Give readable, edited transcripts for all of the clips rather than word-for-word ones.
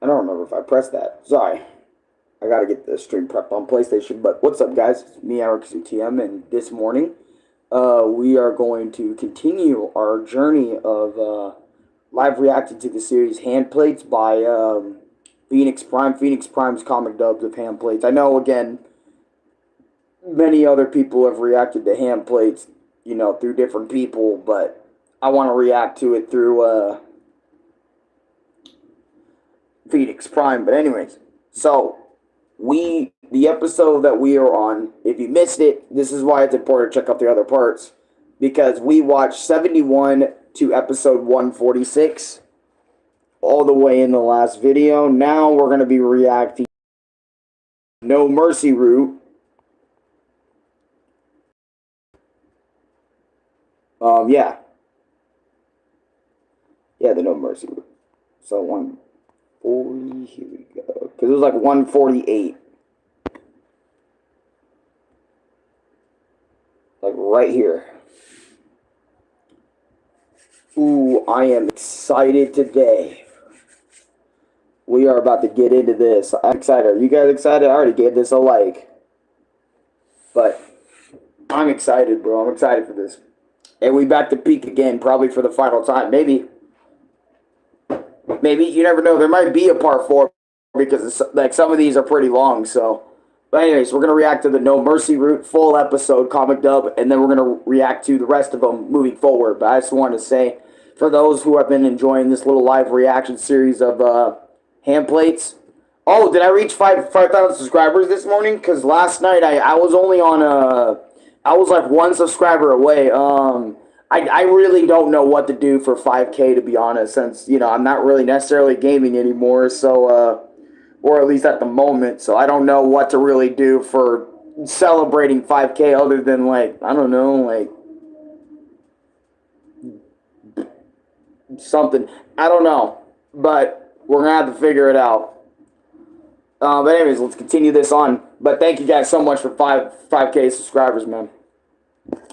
I don't remember if I pressed that. Sorry. I gotta get the stream prep on PlayStation. But what's up, guys? It's me, Arekkusu TM, and this morning, we are going to continue our journey of live reacting to the series Handplates by Phoenix Prime. Phoenix Prime's comic dubs of Handplates. I know, again, many other people have reacted to Handplates, through different people, but I want to react to it through Phoenix Prime. But anyways, so the episode that we are on, if you missed it, this is why it's important to check out the other parts, because we watched 71 to episode 146 all the way in the last video. Now we're going to be reacting to No Mercy route. Yeah, the No Mercy route. So 140, here we go, because it was like 148. Like right here. Ooh, I am excited today. We are about to get into this. I'm excited. Are you guys excited? I already gave this a like. But I'm excited, bro. I'm excited for this. And we back to peak again, probably for the final time. Maybe. You never know. There might be a part 4 because it's, like, some of these are pretty long, so. But anyways, we're going to react to the No Mercy route full episode comic dub, and then we're going to react to the rest of them moving forward. But I just wanted to say, for those who have been enjoying this little live reaction series of Handplates. Oh, did I reach 5,000 subscribers this morning? Because last night I was only on I was like 1 subscriber away. I really don't know what to do for 5K, to be honest, since, I'm not really necessarily gaming anymore, so, or at least at the moment, so I don't know what to really do for celebrating 5K other than, like, I don't know, like, something. I don't know, but we're going to have to figure it out. But anyways, let's continue this on. But thank you guys so much for 5K subscribers, man.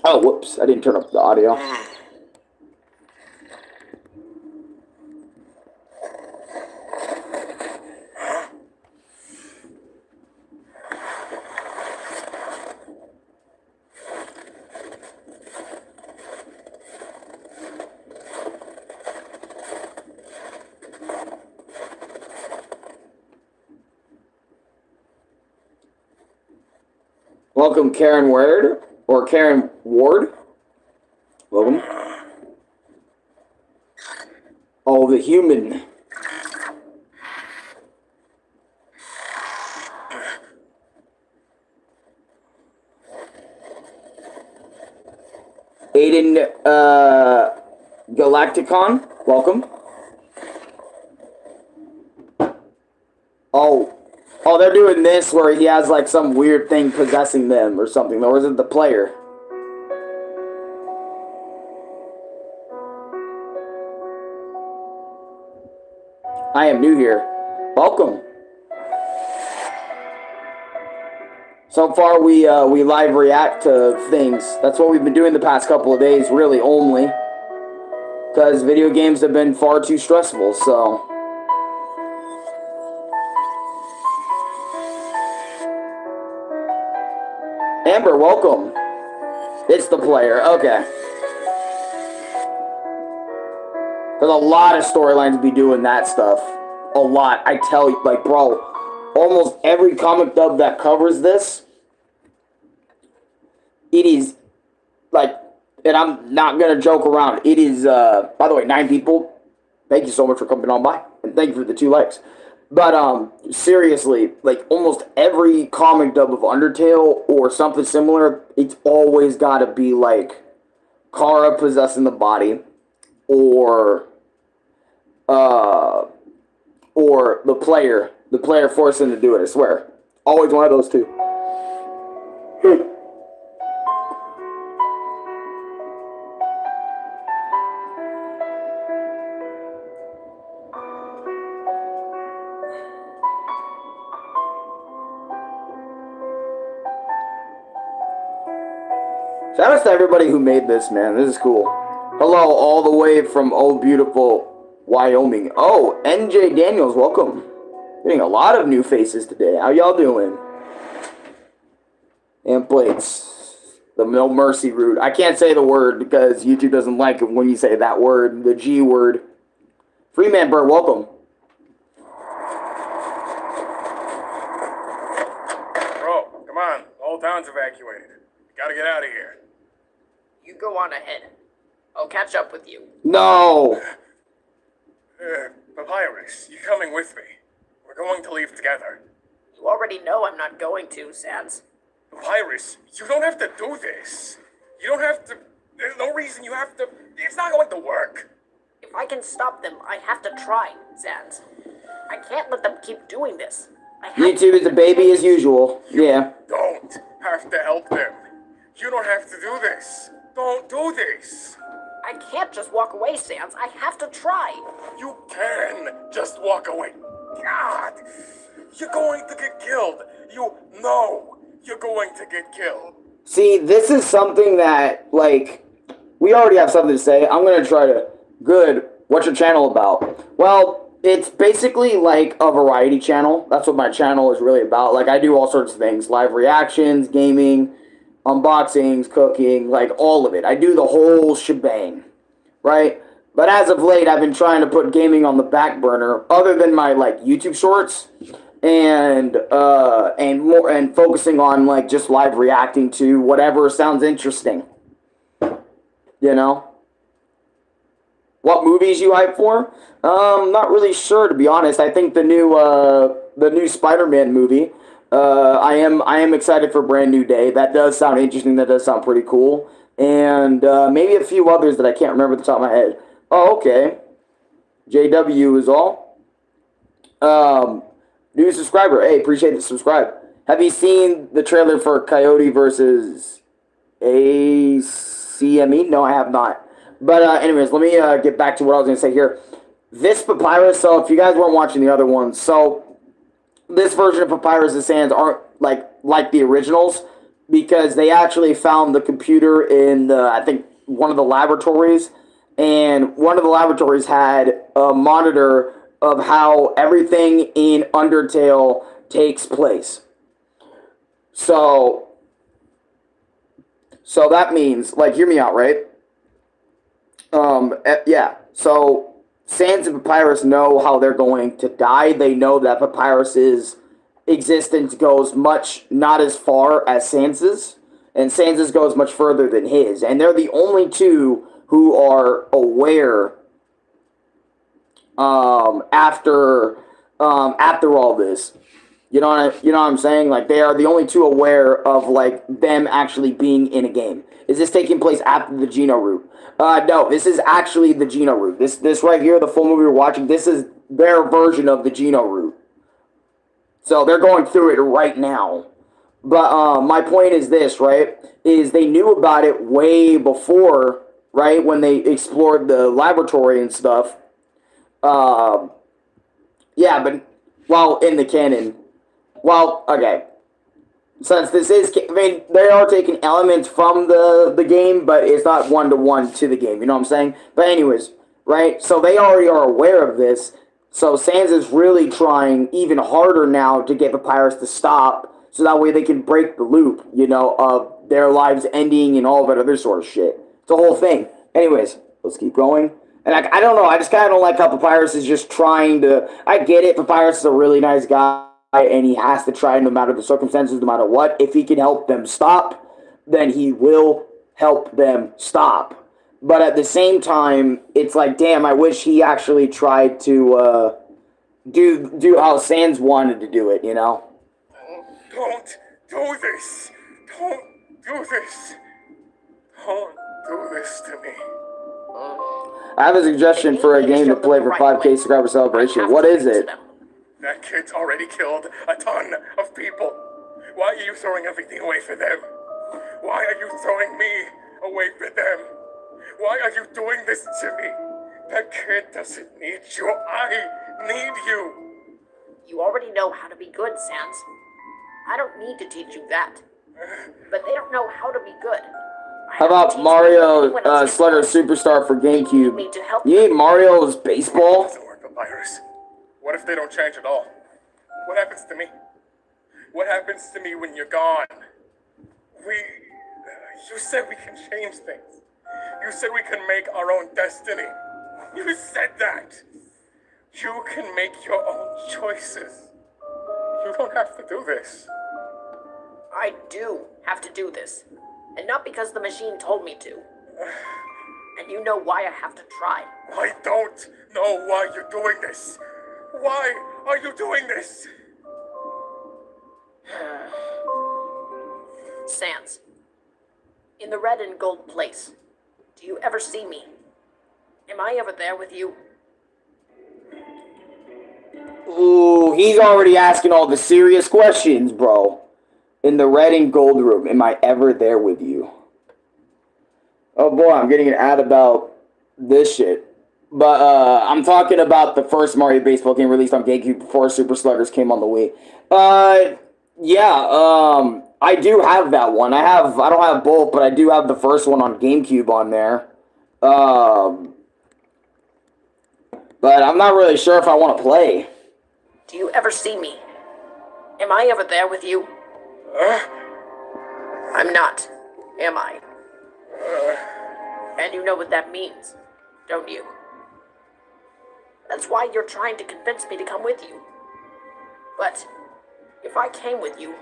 Oh, whoops. I didn't turn up the audio. Welcome, Karen Ward, or Karen Ward. Welcome. Oh, the human. Aiden, Galacticon, welcome. Oh, they're doing this where he has like some weird thing possessing them or something, or is it the player? I am new here. Welcome. So far, we live react to things. That's what we've been doing the past couple of days, really, only. Because video games have been far too stressful, so. Amber, welcome. It's the player, okay. There's a lot of storylines to be doing that stuff. A lot, I tell you, like, bro, almost every comic dub that covers this, it is, like, and I'm not going to joke around, it is, by the way, 9 people, thank you so much for coming on by, and thank you for the 2 likes. But, seriously, like, almost every comic dub of Undertale or something similar, it's always got to be, like, Kara possessing the body, or the player forcing to do it, I swear. Always one of those 2. Shout out to everybody who made this, man. This is cool. Hello, all the way from beautiful Wyoming. Oh, NJ Daniels, welcome. Getting a lot of new faces today. How y'all doing? Handplates. The No Mercy route. I can't say the word because YouTube doesn't like it when you say that word, the G word. Freeman Bird, welcome. Bro, come on. The whole town's evacuated. Gotta get out of here. You go on ahead. I'll catch up with you. No. Papyrus, you coming with me? We're going to leave together. You already know I'm not going to, Sans. Papyrus, you don't have to do this. You don't have to. There's no reason you have to. It's not going to work. If I can stop them, I have to try, Sans. I can't let them keep doing this. YouTube is a baby as usual. Yeah. Don't have to help them. You don't have to do this. Don't do this. I can't just walk away, Sans. I have to try. You can just walk away. God, you're going to get killed. You know you're going to get killed. See, this is something that, like, we already have something to say. I'm going to try to... Good. What's your channel about? Well, it's basically like a variety channel. That's what my channel is really about. Like, I do all sorts of things. Live reactions, gaming, unboxings, cooking, like all of it. I do the whole shebang, right? But as of late, I've been trying to put gaming on the back burner, other than my like YouTube shorts, and focusing on like just live reacting to whatever sounds interesting. You know, what movies you hype for? Not really sure, to be honest. I think the new Spider-Man movie. I am excited for Brand New Day. That does sound interesting. That does sound pretty cool. And maybe a few others that I can't remember at the top of my head. Oh, okay. JW is all. New subscriber. Hey, appreciate the subscribe. Have you seen the trailer for Coyote versus ACME? No, I have not. But anyways, let me get back to what I was going to say here. This Papyrus, so if you guys weren't watching the other ones, so this version of Papyrus and Sans aren't like the originals because they actually found the computer in I think one of the laboratories, and one of the laboratories had a monitor of how everything in Undertale takes place. So that means, like, hear me out, right? Yeah, so Sans and Papyrus know how they're going to die. They know that Papyrus's existence goes not as far as Sans's, and Sans's goes much further than his. And they're the only two who are aware after all this. You know what I'm saying? Like, they are the only two aware of like them actually being in a game. Is this taking place after the Geno route? No, this is actually the Geno route. This right here, the full movie we're watching, this is their version of the Geno route. So they're going through it right now. But my point is this, right? Is they knew about it way before, right? When they explored the laboratory and stuff. Yeah, but well, in the canon. Well, okay. Since this is, I mean, they are taking elements from the game, but it's not one-to-one to the game, you know what I'm saying? But anyways, right? So they already are aware of this. So Sans is really trying even harder now to get Papyrus to stop, so that way they can break the loop, you know, of their lives ending and all that other sort of shit. It's a whole thing. Anyways, let's keep going. And I don't know, I just kind of don't like how Papyrus is just trying to, I get it, Papyrus is a really nice guy, and he has to try no matter the circumstances, no matter what. If he can help them stop, then he will help them stop. But at the same time, it's like, damn, I wish he actually tried to do how Sans wanted to do it, you know? Don't do this. Don't do this. Don't do this to me. I have a suggestion for a game to play for 5K subscriber celebration. What is it? That kid's already killed a ton of people. Why are you throwing everything away for them? Why are you throwing me away for them? Why are you doing this to me? That kid doesn't need you. I need you. You already know how to be good, Sans. I don't need to teach you that. But they don't know how to be good. How about Mario Slugger Superstar for GameCube? You need Mario's baseball? Doesn't work, Papyrus. What if they don't change at all? What happens to me? What happens to me when you're gone? You said we can change things. You said we can make our own destiny. You said that. You can make your own choices. You don't have to do this. I do have to do this. And not because the machine told me to. And you know why I have to try. I don't know why you're doing this. Why are you doing this? Sans. In the red and gold place. Do you ever see me? Am I ever there with you? Ooh, he's already asking all the serious questions, bro. In the red and gold room, am I ever there with you? Oh boy, I'm getting an ad about this shit. But I'm talking about the first Mario baseball game released on GameCube before Super Sluggers came on the Wii. I do have that one. I don't have both, but I do have the first one on GameCube on there. But I'm not really sure if I want to play. Do you ever see me? Am I ever there with you? I'm not, am I? And you know what that means, don't you? That's why you're trying to convince me to come with you. But if I came with you,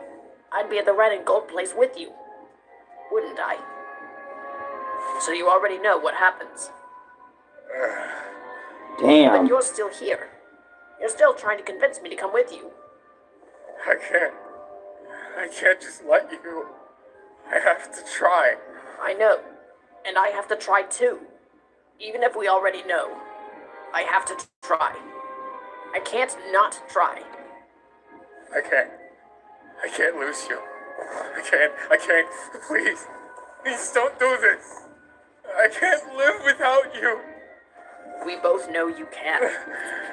I'd be at the red and gold place with you, wouldn't I? So you already know what happens. Damn. But you're still here. You're still trying to convince me to come with you. I can't just let you. I have to try. I know. And I have to try too. Even if we already know. I have to try. I can't not try. I can't lose you. I can't. Please don't do this. I can't live without you. We both know you can.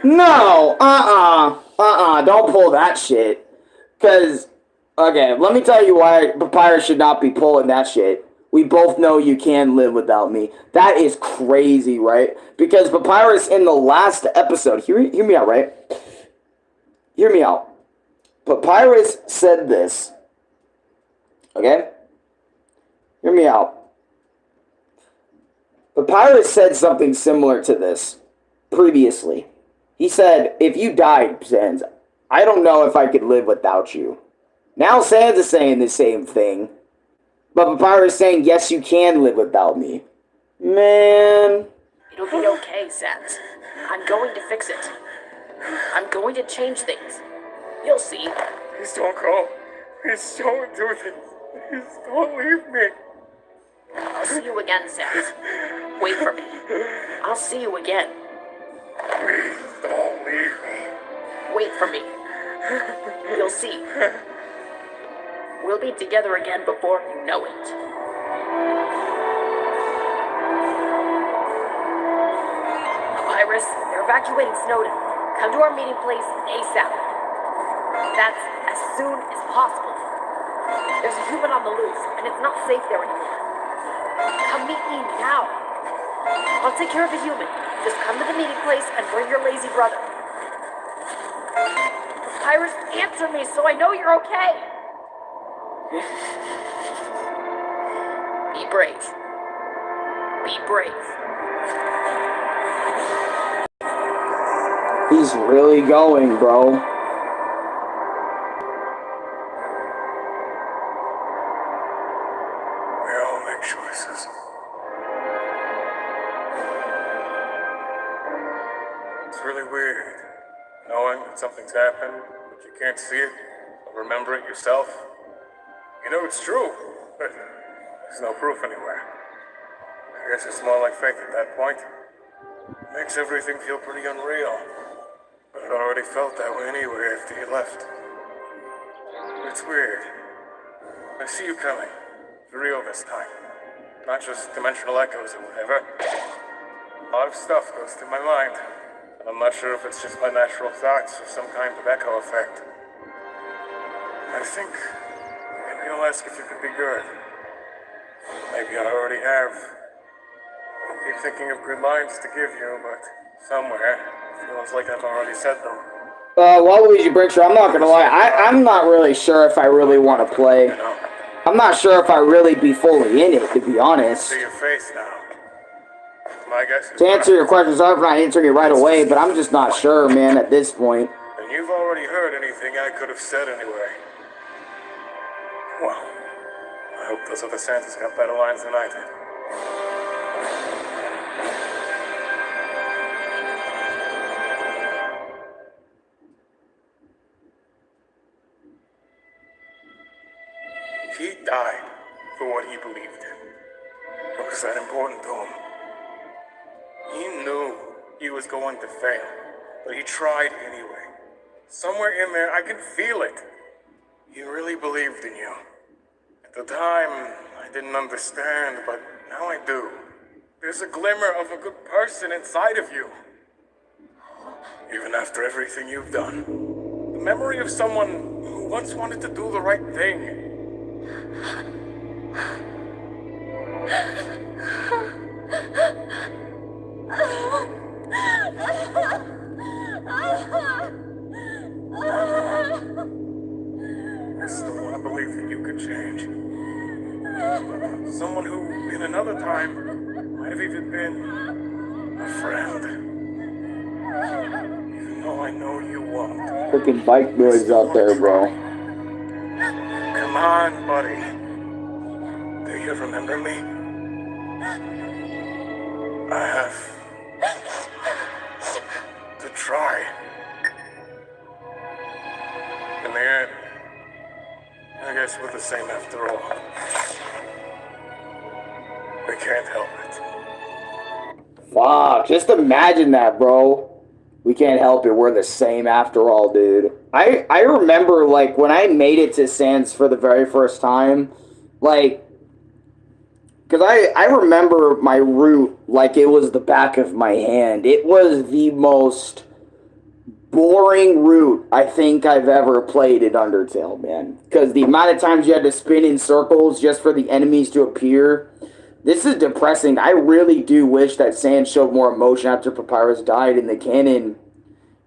No, don't pull that shit. Cause, okay, let me tell you why Papyrus should not be pulling that shit. We both know you can live without me. That is crazy, right? Because Papyrus in the last episode, hear me out, right? Hear me out. Papyrus said this. Okay? Hear me out. Papyrus said something similar to this previously. He said, if you died, Sans, I don't know if I could live without you. Now Sans is saying the same thing. But Papyrus is saying, yes, you can live without me. Man. It'll be okay, Sans. I'm going to fix it. I'm going to change things. You'll see. Please don't go. Please don't do this. Please don't leave me. I'll see you again, Sans. Wait for me. I'll see you again. Please don't leave me. Wait for me. You'll see. We'll be together again before you know it. Papyrus, they're evacuating Snowden. Come to our meeting place ASAP. That's as soon as possible. There's a human on the loose, and it's not safe there anymore. Come meet me now. I'll take care of the human. Just come to the meeting place and bring your lazy brother. Papyrus, answer me so I know you're okay. Be brave. Be brave. He's really going, bro. We all make choices. It's really weird, knowing that something's happened, but you can't see it or remember it yourself. You know it's true, but there's no proof anywhere. I guess it's more like faith at that point. It makes everything feel pretty unreal. But it already felt that way anyway after you left. It's weird. I see you coming. For real this time. Not just dimensional echoes or whatever. A lot of stuff goes through my mind. And I'm not sure if it's just my natural thoughts or some kind of echo effect. I think maybe I'll ask if you could be good. Maybe I already have. I keep thinking of good lines to give you, but somewhere it feels like I've already said them. Waluigi Brickshire, I'm not gonna lie, I'm not really sure if I really want to play. You know, I'm not sure if I really be fully in it, to be honest. see your face now. My guess is To answer your right. question, sorry for not answering it right away, but I'm just not sure, man, at this point. And you've already heard anything I could have said anyway. Well, I hope those other Santas got better lines than I did. He died for what he believed in. It was that important to him. He knew he was going to fail, but he tried anyway. Somewhere in there, I can feel it. He really believed in you. At the time, I didn't understand, but now I do. There's a glimmer of a good person inside of you. Even after everything you've done. The memory of someone who once wanted to do the right thing. I still want to believe that you could change. Someone who, in another time, might have even been a friend. Even though I know you won't. Freaking bike boys out there, bro. Come on, buddy. Do you remember me? I have to try. In the end, I guess we're the same after all. We can't help it. Fuck, just imagine that, bro. We can't help it, we're the same after all, dude. I remember, like, when I made it to Sans for the very first time, like, because I remember my route like it was the back of my hand. It was the most boring route I think I've ever played in Undertale, man. Because the amount of times you had to spin in circles just for the enemies to appear, this is depressing. I really do wish that Sans showed more emotion after Papyrus died in the canon,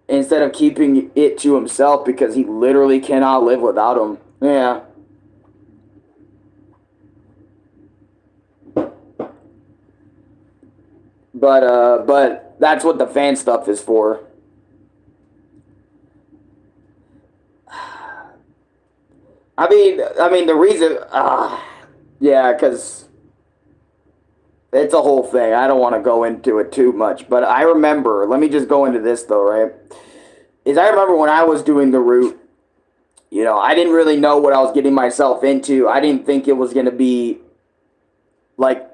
instead of keeping it to himself, because he literally cannot live without him. Yeah. But that's what the fan stuff is for. I mean, the reason, yeah, because it's a whole thing. I don't want to go into it too much, but I remember, let me just go into this though, right? I remember when I was doing the route, you know, I didn't really know what I was getting myself into. I didn't think it was going to be, like,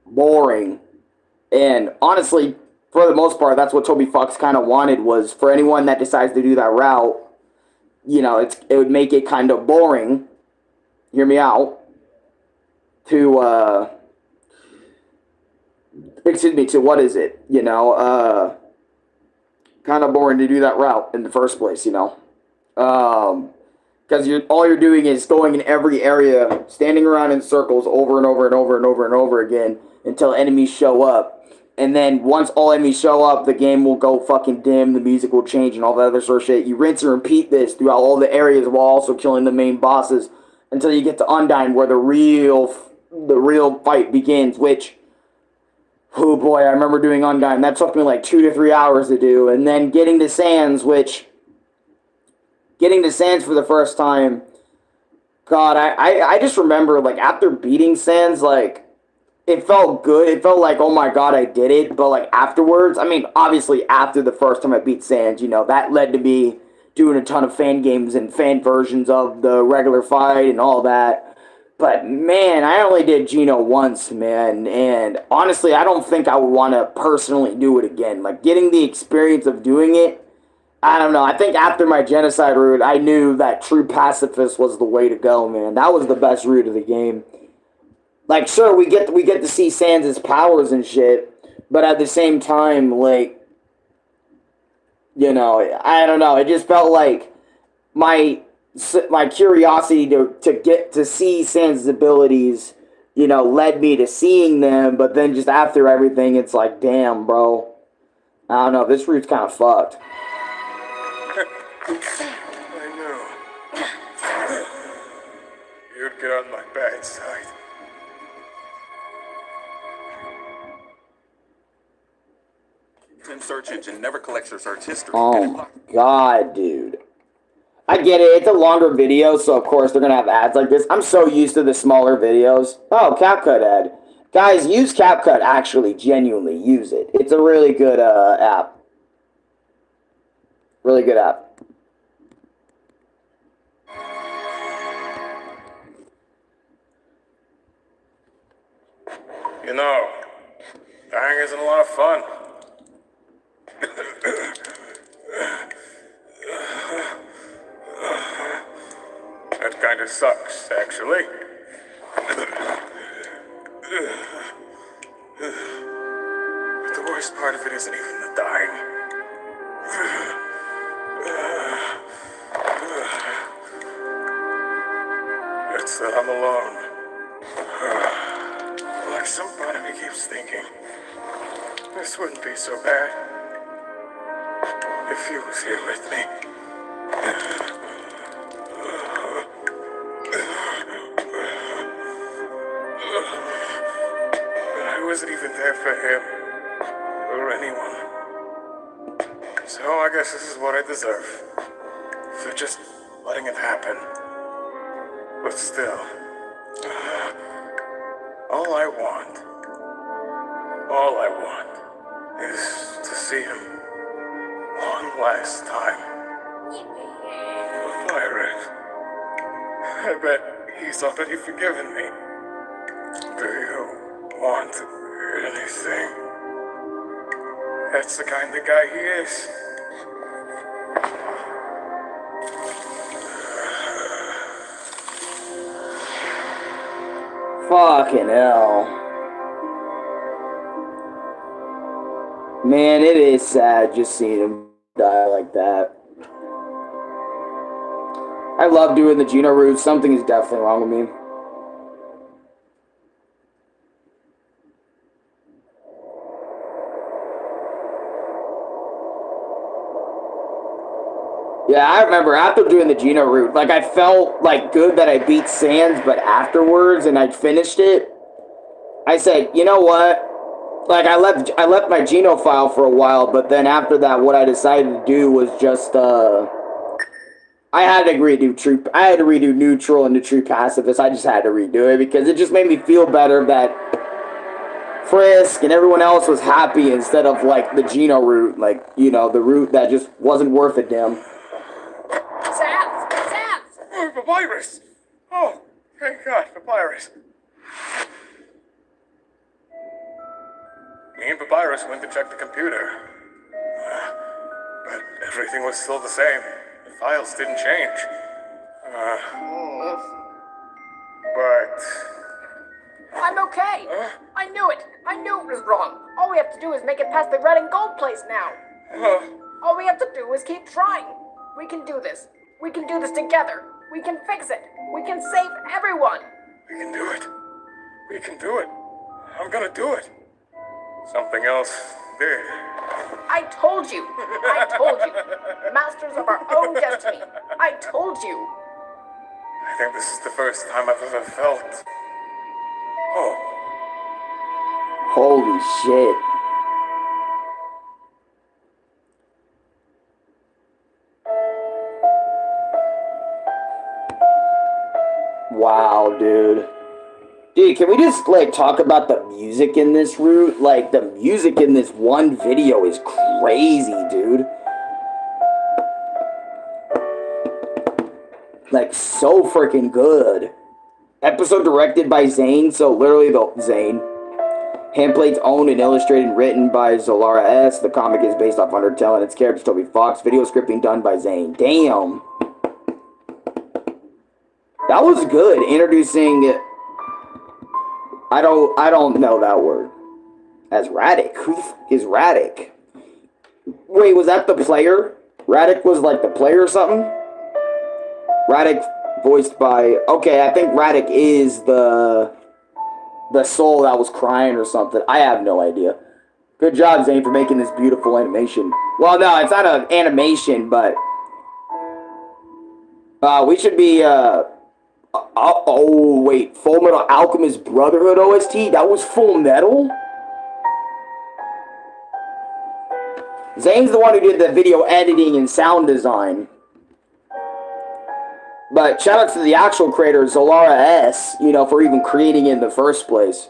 boring. And honestly, for the most part, that's what Toby Fox kind of wanted, was for anyone that decides to do that route, you know, it would make it kind of boring, hear me out, to, excuse me, to what is it, you know, kind of boring to do that route in the first place, you know, because all you're doing is going in every area, standing around in circles over and over and over and over and over again until enemies show up. And then once all enemies show up, the game will go fucking dim, the music will change, and all that other sort of shit. You rinse and repeat this throughout all the areas while also killing the main bosses until you get to Undyne, where the real fight begins, which, oh boy, I remember doing Undyne. That took me like 2 to 3 hours to do. And then getting to Sans, for the first time, God, I just remember, like, after beating Sans, like, it felt good. It felt like, oh my god, I did it. But, like, afterwards, I mean, obviously, after the first time I beat Sans, you know, that led to me doing a ton of fan games and fan versions of the regular fight and all that. But, man, I only did Geno once, man. And, honestly, I don't think I would want to personally do it again. Like, getting the experience of doing it, I don't know. I think after my genocide route, I knew that true pacifist was the way to go, man. That was the best route of the game. Like, sure, we get to see Sans' powers and shit, but at the same time, like, you know, I don't know. It just felt like my curiosity to get to see Sans' abilities, you know, led me to seeing them, but then just after everything, it's like, damn, bro. I don't know. This route's kind of fucked. I knew. You'd get on my bad side. Search engine never collects your search history. Oh my god, dude. I get it. It's a longer video, so of course they're going to have ads like this. I'm so used to the smaller videos. Oh, CapCut ad. Guys, use CapCut. Actually, genuinely, use it. It's a really good app. Really good app. You know, dying isn't a lot of fun. That kind of sucks, actually. But the worst part of it isn't even the dying. It's that I'm alone. Like some part of me keeps thinking, this wouldn't be so bad if he was here with me. But I wasn't even there for him or anyone. So I guess this is what I deserve for just letting it happen. But still, all I want is to see him one last time. Pirate, I bet he's already forgiven me. Do you want anything? That's the kind of guy he is. Fucking hell. Man, it is sad just seeing him die like that. I love doing the Geno route. Something is definitely wrong with me. Yeah, I remember after doing the Geno route, like I felt like good that I beat Sans, but afterwards, and I finished it, I said, you know what? Like I left my Geno file for a while, but then after that, what I decided to do was just I had to redo neutral and the true pacifist. I just had to redo it because it just made me feel better that Frisk and everyone else was happy instead of like the Geno route, like you know the route that just wasn't worth a damn. Saps! Oh, Papyrus! Oh, thank God, Papyrus. Me and Papyrus went to check the computer. But everything was still the same. The files didn't change. But... I'm okay. I knew it. I knew it was wrong. All we have to do is make it past the red and gold place now. All we have to do is keep trying. We can do this. We can do this together. We can fix it. We can save everyone. We can do it. We can do it. I'm gonna do it. Something else did. I told you. I told you. Masters of our own destiny. I told you. I think this is the first time I've ever felt... Oh. Holy shit. Wow, dude. Dude, can we just, like, talk about the music in this route? Like, the music in this one video is crazy, dude. Like, so freaking good. Episode directed by Zane, so literally the Zane. Handplates owned and illustrated and written by Zolara S. The comic is based off Undertale and its character Toby Fox. Video scripting done by Zane. Damn. That was good. Introducing... I don't know that word. As Radek. Who the f is Radek? Wait, was that the player? Radek was like the player or something? Radek voiced by... Okay, I think Radek is the soul that was crying or something. I have no idea. Good job, Zane, for making this beautiful animation. Well, no, it's not an animation, but We should be, oh, wait. Full Metal Alchemist Brotherhood OST? That was Full Metal? Zane's the one who did the video editing and sound design. But shout out to the actual creator, Zolara S, you know, for even creating it in the first place.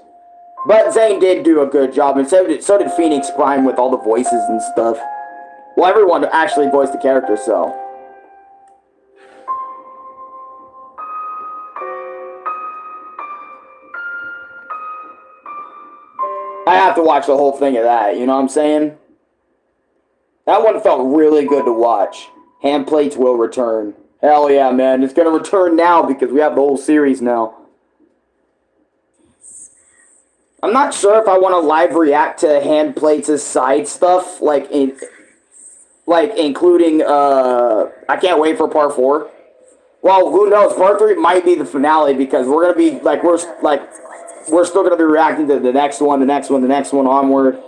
But Zane did do a good job, and so did Phoenix Prime with all the voices and stuff. Well, everyone actually voiced the character, so. I have to watch the whole thing of that, you know what I'm saying? That one felt really good to watch. Handplates will return. Hell yeah, man. It's gonna return now because we have the whole series now. I'm not sure if I want to live react to Handplates' side stuff, like including, I can't wait for part 4. Well, who knows? Part 3 might be the finale because we're gonna be, we're still gonna be reacting to the next one, the next one, the next one onward.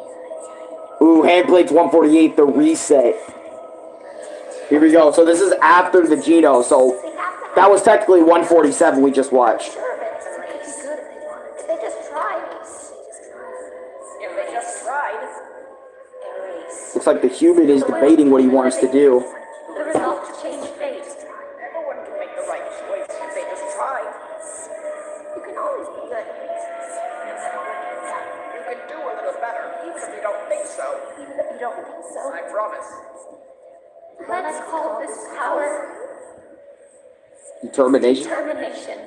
Ooh, Handplates 148, the reset. Here we go. So this is after the Geno, so that was technically 147 we just watched. If they just tried. Looks like the human is debating what he wants to do. The results change fate. Everyone can make the right choice if they just try. You can always be good. You can do a little better, even if you don't think so. Even if you don't think so. I promise. Let's call this power Determination. determination.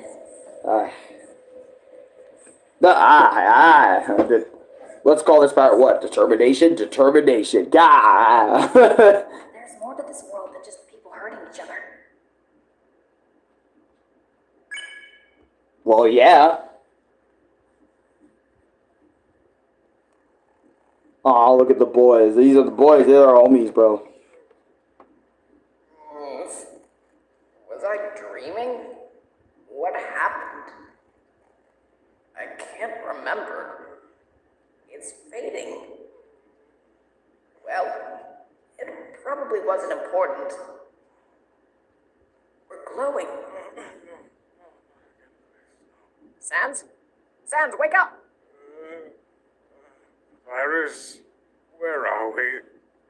Let's call this power what? Determination? Determination. Gah! There's more to this world than just people hurting each other. Well, yeah. Oh, look at the boys. These are the boys. They're our homies, bro. Was I dreaming? What happened? I can't remember. It's fading. Well, it probably wasn't important. We're glowing. Sans? Sans, wake up! Iris, where are we?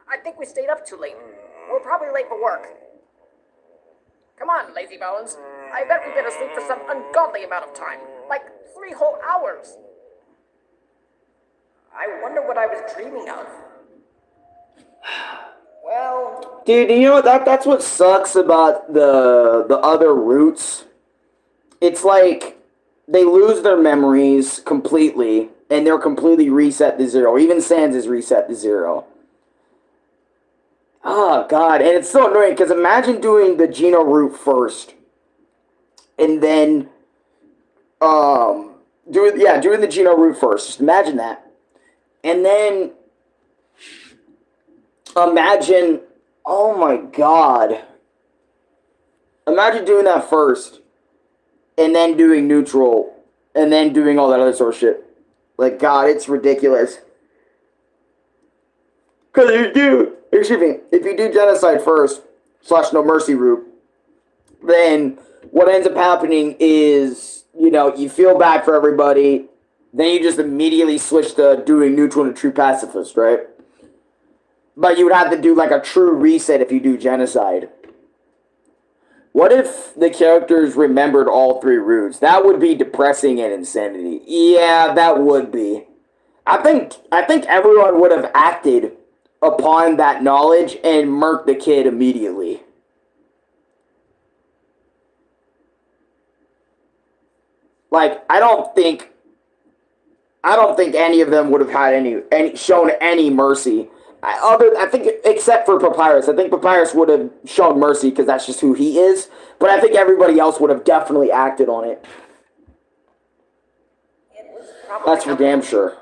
I think we stayed up too late. We're probably late for work. Come on, lazy bones. I bet we've been asleep for some ungodly amount of time. Like 3 whole hours. I wonder what I was dreaming of. Well... Dude, you know what? That's what sucks about the other routes. It's like they lose their memories completely, and they're completely reset to 0. Even Sans is reset to 0. Oh, God. And it's so annoying, because imagine doing the Geno route first. And then, doing the Geno route first. Just imagine that. And then, imagine, oh my God. Imagine doing that first. And then doing neutral. And then doing all that other sort of shit. Like, God, it's ridiculous. Because if you do genocide first, / no mercy route, then what ends up happening is, you know, you feel bad for everybody, then you just immediately switch to doing neutral and true pacifist, right? But you would have to do like a true reset if you do genocide. What if the characters remembered all 3 routes? That would be depressing and insanity. Yeah, that would be. I think everyone would have acted upon that knowledge and murked the kid immediately. Like, I don't think any of them would have had shown any mercy. I think except for Papyrus. I think Papyrus would have shown mercy because that's just who he is. But I think everybody else would have definitely acted on it. That's for damn sure.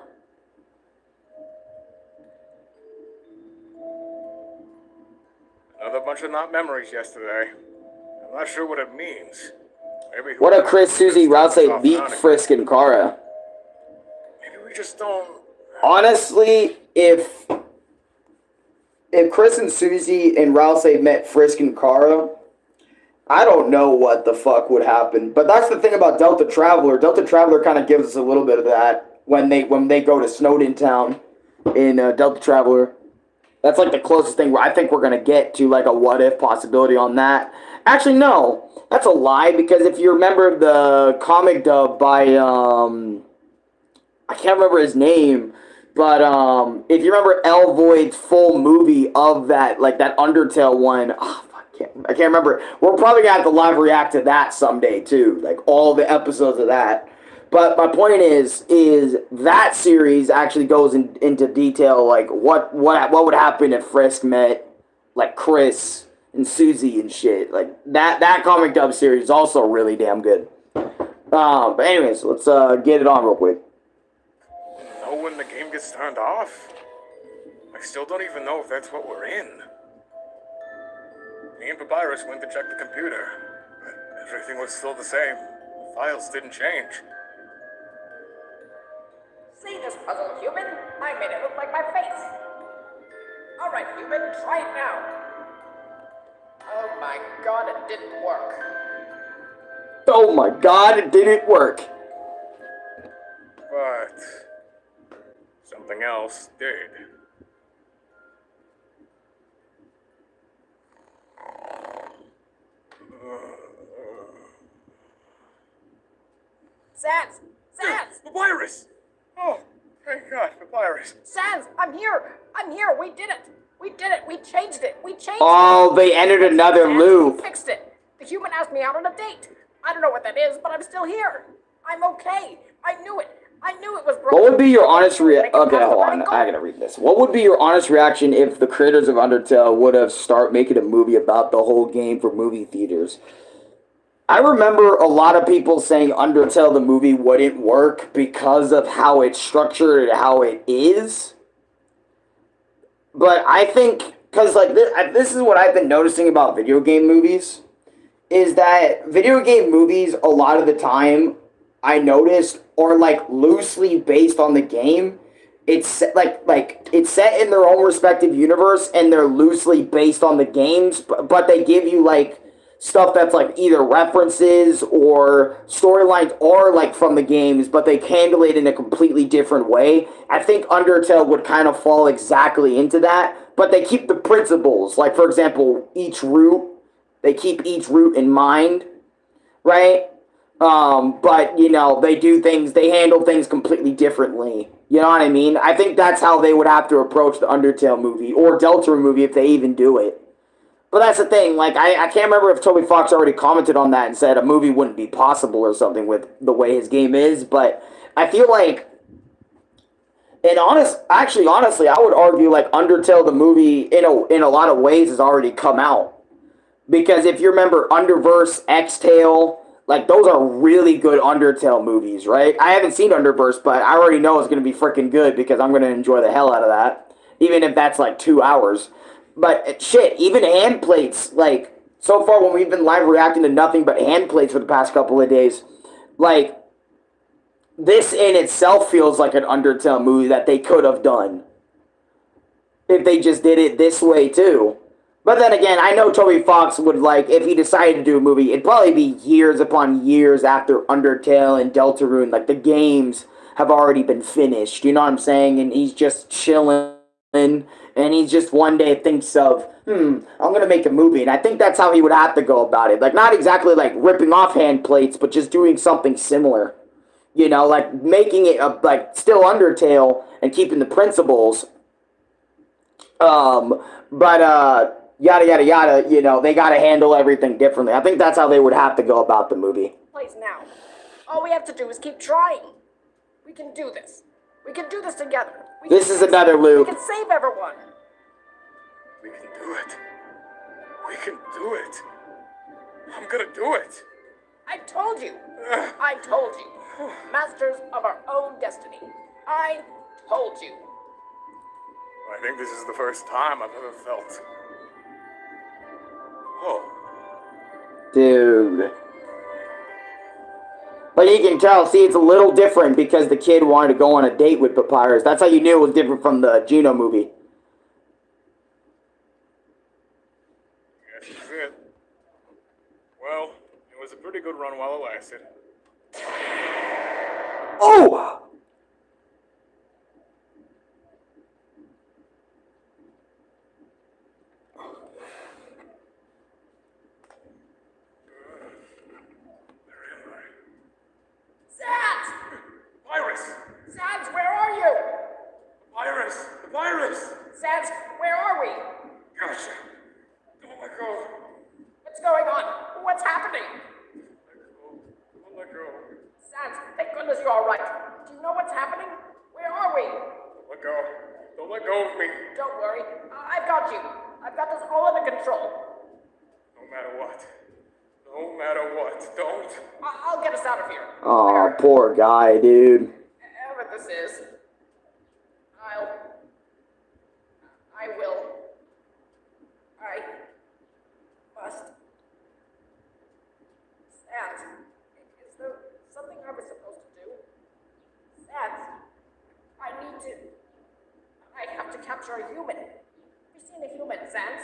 Another bunch of not memories yesterday. I'm not sure what it means. Maybe. What if Chris, Susie, Rouse beat Frisk and Kara? Maybe we just don't. Honestly, if Chris and Susie and Rouse met Frisk and Kara, I don't know what the fuck would happen, but that's the thing about Delta Traveler. Delta Traveler kind of gives us a little bit of that when they go to Snowden Town in Delta Traveler. That's like the closest thing I think we're gonna get to like a what if possibility on that. Actually, no, that's a lie because if you remember the comic dub by I can't remember his name, but if you remember El Void's full movie of that like that Undertale one, oh, I can't remember. We're probably gonna have to live react to that someday too, like all the episodes of that. But my point is that series actually goes into detail, like what would happen if Frisk met like Chris and Susie and shit. Like that comic dub series is also really damn good. But anyways, let's get it on real quick. Know when the game gets turned off? I still don't even know if that's what we're in. Me and Papyrus went to check the computer, but everything was still the same. The files didn't change. See this puzzle, human? I made it look like my face. All right, human, try it now. Oh my god, it didn't work. Oh my god, it didn't work. But something else did. Sans! Sans! Papyrus! Oh, thank God, Papyrus. Sans! I'm here! I'm here! We did it! We did it! We changed it! We changed it! Oh, they entered another Sans, loop. we fixed it! The human asked me out on a date! I don't know what that is, but I'm still here! I'm okay! I knew it! I knew it was broken! What would be your honest reaction? Okay, hold on. I gotta read this. What would be your honest reaction if the creators of Undertale would have start making a movie about the whole game for movie theaters? I remember a lot of people saying Undertale the movie wouldn't work because of how it's structured and how it is. But I think, because like this is what I've been noticing about video game movies, is that video game movies a lot of the time I noticed are like loosely based on the game. It's like it's set in their own respective universe and they're loosely based on the games, but they give you like stuff that's like either references or storylines or like from the games, but they handle it in a completely different way. I think Undertale would kind of fall exactly into that, but they keep the principles. Like for example, they keep each route in mind, right? But you know, they handle things completely differently. You know what I mean? I think that's how they would have to approach the Undertale movie or Deltarune movie if they even do it. But that's the thing, like, I can't remember if Toby Fox already commented on that and said a movie wouldn't be possible or something with the way his game is, but I feel like, honestly, I would argue, like, Undertale the movie, in a lot of ways, has already come out. Because if you remember Underverse, X-Tale, like, those are really good Undertale movies, right? I haven't seen Underverse, but I already know it's going to be freaking good because I'm going to enjoy the hell out of that, even if that's, like, 2 hours. But shit, even Handplates, like, so far when we've been live reacting to nothing but Handplates for the past couple of days, like, this in itself feels like an Undertale movie that they could have done. If they just did it this way too. But then again, I know Toby Fox would, like, if he decided to do a movie, it'd probably be years upon years after Undertale and Deltarune. Like, the games have already been finished, you know what I'm saying? And he's just chilling. And he just one day thinks of, I'm going to make a movie. And I think that's how he would have to go about it. Like, not exactly like ripping off Handplates, but just doing something similar. You know, like making it like still Undertale and keeping the principles. But yada, yada, yada, you know, they got to handle everything differently. I think that's how they would have to go about the movie. Place now. All we have to do is keep trying. We can do this. We can do this together. This is another loop. We can save everyone. We can do it. We can do it. I'm gonna do it. I told you. I told you. Masters of our own destiny. I told you. I think this is the first time I've ever felt. Oh. Dude. But you can tell, see, it's a little different because the kid wanted to go on a date with Papyrus. That's how you knew it was different from the Geno movie. This is it. Well, it was a pretty good run while it lasted. Oh! Sans! Virus! Sans, where are you? Virus! The virus! Sans, where are we? Gotcha. Don't let go. What's going on? What's happening? Don't let go. Sans, thank goodness you're all right. Do you know what's happening? Where are we? Don't let go. Don't let go of me. Don't worry. I've got you. I've got this all under control. No matter what. No matter what. Don't. I'll get us out of here. Oh, poor guy, dude. Wherever this is. I will. I must. Sans, is there something I was supposed to do? Sans, I have to capture a human. Have you seen a human, Sans?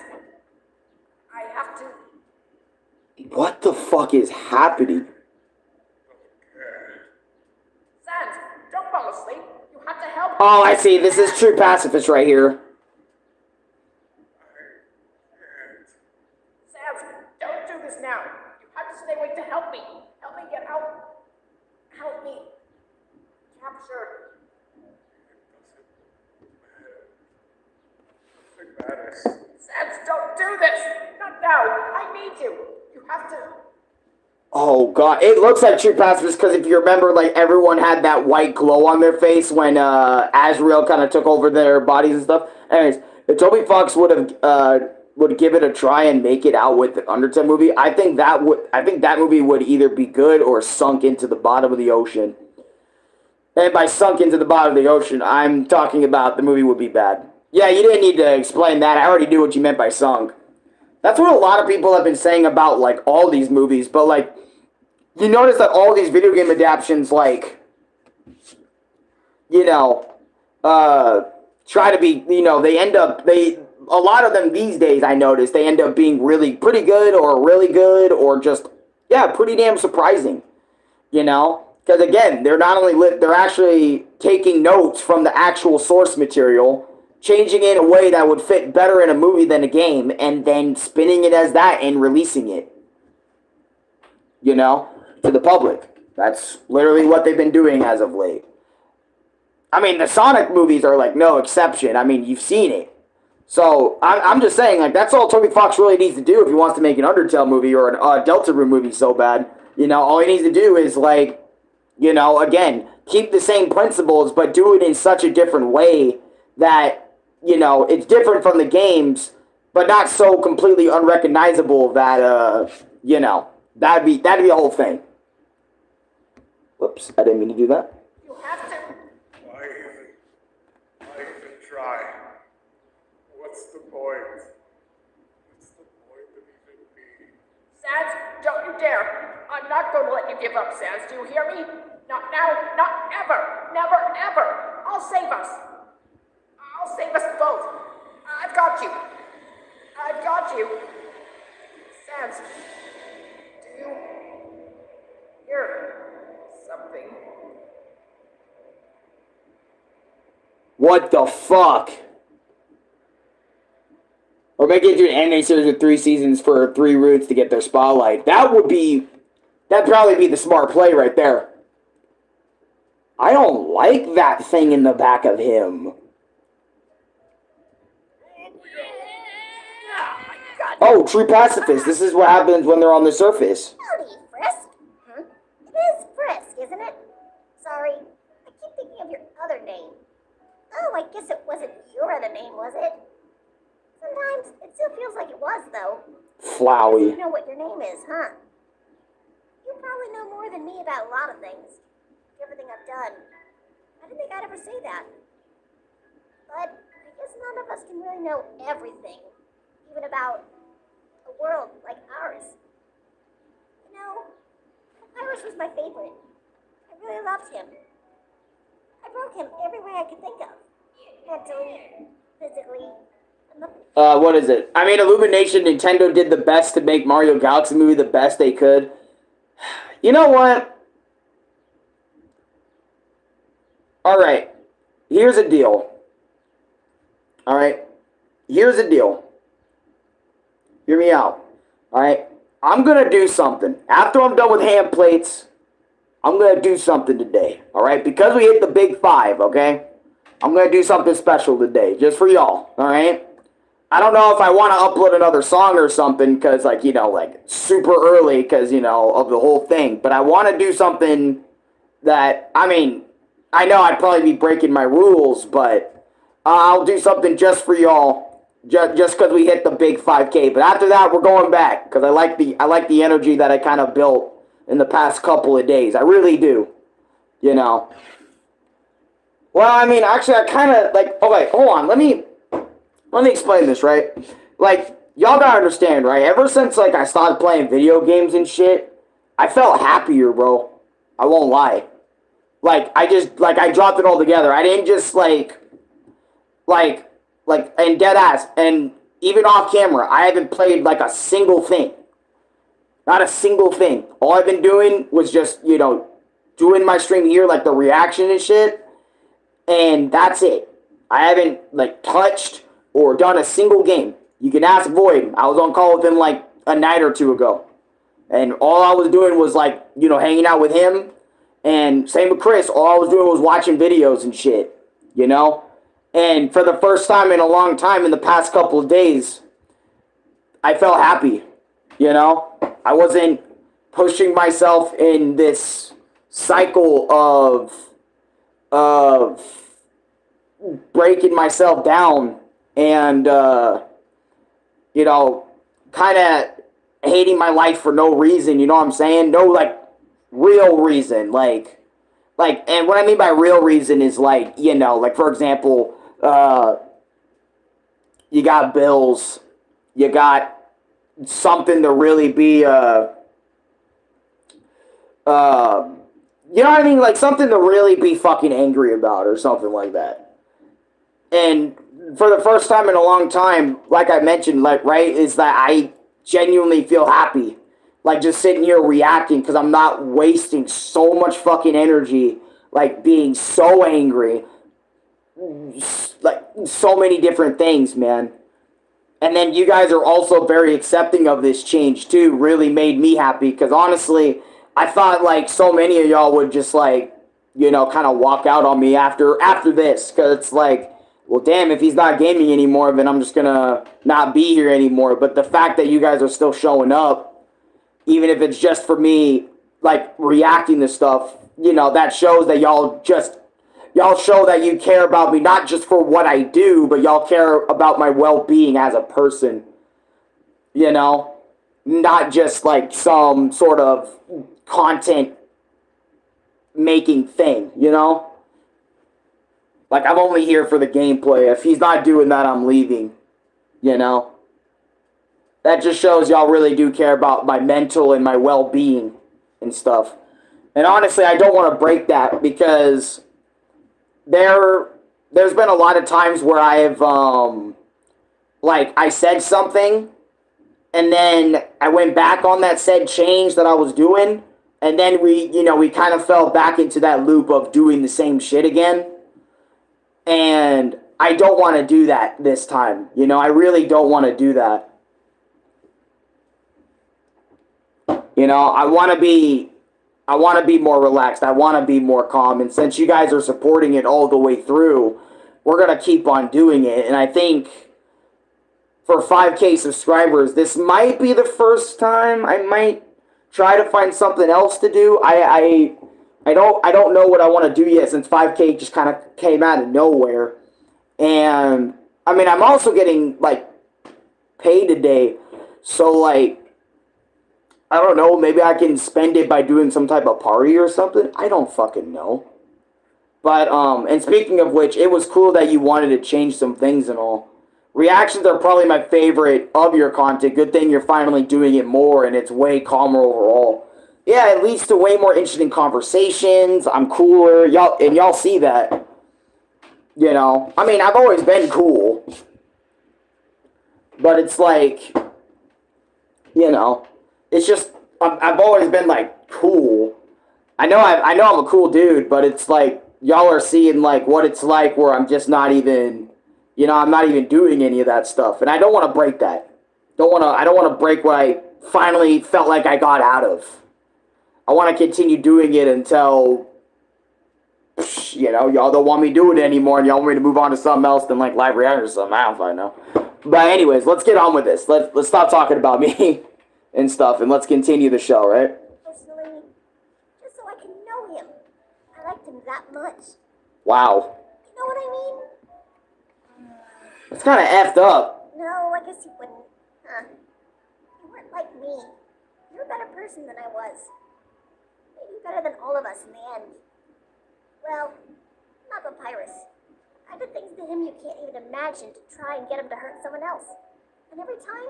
I have to. What the fuck is happening? Sans, don't fall asleep. You have to help. Oh, I see. This is true pacifist right here. Sans, don't do this now. You have to stay awake to help me. Help me get out. Help me capture. Sans, don't do this. Not now. I need you. You have to. Oh god, it looks like true pacifist because if you remember, like everyone had that white glow on their face when Azrael kind of took over their bodies and stuff. Anyways, if Toby Fox would give it a try and make it out with the Undertale movie, I think that movie would either be good or sunk into the bottom of the ocean. And by sunk into the bottom of the ocean, I'm talking about the movie would be bad. Yeah, you didn't need to explain that. I already knew what you meant by sunk. That's what a lot of people have been saying about, like, all these movies, but, like, you notice that all these video game adaptations, like, you know, try to be, you know, a lot of them these days, I noticed, they end up being really pretty good or just, yeah, pretty damn surprising, you know? Because, again, they're not only they're actually taking notes from the actual source material, changing it in a way that would fit better in a movie than a game, and then spinning it as that and releasing it, you know, to the public. That's literally what they've been doing as of late. I mean, the Sonic movies are, like, no exception. I mean, you've seen it. So, I'm just saying, like, that's all Toby Fox really needs to do if he wants to make an Undertale movie or a Deltarune movie so bad. You know, all he needs to do is, like, you know, again, keep the same principles, but do it in such a different way that, you know, it's different from the games, but not so completely unrecognizable that, you know, that'd be the whole thing. Whoops, I didn't mean to do that. You have to. Why even try? What's the point? What's the point of even being? Sans, don't you dare. I'm not going to let you give up, Sans. Do you hear me? Not now, not ever. Never, ever. I'll save us. I'll save us both. I've got you. I've got you. Sans, do you hear something? What the fuck? Or make it into an anime series with 3 seasons for 3 roots to get their spotlight. That'd probably be the smart play right there. I don't like that thing in the back of him. Oh, true pacifist. This is what happens when they're on the surface. Howdy, Frisk. Huh? It is Frisk, isn't it? Sorry, I keep thinking of your other name. Oh, I guess it wasn't your other name, was it? Sometimes it still feels like it was, though. Flowey. You know what your name is, huh? You probably know more than me about a lot of things. Everything I've done. I didn't think I'd ever say that. But I guess none of us can really know everything. Even about a world like ours. You know, Papyrus was my favorite. I really loved him. I broke him every way I could think of. Mentally, physically, What is it? I mean, Illumination, Nintendo did the best to make Mario Galaxy movie the best they could. You know what? Alright. Here's a deal. Alright? Here's a deal. Hear me out. Alright? I'm gonna do something. After I'm done with Handplates, I'm gonna do something today. Alright? Because we hit the big 5, okay? I'm gonna do something special today. Just for y'all. Alright? I don't know if I want to upload another song or something because, like, you know, like, super early because, you know, of the whole thing. But I want to do something that, I mean, I know I'd probably be breaking my rules, but I'll do something just for y'all, just because we hit the big 5K. But after that, we're going back because I like the energy that I kind of built in the past couple of days. I really do, you know. Well, I mean, actually, I kind of, like, okay, hold on, let me explain this, right? Like, y'all gotta understand, right? Ever since, like, I started playing video games and shit, I felt happier, bro. I won't lie. Like, I dropped it all together. I didn't just, like, and dead ass. And even off camera, I haven't played, like, a single thing. Not a single thing. All I've been doing was just, you know, doing my stream here, like, the reaction and shit. And that's it. I haven't, like, touched or done a single game. You can ask Void. I was on call with him like a night or two ago. And all I was doing was, like, you know, hanging out with him. And same with Chris. All I was doing was watching videos and shit. You know? And for the first time in a long time, in the past couple of days, I felt happy. You know? I wasn't pushing myself in this cycle of breaking myself down and, you know, kind of hating my life for no reason, you know what I'm saying? No, like, real reason, like, and what I mean by real reason is, like, you know, like, for example, you got bills, you got something to really be, you know what I mean? Like, something to really be fucking angry about or something like that. And for the first time in a long time, like I mentioned, like, right, is that I genuinely feel happy. Like, just sitting here reacting because I'm not wasting so much fucking energy, like, being so angry. Like, so many different things, man. And then you guys are also very accepting of this change, too. Really made me happy because, honestly, I thought, like, so many of y'all would just, like, you know, kind of walk out on me after this because it's like, well, damn, if he's not gaming anymore, then I'm just gonna not be here anymore. But the fact that you guys are still showing up, even if it's just for me, like, reacting to stuff, you know, that shows that y'all show that you care about me, not just for what I do, but y'all care about my well-being as a person, you know? Not just, like, some sort of content-making thing, you know? Like, I'm only here for the gameplay. If he's not doing that, I'm leaving. You know? That just shows y'all really do care about my mental and my well-being and stuff. And honestly, I don't want to break that because there's been a lot of times where I've, like, I said something, and then I went back on that said change that I was doing, and then we kind of fell back into that loop of doing the same shit again. And I don't want to do that this time. You know, I really don't want to do that. You know, I want to be more relaxed. I want to be more calm. And since you guys are supporting it all the way through, we're going to keep on doing it. And I think for 5K subscribers, this might be the first time. I might try to find something else to do. I don't know what I want to do yet since 5K just kind of came out of nowhere. And, I mean, I'm also getting, like, paid today. So, like, I don't know, maybe I can spend it by doing some type of party or something. I don't fucking know. But, and speaking of which, it was cool that you wanted to change some things and all. Reactions are probably my favorite of your content. Good thing you're finally doing it more and it's way calmer overall. Yeah, it leads to way more interesting conversations. I'm cooler. Y'all see that. You know, I mean, I've always been cool. But it's like, it's just I've always been like cool. I know I'm a cool dude, but it's like y'all are seeing like what it's like where I'm just not even, I'm not even doing any of that stuff, and I don't want to break that. I don't want to break what I finally felt like I got out of. I want to continue doing it until, y'all don't want me to do it anymore, and y'all want me to move on to something else than like live reaction or something. I don't fucking know. But anyways, let's get on with this. Let's stop talking about me and stuff, and let's continue the show, right? Personally, just so I can know him. I liked him that much. Wow. You know what I mean? It's kind of effed up. No, I guess you wouldn't. Huh. You weren't like me. You're a better person than I was. Maybe better than all of us in the end. Well, not Papyrus. I did things to him you can't even imagine to try and get him to hurt someone else. And every time,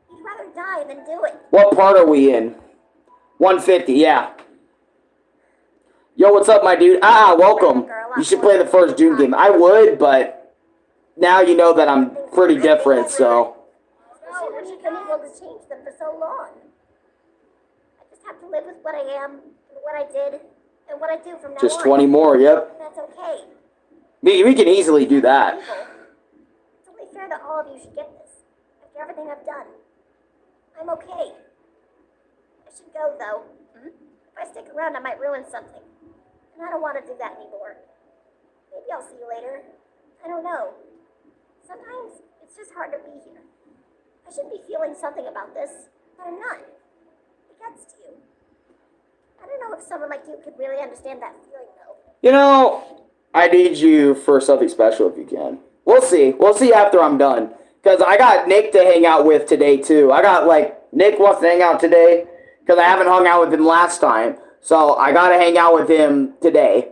he'd rather die than do it. What part are we in? 150, yeah. Yo, what's up, my dude? Welcome. You should play the first Doom game. I would, but now you know that I'm pretty different, so. No, but you've been able to change them for so long. I just have to live with what I am, and what I did, and what I do from now on. Just 20 more, yep. That's okay. We can easily do that. It's only fair that all of you should get this, after everything I've done. I'm okay. I should go, though. If I stick around, I might ruin something. And I don't want to do that anymore. Maybe I'll see you later. I don't know. Sometimes it's just hard to be here. I should be feeling something about this, but I'm not. It gets to you. I don't know if someone like you could really understand that feeling, though. I need you for something special if you can. We'll see. We'll see after I'm done. Because I got Nick to hang out with today, too. Nick wants to hang out today because I haven't hung out with him last time. So I got to hang out with him today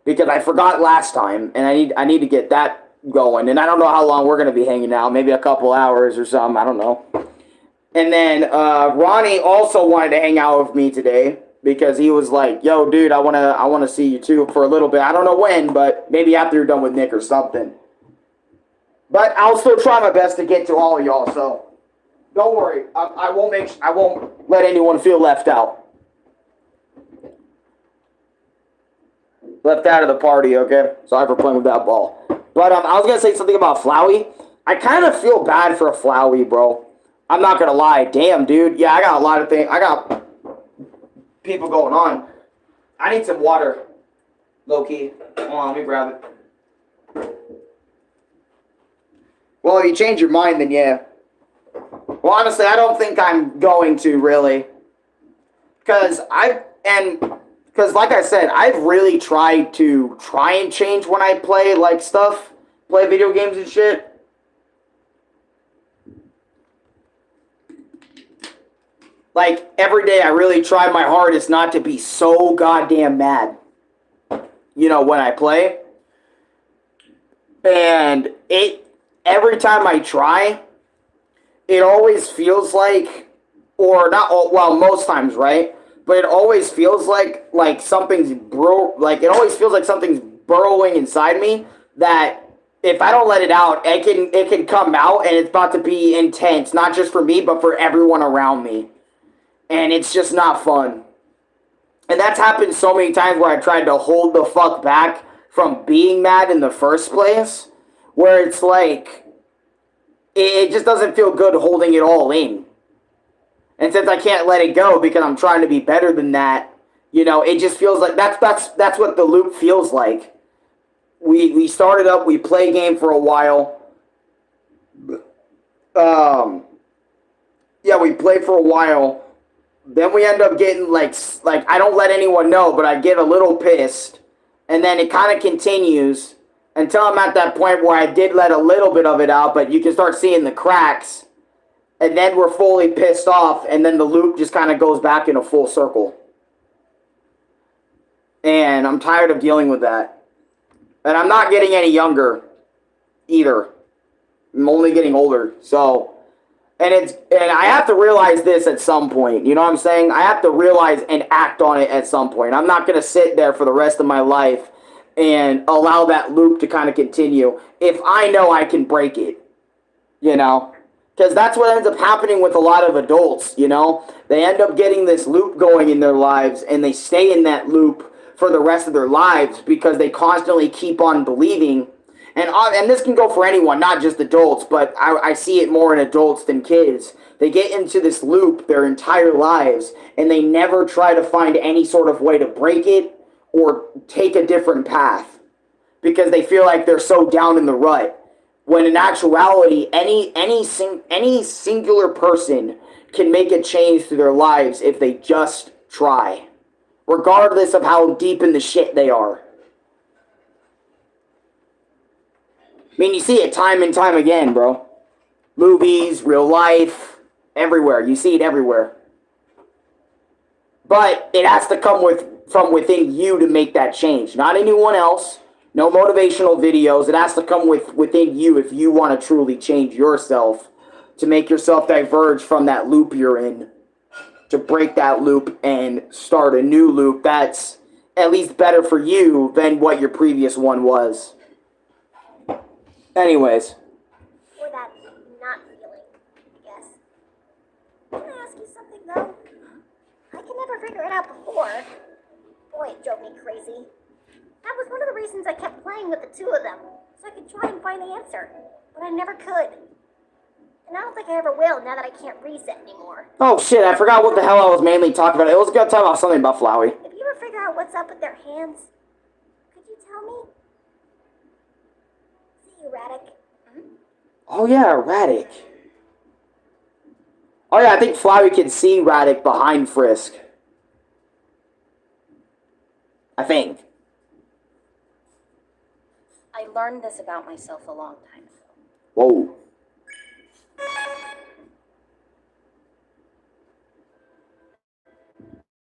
because I forgot last time, and I need to get that going. And I don't know how long we're going to be hanging out. Maybe a couple hours or something. I don't know. And then Ronnie also wanted to hang out with me today. Because he was like, yo, dude, I wanna see you too for a little bit. I don't know when, but maybe after you're done with Nick or something. But I'll still try my best to get to all of y'all, so don't worry. I won't let anyone feel left out. Left out of the party, okay? Sorry for playing with that ball. But I was gonna say something about Flowey. I kind of feel bad for Flowey, bro. I'm not gonna lie. Damn, dude. Yeah, I got a lot of things. I got people going on. I need some water. Low key. Hold on, let me grab it. Well, if you change your mind, then yeah. Well, honestly, I don't think I'm going to, really. Because like I said, I've really tried and change when I play, like, stuff. Play video games and shit. Like, every day I really try my hardest not to be so goddamn mad, when I play. And every time I try, it always feels like, or not, well, most times, right? But it always feels like something's it always feels like something's burrowing inside me that if I don't let it out, it can come out and it's about to be intense, not just for me, but for everyone around me. And it's just not fun. And that's happened so many times where I tried to hold the fuck back from being mad in the first place. Where it's like, it just doesn't feel good holding it all in. And since I can't let it go because I'm trying to be better than that, it just feels like that's what the loop feels like. We started up, we play a game for a while. Yeah, we play for a while. Then we end up getting, like I don't let anyone know, but I get a little pissed. And then it kind of continues until I'm at that point where I did let a little bit of it out, but you can start seeing the cracks. And then we're fully pissed off, and then the loop just kind of goes back in a full circle. And I'm tired of dealing with that. And I'm not getting any younger either. I'm only getting older, so... And I have to realize this at some point. You know what I'm saying? I have to realize and act on it at some point. I'm not going to sit there for the rest of my life and allow that loop to kind of continue if I know I can break it. Because that's what ends up happening with a lot of adults, you know? They end up getting this loop going in their lives, and they stay in that loop for the rest of their lives because they constantly keep on believing. And this can go for anyone, not just adults, but I see it more in adults than kids. They get into this loop their entire lives, and they never try to find any sort of way to break it or take a different path because they feel like they're so down in the rut. When in actuality, any singular person can make a change to their lives if they just try, regardless of how deep in the shit they are. I mean, you see it time and time again, bro. Movies, real life, everywhere. You see it everywhere. But it has to come from within you to make that change, not anyone else. No motivational videos. It has to come within you if you want to truly change yourself, to make yourself diverge from that loop you're in, to break that loop and start a new loop that's at least better for you than what your previous one was. Anyways. Or that not feeling, I guess. Can I ask you something, though? I could never figure it out before. Boy, it drove me crazy. That was one of the reasons I kept playing with the two of them, so I could try and find the answer. But I never could. And I don't think I ever will now that I can't reset anymore. Oh shit, I forgot what the hell I was mainly talking about. It was going to talk about something about Flowey. If you ever figure out what's up with their hands, could you tell me? See, Erratic. Oh yeah, Radic. Oh yeah, I think Flowey can see Radic behind Frisk. I think. I learned this about myself a long time ago. Whoa.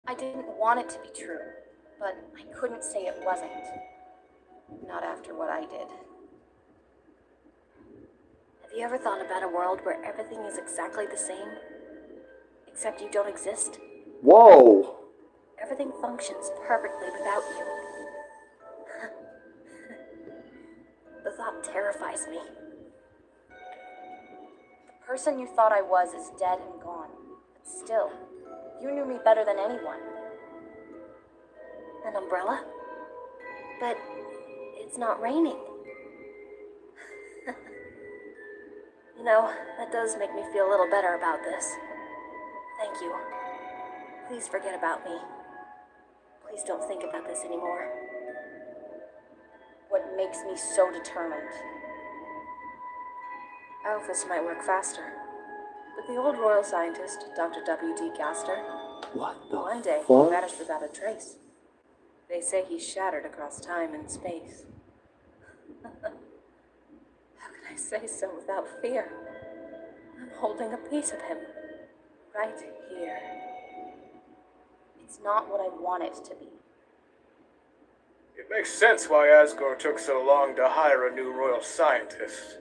I didn't want it to be true, but I couldn't say it wasn't. Not after what I did. Have you ever thought about a world where everything is exactly the same, except you don't exist? Whoa. Everything functions perfectly without you. The thought terrifies me. The person you thought I was is dead and gone. But still, you knew me better than anyone. An umbrella? But it's not raining. You know, that does make me feel a little better about this. Thank you. Please forget about me. Please don't think about this anymore. What makes me so determined? Alphys might work faster. But the old royal scientist, Dr. W.D. Gaster, What the one day fuck? vanished without a trace. They say he's shattered across time and space. How can I say so without fear? I'm holding a piece of him. Right here. It's not what I want it to be. It makes sense why Asgore took so long to hire a new royal scientist.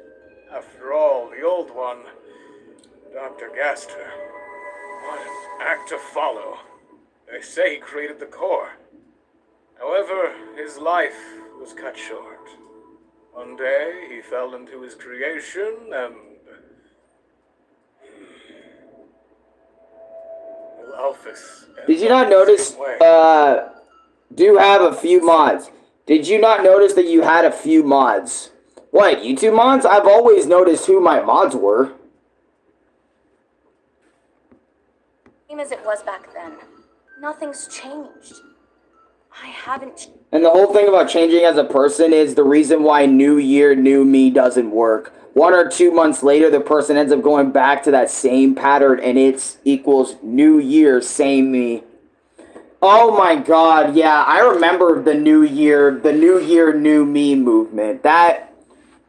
After all, the old one, Dr. Gaster, what an act to follow. They say he created the core. However, his life was cut short. One day, he fell into his creation and... Well, Alphys... Did you not notice, do have a few mods. Did you not notice that you had a few mods? What, YouTube mods? I've always noticed who my mods were. Same as it was back then. Nothing's changed. I haven't... And the whole thing about changing as a person is the reason why New Year, New Me doesn't work. 1 or 2 months later, the person ends up going back to that same pattern, and it equals New Year, same me. Oh my god, yeah, I remember the New Year, New Me movement. That,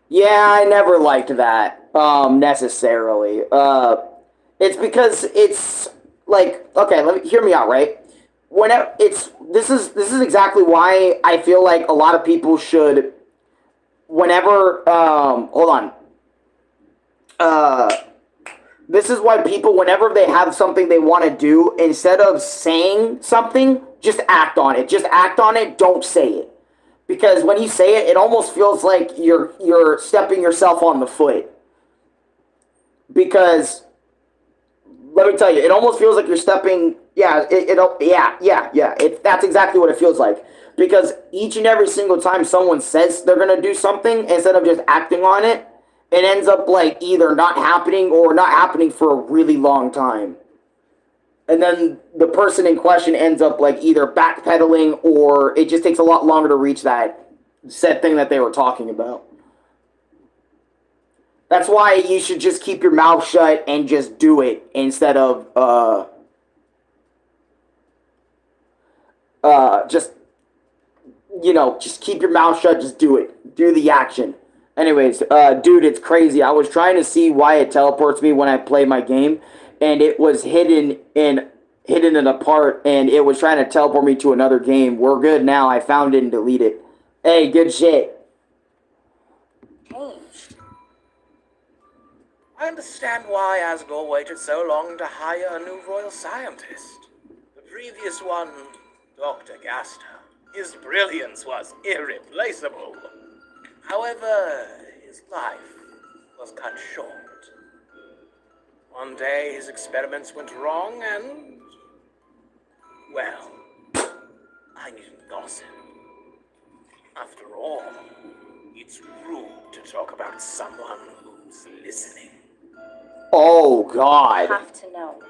yeah, I never liked that, necessarily. It's because it's, like, okay, hear me out, right? Whenever, this is exactly why I feel like a lot of people should, whenever, hold on. This is why people, whenever they have something they want to do, instead of saying something, just act on it. Just act on it, don't say it. Because when you say it, it almost feels like you're stepping yourself on the foot. because let me tell you, it almost feels like you're stepping. Yeah, that's exactly what it feels like. Because each and every single time someone says they're gonna do something, instead of just acting on it, it ends up like either not happening or not happening for a really long time. And then the person in question ends up like either backpedaling or it just takes a lot longer to reach that said thing that they were talking about. That's why you should just keep your mouth shut and just do it instead of just just keep your mouth shut, just do it. Do the action. Anyways, dude, it's crazy. I was trying to see why it teleports me when I play my game, and it was hidden in a part, and it was trying to teleport me to another game. We're good now. I found it and deleted it. Hey, good shit. Changed. I understand why Asgore waited so long to hire a new royal scientist. The previous one, Dr. Gaster, his brilliance was irreplaceable. However, his life was cut short. One day his experiments went wrong and, well, I needn't gossip. After all, it's rude to talk about someone who's listening. Oh, I God. have to know.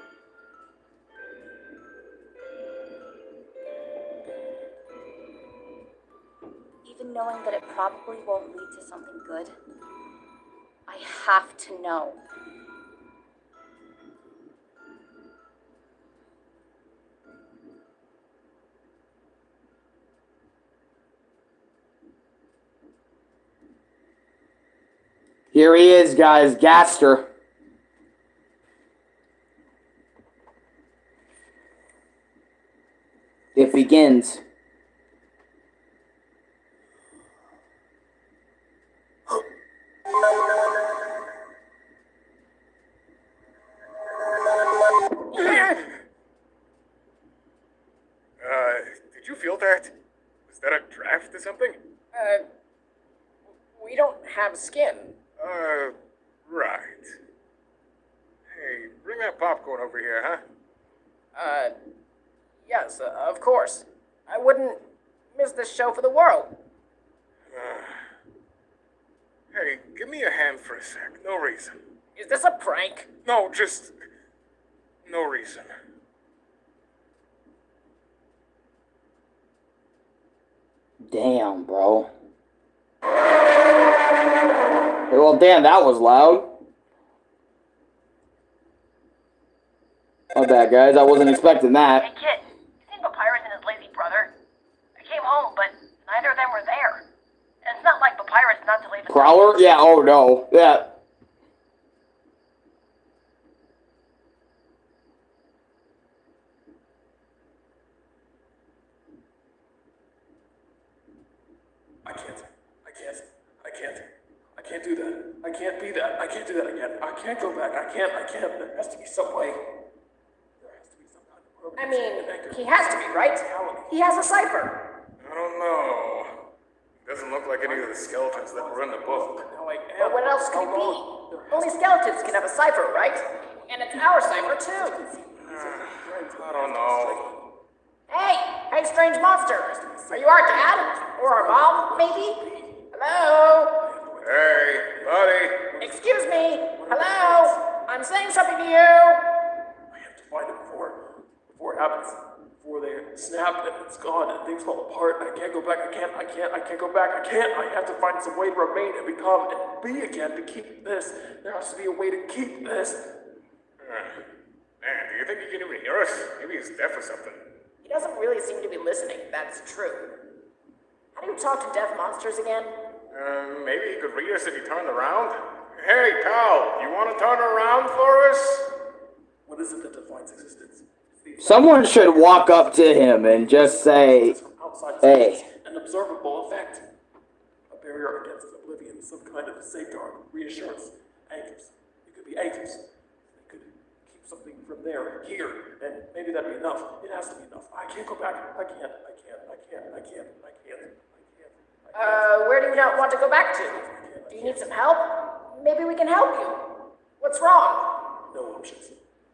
Even knowing that it probably won't lead to something good, I have to know. Here he is, guys. Gaster. It begins. Did you feel that? Was that a draft or something? We don't have skin. Right. Hey, bring that popcorn over here, huh? Yes, of course. I wouldn't miss this show for the world. Hey, give me a hand for a sec. No reason. Is this a prank? No, just... no reason. Damn, bro. Well, damn, that was loud. My bad, guys. I wasn't expecting that. Hey, kid, you seen Papyrus and his lazy brother? I came home, but neither of them were there. And it's not like Papyrus not to leave a Prowler? Yeah, oh no. Yeah. I can't do that. I can't be that. I can't do that again. I can't go back. I can't. There has to be some way. There has to be some kind of program. I mean, he has to be, right? He has a cipher. I don't know. Doesn't look like any of the skeletons that were in the book. But what else could it be? Only skeletons can have a cipher, right? And it's our cipher, too. I don't know. Hey, strange monster. Are you our dad? Or our mom, maybe? Hello? Hey, buddy. Excuse me. Hello? I'm saying something to you. I have to find it before it happens. Before they snap and it's gone and things fall apart. I can't go back. I can't go back. I have to find some way to remain and become and be again to keep this. There has to be a way to keep this. Man, do you think he can even hear us? Maybe he's deaf or something. He doesn't really seem to be listening, that's true. How do you talk to deaf monsters again? Maybe he could read us if he turned around. Hey, pal, you want to turn around for us? What is it that defines existence? Someone should walk up to him and just say, hey. An observable effect. A barrier against oblivion, some kind of safeguard, reassurance, anchors. It could be anchors. It could keep something from there, here, and maybe that'd be enough. It has to be enough. I can't go back. I can't. Where do you not want to go back to? Do you need some help? Maybe we can help you. What's wrong? No options.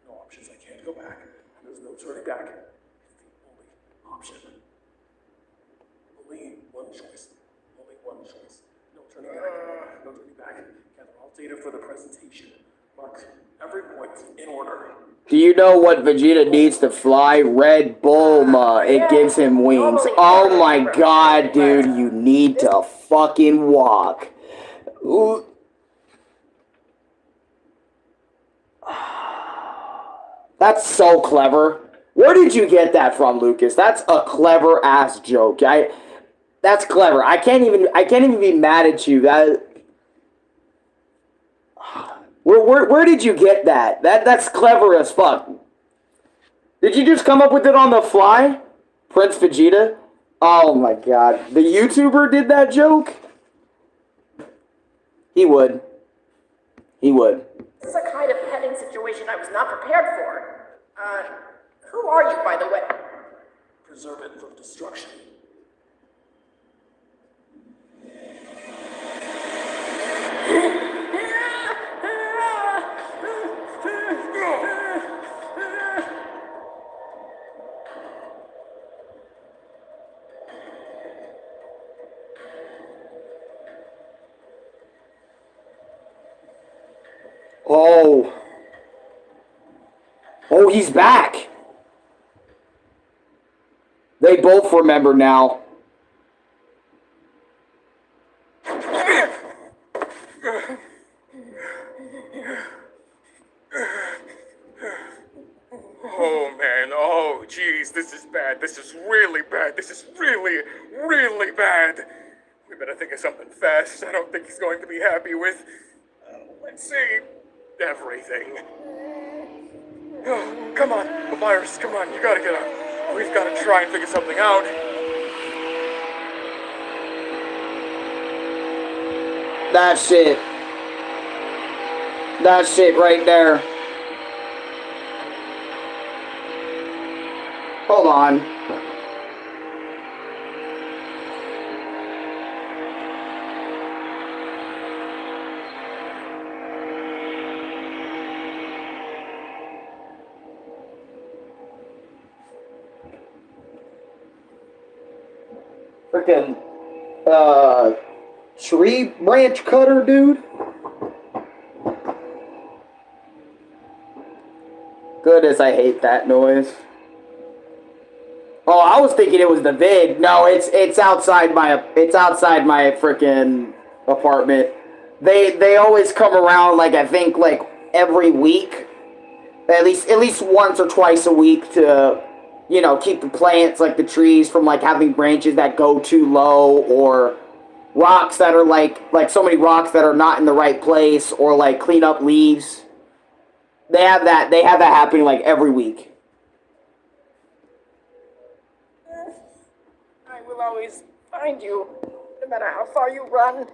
No options. I can't go back. There's no turning back. It's the only option. Only one choice. Only one choice. No turning back. No turning back. Gather all data for the presentation. Mark every point in order. Do you know what Vegeta needs to fly? Red Bull, it gives him wings. Oh my god, dude, you need to fucking walk. Ooh. That's so clever. Where did you get that from, Lucas? That's a clever ass joke. That's clever. I can't even be mad at you. Where did you get that? That's clever as fuck. Did you just come up with it on the fly? Prince Vegeta? Oh my god. The YouTuber did that joke? He would. He would. This is a kind of petting situation I was not prepared for. Who are you, by the way? Preserve it from destruction. Oh. Oh, he's back. They both remember now. Oh man, oh jeez, this is bad. This is really bad. This is really, really bad. We better think of something fast. I don't think he's going to be happy with, let's see, everything. Oh, come on, Papyrus, come on, you gotta get up. We've gotta try and figure something out. That shit. That shit right there. Hold on. Freaking, tree branch cutter, dude. Goodness, I hate that noise. Oh, I was thinking it was the vid. No, it's outside my freaking apartment. They always come around, like, I think like every week, at least once or twice a week, to, you know, keep the plants, like the trees, from like having branches that go too low, or rocks that are like so many rocks that are not in the right place, or like clean up leaves. They have that happening like every week. I will always find you, no matter how far you run,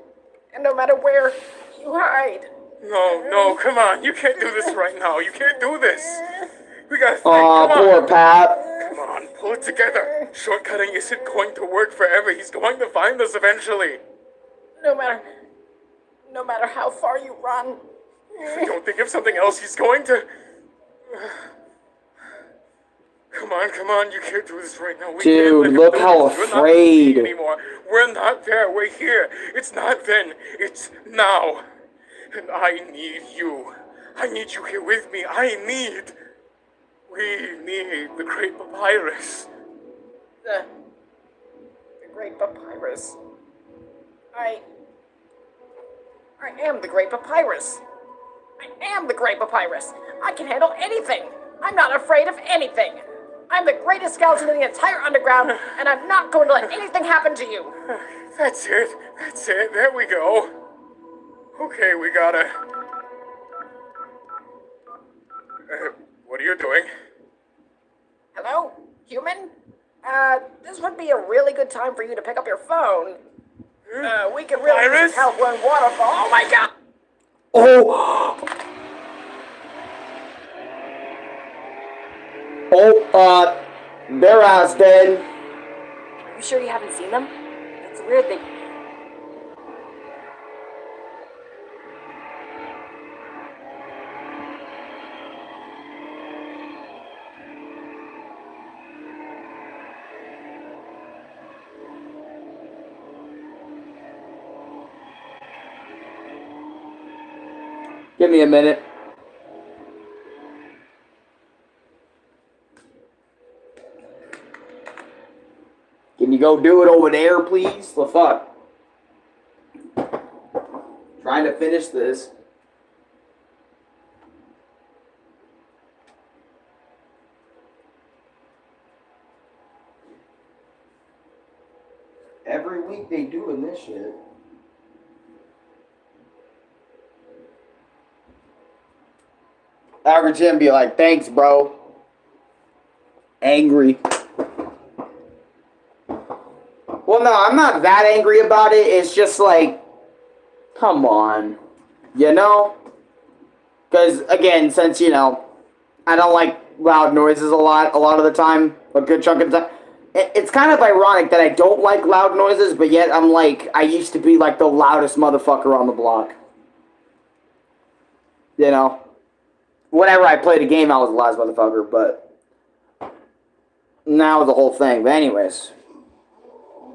and no matter where you hide. No, come on. You can't do this right now. You can't do this. We gotta think. Aw, Come poor on. Pap. Come on, pull it together. Shortcutting isn't going to work forever. He's going to find us eventually. No matter how far you run. If we don't think of something else, he's going to... Come on, you can't do this right now. We Dude, can't let him look do how this. We're not afraid. anymore. We're not there, we're here. It's not then, it's now. And I need you. I need you here with me. We need the Great Papyrus. The Great Papyrus. I am the Great Papyrus. I am the Great Papyrus. I can handle anything. I'm not afraid of anything. I'm the greatest skeleton in the entire underground, and I'm not going to let anything happen to you. That's it. There we go. Okay, we gotta... what are you doing? Hello, human? This would be a really good time for you to pick up your phone. We could really use Iris? help when waterfall. Oh my god! Their ass dead. Are you sure you haven't seen them? It's weird they... me a minute. Can you go do it over there, please? The fuck? Trying to finish this. Every week they doing this shit. Average him be like, thanks, bro. Angry. Well, no, I'm not that angry about it. It's just like, come on. You know? Because, again, since, you know, I don't like loud noises a lot of the time, a good chunk of the time. It's kind of ironic that I don't like loud noises, but yet I'm like, I used to be like the loudest motherfucker on the block. You know? Whenever I played a game, I was the loudest motherfucker, but now the whole thing. But anyways.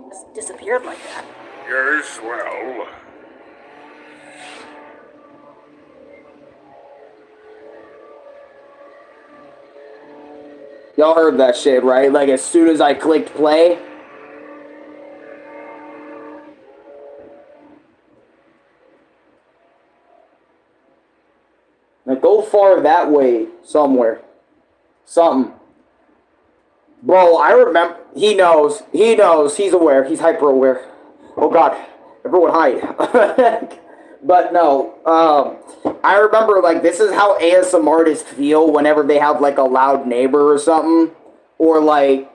Just disappeared like that. Yes, well. Y'all heard that shit, right? Like, as soon as I clicked play. Now, go far that way somewhere. Something. Bro, I remember. He knows. He knows. He's aware. He's hyper aware. Oh, God. Everyone hide. But no, I remember, like, this is how ASMR artists feel whenever they have, like, a loud neighbor or something. Or, like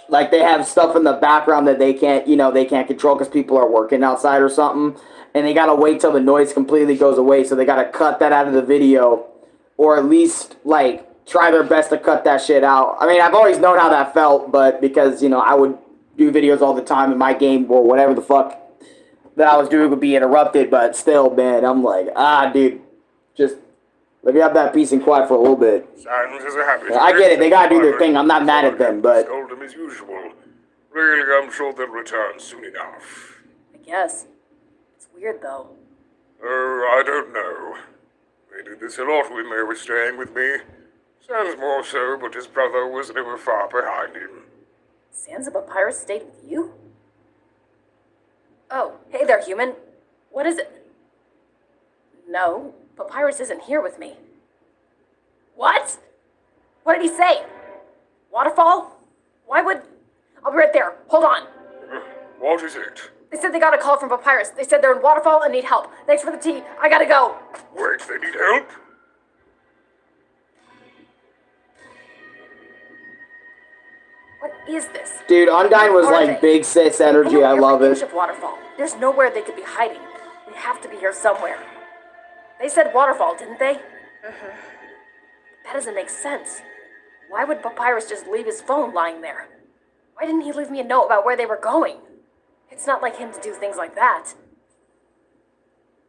they have stuff in the background that they can't, you know, they can't control because people are working outside or something. And they gotta wait till the noise completely goes away, so they gotta cut that out of the video. Or at least, like, try their best to cut that shit out. I mean, I've always known how that felt, but because, you know, I would do videos all the time in my game or whatever the fuck that I was doing would be interrupted, but still, man, I'm like, dude, just let me have that peace and quiet for a little bit. Sans is a happy. I get it, they gotta do their thing, I'm not mad at them, but... Scold them as usual. Really, I'm sure they'll return soon enough. I guess. It's weird, though. Oh, I don't know. They did this a lot when they were staying with me. Sans more so, but his brother was never far behind him. Sans of Papyrus stayed with you? Oh, hey there, human. What is it? No, Papyrus isn't here with me. What? What did he say? Waterfall? Why would... I'll be right there. Hold on. What is it? They said they got a call from Papyrus. They said they're in Waterfall and need help. Thanks for the tea. I gotta go. Wait, they need help? What is this? Dude, Undyne was Are like they? big sis energy, I love Every inch it. of Waterfall. There's nowhere they could be hiding. We have to be here somewhere. They said Waterfall, didn't they? Mm-hmm. That doesn't make sense. Why would Papyrus just leave his phone lying there? Why didn't he leave me a note about where they were going? It's not like him to do things like that.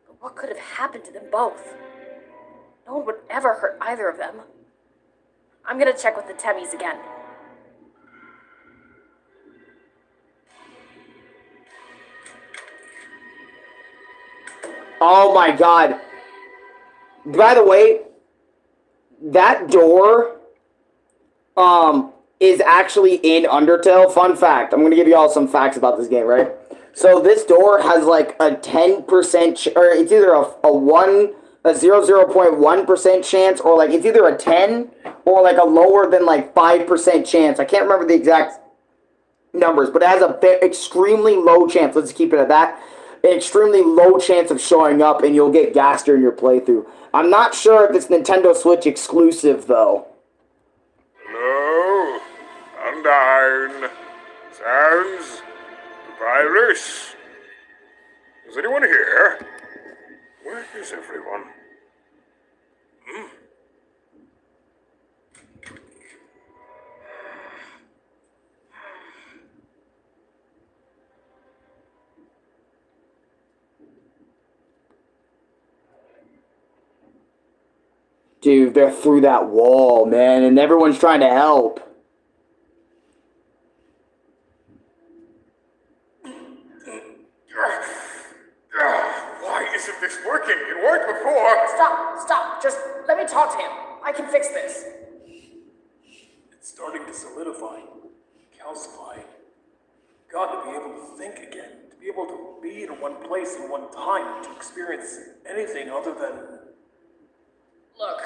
But what could have happened to them both? No one would ever hurt either of them. I'm gonna check with the Temmies again. Oh my god. By the way, that door is actually in Undertale. Fun fact. I'm going to give you all some facts about this game, right? So this door has like a 10% or it's either a 0.1% chance, or like it's either a 10 or like a lower than like 5% chance. I can't remember the exact numbers, but it has a extremely low chance. Let's keep it at that. An extremely low chance of showing up, and you'll get gassed during your playthrough. I'm not sure if it's Nintendo Switch exclusive, though. Hello? Undyne. Sans? Papyrus? Is anyone here? Where is everyone? Dude, they're through that wall, man, and everyone's trying to help. Why isn't this working? It worked worked before. Stop. Just let me talk to him. I can fix this. It's starting to solidify, calcify. God, to be able to think again, to be able to be in one place in one time, to experience anything other than... Look,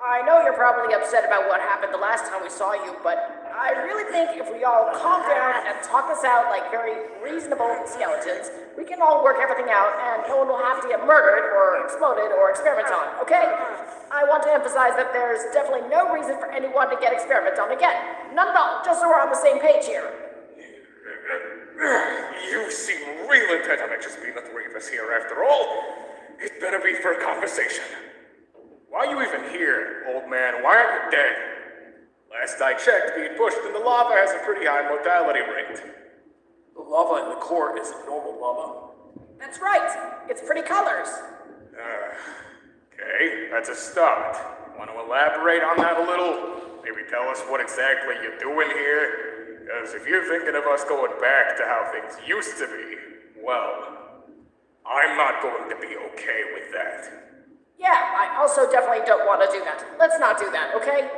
I know you're probably upset about what happened the last time we saw you, but I really think if we all calm down and talk this out like very reasonable skeletons, we can all work everything out and no one will have to get murdered or exploded or experimented on, okay? I want to emphasize that there's definitely no reason for anyone to get experimented on again. None at all, just so we're on the same page here. You seem real intent on it just being the three of us here after all. It better be for a conversation. Why are you even here, old man? Why aren't you dead? Last I checked, being pushed in the lava has a pretty high mortality rate. The lava in the core isn't normal lava. That's right. It's pretty colors. Okay, that's a start. Want to elaborate on that a little? Maybe tell us what exactly you're doing here? Because if you're thinking of us going back to how things used to be, well, I'm not going to be okay with that. Yeah, I also definitely don't want to do that. Let's not do that, okay?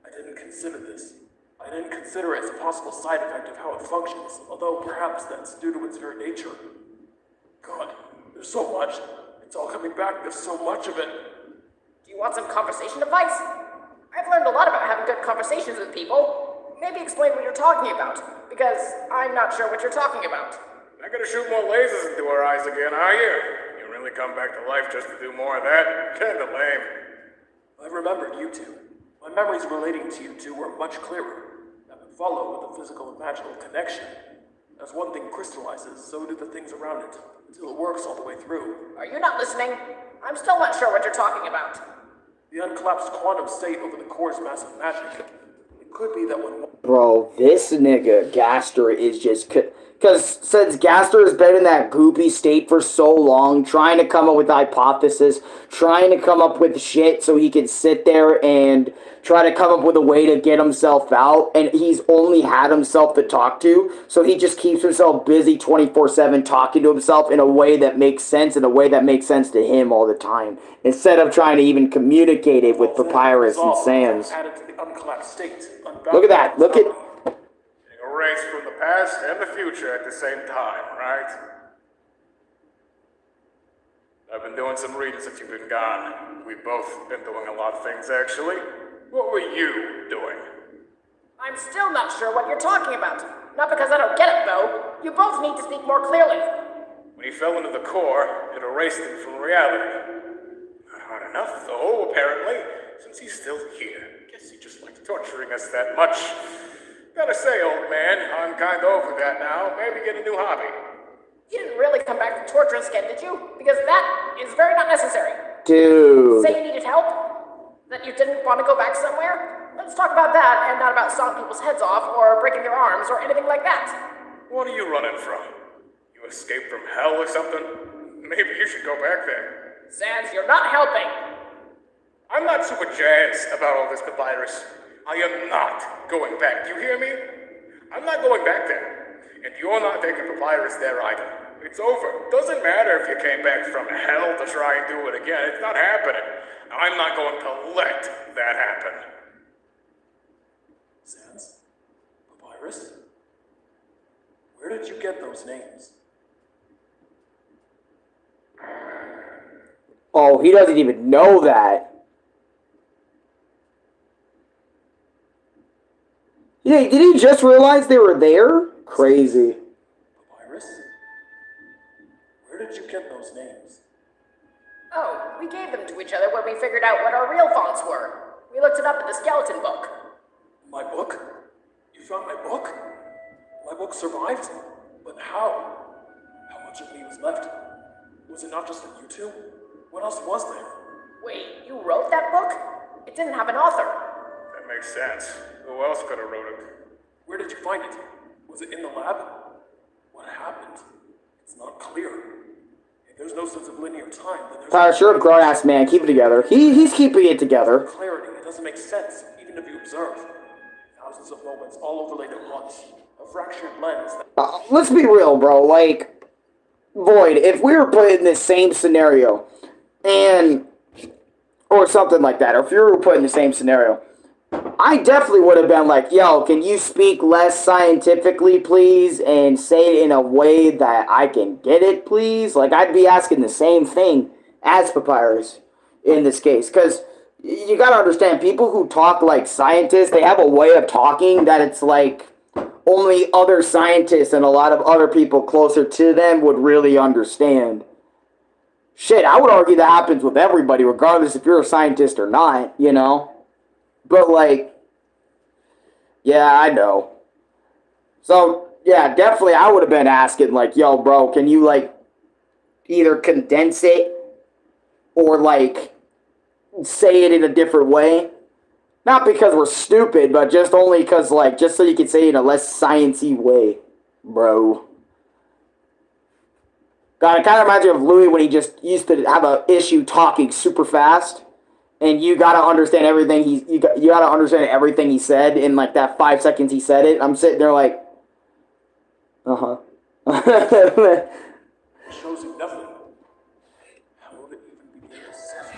I didn't consider this. I didn't consider it as a possible side effect of how it functions, although perhaps that's due to its very nature. God, there's so much. It's all coming back. There's so much of it. Do you want some conversation advice? I've learned a lot about having good conversations with people. Maybe explain what you're talking about, because I'm not sure what you're talking about. Not gonna shoot more lasers into our eyes again, are you? You really come back to life just to do more of that? Kinda lame. I remembered you two. My memories relating to you two were much clearer. That would follow with a physical and magical connection. As one thing crystallizes, so do the things around it, until it works all the way through. Are you not listening? I'm still not sure what you're talking about. The uncollapsed quantum state over the core's massive magic. It could be that when... Bro, this nigga, Gaster, is just... Because since Gaster has been in that goopy state for so long, trying to come up with hypothesis, trying to come up with shit so he can sit there and try to come up with a way to get himself out, and he's only had himself to talk to, so he just keeps himself busy 24/7 talking to himself in a way that makes sense, in a way that makes sense to him all the time, instead of trying to even communicate it with Papyrus and Sans. Added to the uncollapsed state. Look at that, look at... A race from the past and the future at the same time, right? I've been doing some reading since you've been gone. We've both been doing a lot of things, actually. What were you doing? I'm still not sure what you're talking about. Not because I don't get it, though. You both need to speak more clearly. When he fell into the core, it erased him from reality. Not hard enough, though, apparently, since he's still here. Guess he just likes torturing us that much. Gotta say, old man, I'm kinda over that now. Maybe get a new hobby. You didn't really come back to torture us again, did you? Because that is very not necessary. Dude. Say you needed help? That you didn't want to go back somewhere? Let's talk about that and not about sawing people's heads off or breaking their arms or anything like that. What are you running from? You escaped from hell or something? Maybe you should go back there. Sans, you're not helping. I'm not super jazzed about all this Papyrus. I am not going back. You hear me? I'm not going back there. And you're not taking Papyrus there either. It's over. Doesn't matter if you came back from hell to try and do it again. It's not happening. I'm not going to let that happen. Sans? Papyrus? Where did you get those names? Oh, he doesn't even know that. Yeah, did he just realize they were there? Crazy. Papyrus? Where did you get those names? Oh, we gave them to each other when we figured out what our real fonts were. We looked it up in the skeleton book. My book? You found my book? My book survived? But how? How much of me was left? Was it not just for you two? What else was there? Wait, you wrote that book? It didn't have an author. That makes sense. Who else could have wrote it? Where did you find it? Was it in the lab? What happened? It's not clear. If there's no sense of linear time, then there's... Sure, grown-ass man, keep it together. He's keeping it together. Clarity, it doesn't make sense, even if you observe. Thousands of moments all overlaid at once. A fractured lens that... Let's be real, bro. Like, Void, if we were put in this same scenario, and or something like that, or if you were put in the same scenario, I definitely would have been like, yo, can you speak less scientifically, please, and say it in a way that I can get it, please? Like, I'd be asking the same thing as Papyrus in this case, because you gotta understand, people who talk like scientists, they have a way of talking that it's like only other scientists and a lot of other people closer to them would really understand. Shit, I would argue that happens with everybody, regardless if you're a scientist or not, you know? But, like, yeah, I know. So, yeah, definitely I would have been asking, like, yo, bro, can you, like, either condense it or, like, say it in a different way? Not because we're stupid, but just only because, like, just so you can say it in a less sciencey way, bro. God, I kind of imagine of Louis when he just used to have an issue talking super fast, and you gotta understand everything you gotta understand everything he said in like that 5 seconds he said it. I'm sitting there like, It shows you nothing. How would it even begin to assess?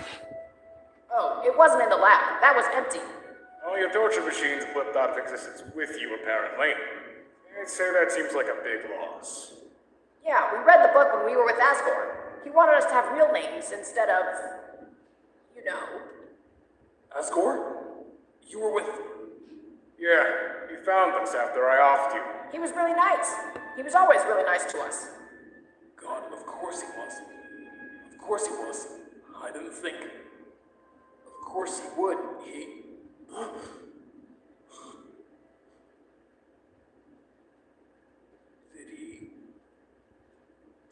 Oh, it wasn't in the lab. That was empty. All your torture machines blipped out of existence with you, apparently. I'd say that seems like a big loss. Yeah, we read the book when we were with Asgore. He wanted us to have real names instead of, you know. Asgore? You were with... Yeah, he found us after I offed you. He was really nice. He was always really nice to us. God, of course he was. Of course he was. I didn't think. Of course he would. He...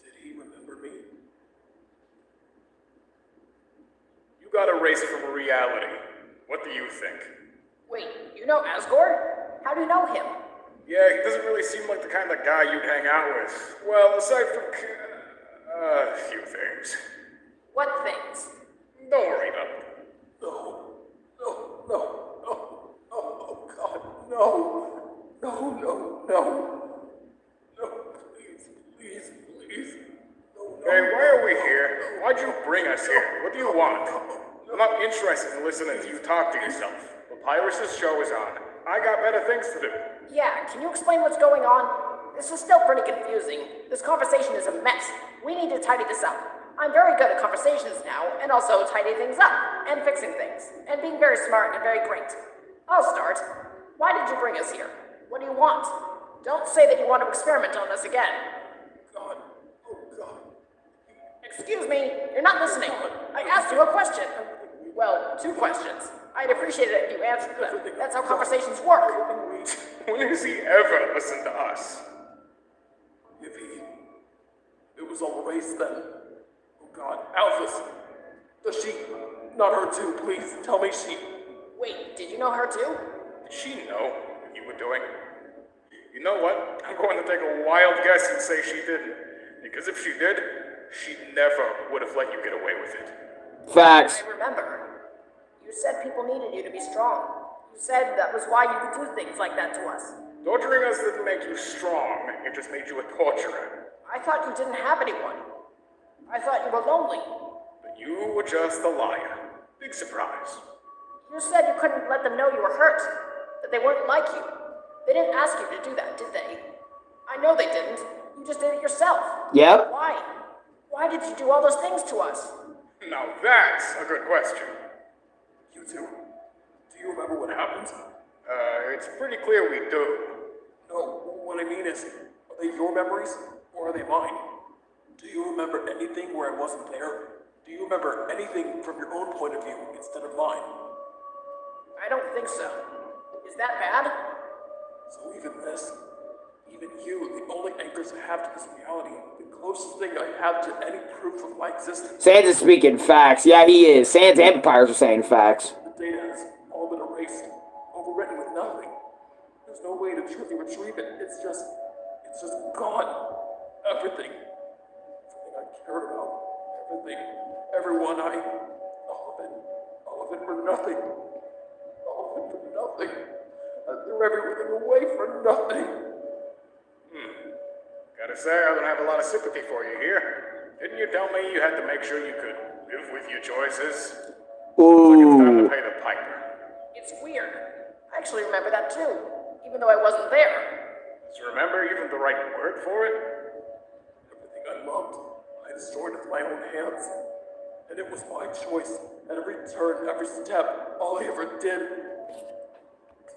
Did he remember me? You got erased from reality. What do you think? Wait, you know Asgore? How do you know him? Yeah, he doesn't really seem like the kind of guy you'd hang out with. Well, aside from a few things. What things? Don't worry about it. No, no, no, no, oh God, no, no, no, no, no, please, no, Hey, why are we here? Why'd you bring us here? What do you want? I'm not interested in listening to you talk to yourself. Papyrus's show is on. I got better things to do. Yeah, can you explain what's going on? This is still pretty confusing. This conversation is a mess. We need to tidy this up. I'm very good at conversations now, and also tidying things up, and fixing things, and being very smart and very great. I'll start. Why did you bring us here? What do you want? Don't say that you want to experiment on us again. God, oh God. Excuse me, you're not listening. I asked you a question. Well, 2 questions. I'd appreciate it if you answered them. That's how conversations work. When has he ever listened to us? If it was all erased then. Oh God, Alphys. Does she, not her too, please, tell me she... Wait, did you know her too? Did she know what you were doing? You know what? I'm going to take a wild guess and say she didn't. Because if she did, she never would have let you get away with it. facts. I remember. You said people needed you to be strong. You said that was why you could do things like that to us. Torturing us didn't make you strong. It just made you a torturer. I thought you didn't have anyone. I thought you were lonely. But you were just a liar. Big surprise. You said you couldn't let them know you were hurt. That they weren't like you. They didn't ask you to do that, did they? I know they didn't. You just did it yourself. Yep. Why? Why did you do all those things to us? Now that's a good question. You two, do you remember what happened? It's pretty clear we do. No, what I mean is, are they your memories, or are they mine? Do you remember anything where I wasn't there? Do you remember anything from your own point of view instead of mine? I don't think so. Is that bad? So even this, even you, the only anchors I have to this reality, the closest thing I have to any proof of my existence. Sans is speaking facts. Yeah, he is. Sans and Papyrus are saying facts. The data has all been erased, overwritten with nothing. There's no way to truly retrieve it. It's just gone. Everything. Everything I cared about. Everything. Everyone all of it for nothing. All of it for nothing. I threw everything away for nothing. Gotta say, I don't have a lot of sympathy for you here. Didn't you tell me you had to make sure you could Live with your choices. Looks like it's time to Ooh. pay the piper. It's weird. I actually remember that too, even though I wasn't there. Do you remember even the right word for it? Everything I loved, I destroyed with my own hands. And it was my choice. At every turn, every step, all I ever did.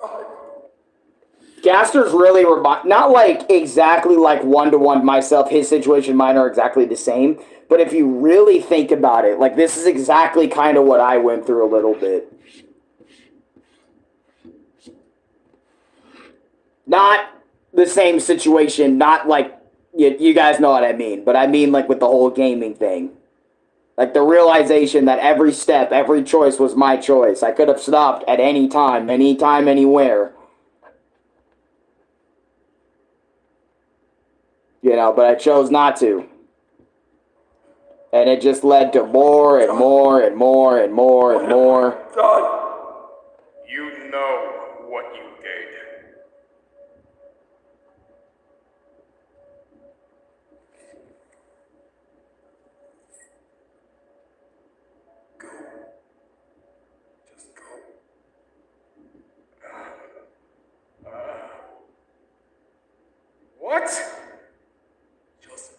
God. Gaster's really not like exactly like one-to-one myself. His situation and mine are exactly the same. But if you really think about it, like this is exactly kind of what I went through a little bit. Not the same situation, not like, you guys know what I mean, but I mean like with the whole gaming thing. Like the realization that every step, every choice was my choice. I could have stopped at any time, anywhere. You know, but I chose not to. And it just led to more and more and more and more and more. God. You know what you did. Go. Just go. What? Just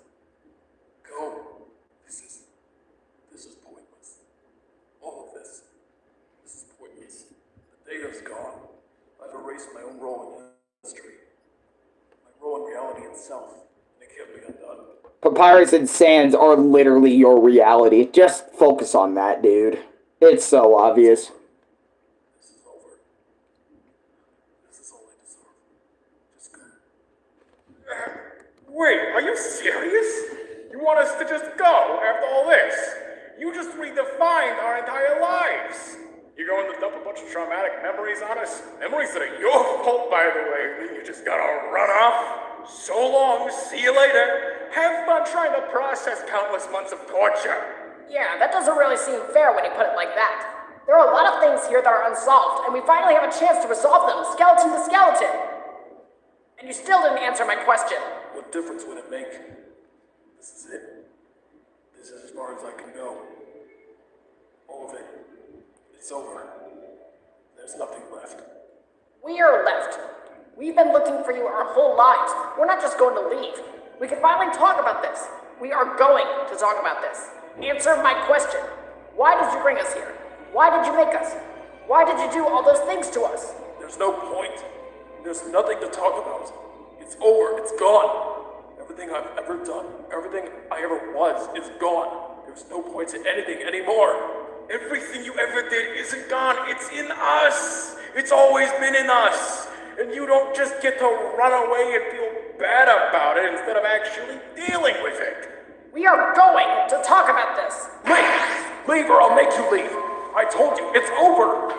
go. This is pointless. All of this is pointless. The day is gone. I've erased my own role in history. My role in reality itself. And it can't be undone. Papyrus and Sands are literally your reality. Just focus on that, dude. It's so obvious. This is over. This is all I deserve. Just go. Wait, are you serious? You want us to just go after all this? You just redefined our entire lives. You're going to dump a bunch of traumatic memories on us? Memories that are your fault, by the way, and then you just gotta run off? So long, see you later. Have fun trying to process countless months of torture. Yeah, that doesn't really seem fair when you put it like that. There are a lot of things here that are unsolved, and we finally have a chance to resolve them, skeleton to skeleton. And you still didn't answer my question. What difference would it make? This is it. This is as far as I can go. All of it. It's over. There's nothing left. We are left. We've been looking for you our whole lives. We're not just going to leave. We can finally talk about this. We are going to talk about this. Answer my question. Why did you bring us here? Why did you make us? Why did you do all those things to us? There's no point. There's nothing to talk about. It's over. It's gone. Everything I've ever done, everything I ever was, is gone. There's no point to anything anymore. Everything you ever did isn't gone. It's in us. It's always been in us. And you don't just get to run away and feel bad about it instead of actually dealing with it. We are going to talk about this. Leave! Leave or I'll make you leave. I told you, it's over.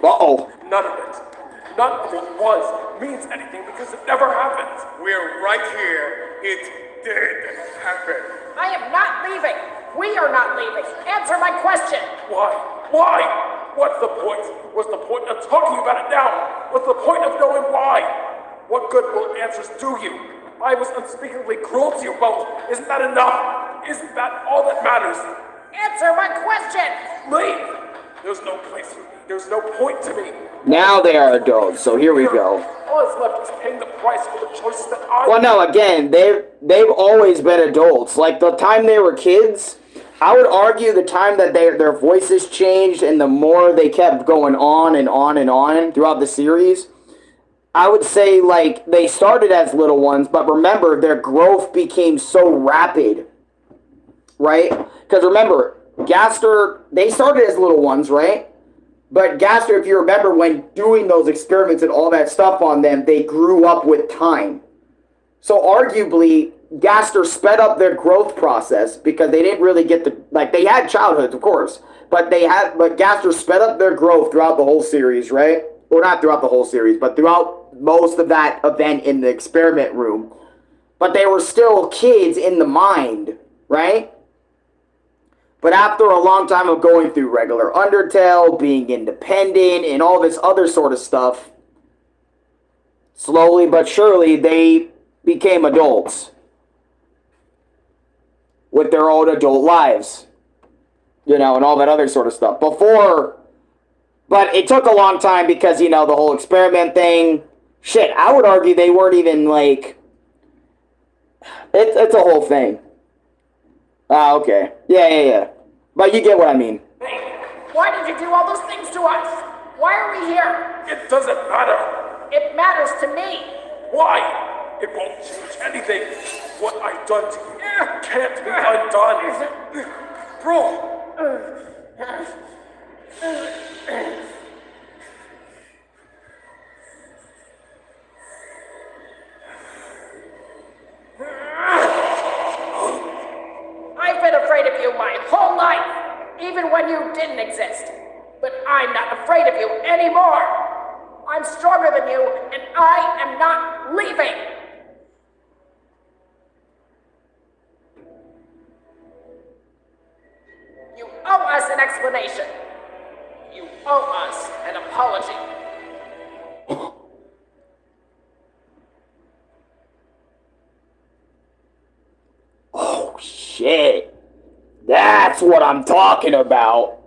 Uh-oh. None of it. None of what was means anything because it never happened. We're right here. It did happen. I am not leaving. We are not leaving. Answer my question. Why? Why? What's the point? What's the point of talking about it now? What's the point of knowing why? What good will answers do you? I was unspeakably cruel to you both. Isn't that enough? Isn't that all that matters? Answer my question. Leave! There's no place for me. There's no point to me. Now they are adults, so here we go. All that's left is paying the price for the choices that I... Well, no, again, they've always been adults. Like, the time they were kids, I would argue the time that their voices changed and the more they kept going on and on and on throughout the series, I would say, like, they started as little ones, but remember, their growth became so rapid, right? Because remember, Gaster, they started as little ones, right? But Gaster, if you remember, when doing those experiments and all that stuff on them, they grew up with time. So arguably, Gaster sped up their growth process because they didn't really get the, like, they had childhoods, of course, but Gaster sped up their growth throughout the whole series, right? Well, not throughout the whole series, but throughout most of that event in the experiment room. But they were still kids in the mind, right? But after a long time of going through regular Undertale, being independent, and all this other sort of stuff, slowly but surely, they became adults. with their own adult lives, you know, and all that other sort of stuff. But it took a long time because, you know, the whole experiment thing. Shit, I would argue they weren't even, like... It's a whole thing. Ah, okay. Yeah. But you get what I mean. Hey, why did you do all those things to us? Why are we here? It doesn't matter. It matters to me. Why? It won't change anything. What I've done to you can't be undone. Bro. I've been afraid of you my whole life, even when you didn't exist. But I'm not afraid of you anymore. I'm stronger than you, and I am not leaving. You owe us an explanation. You owe us an apology. Oh, shit. That's what I'm talking about.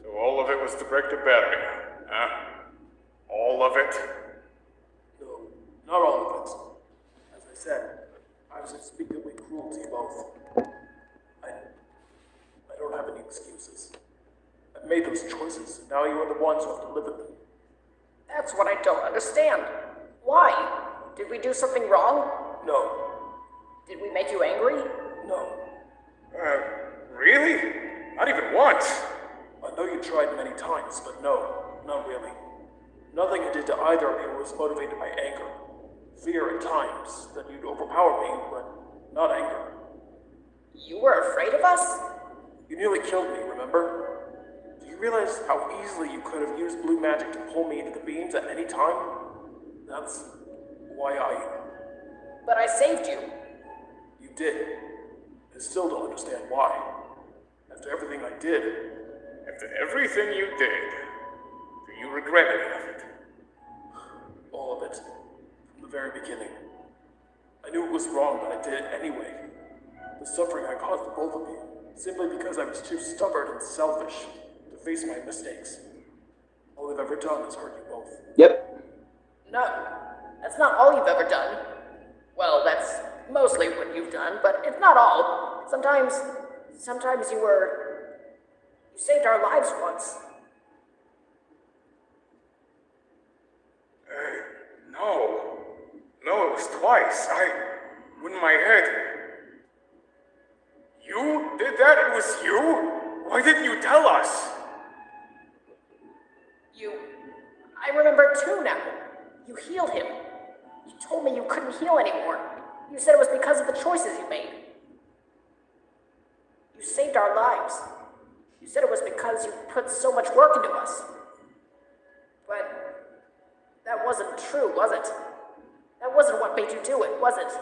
So all of it was to break the battery, huh? All of it? No, not all of it. As I said, I was unspeakably cruel to you both. I don't have any excuses. I've made those choices, and now you are the ones who have to live with them. That's what I don't understand. Why? Did we do something wrong? No. Did we make you angry? No. Really? Not even once. I know you tried many times, but no, not really. Nothing I did to either of you was motivated by anger. Fear at times that you'd overpower me, but not anger. You were afraid of us? You nearly killed me, remember? Do you realize how easily you could have used blue magic to pull me into the beams at any time? That's why But I saved you. You did. I still don't understand why. After everything I did. After everything you did, do you regret any of it? All of it. From the very beginning. I knew it was wrong, but I did it anyway. The suffering I caused both of you, simply because I was too stubborn and selfish to face my mistakes. All I've ever done is hurt you both. Yep. No, that's not all you've ever done. Well, that's mostly what you've done, but it's not all. Sometimes you saved our lives once. No, it was twice. In my head. You did that? It was you? Why didn't you tell us? I remember too now. You healed him. You told me you couldn't heal anymore. You said it was because of the choices you made. You saved our lives. You said it was because you put so much work into us. But that wasn't true, was it? That wasn't what made you do it, was it?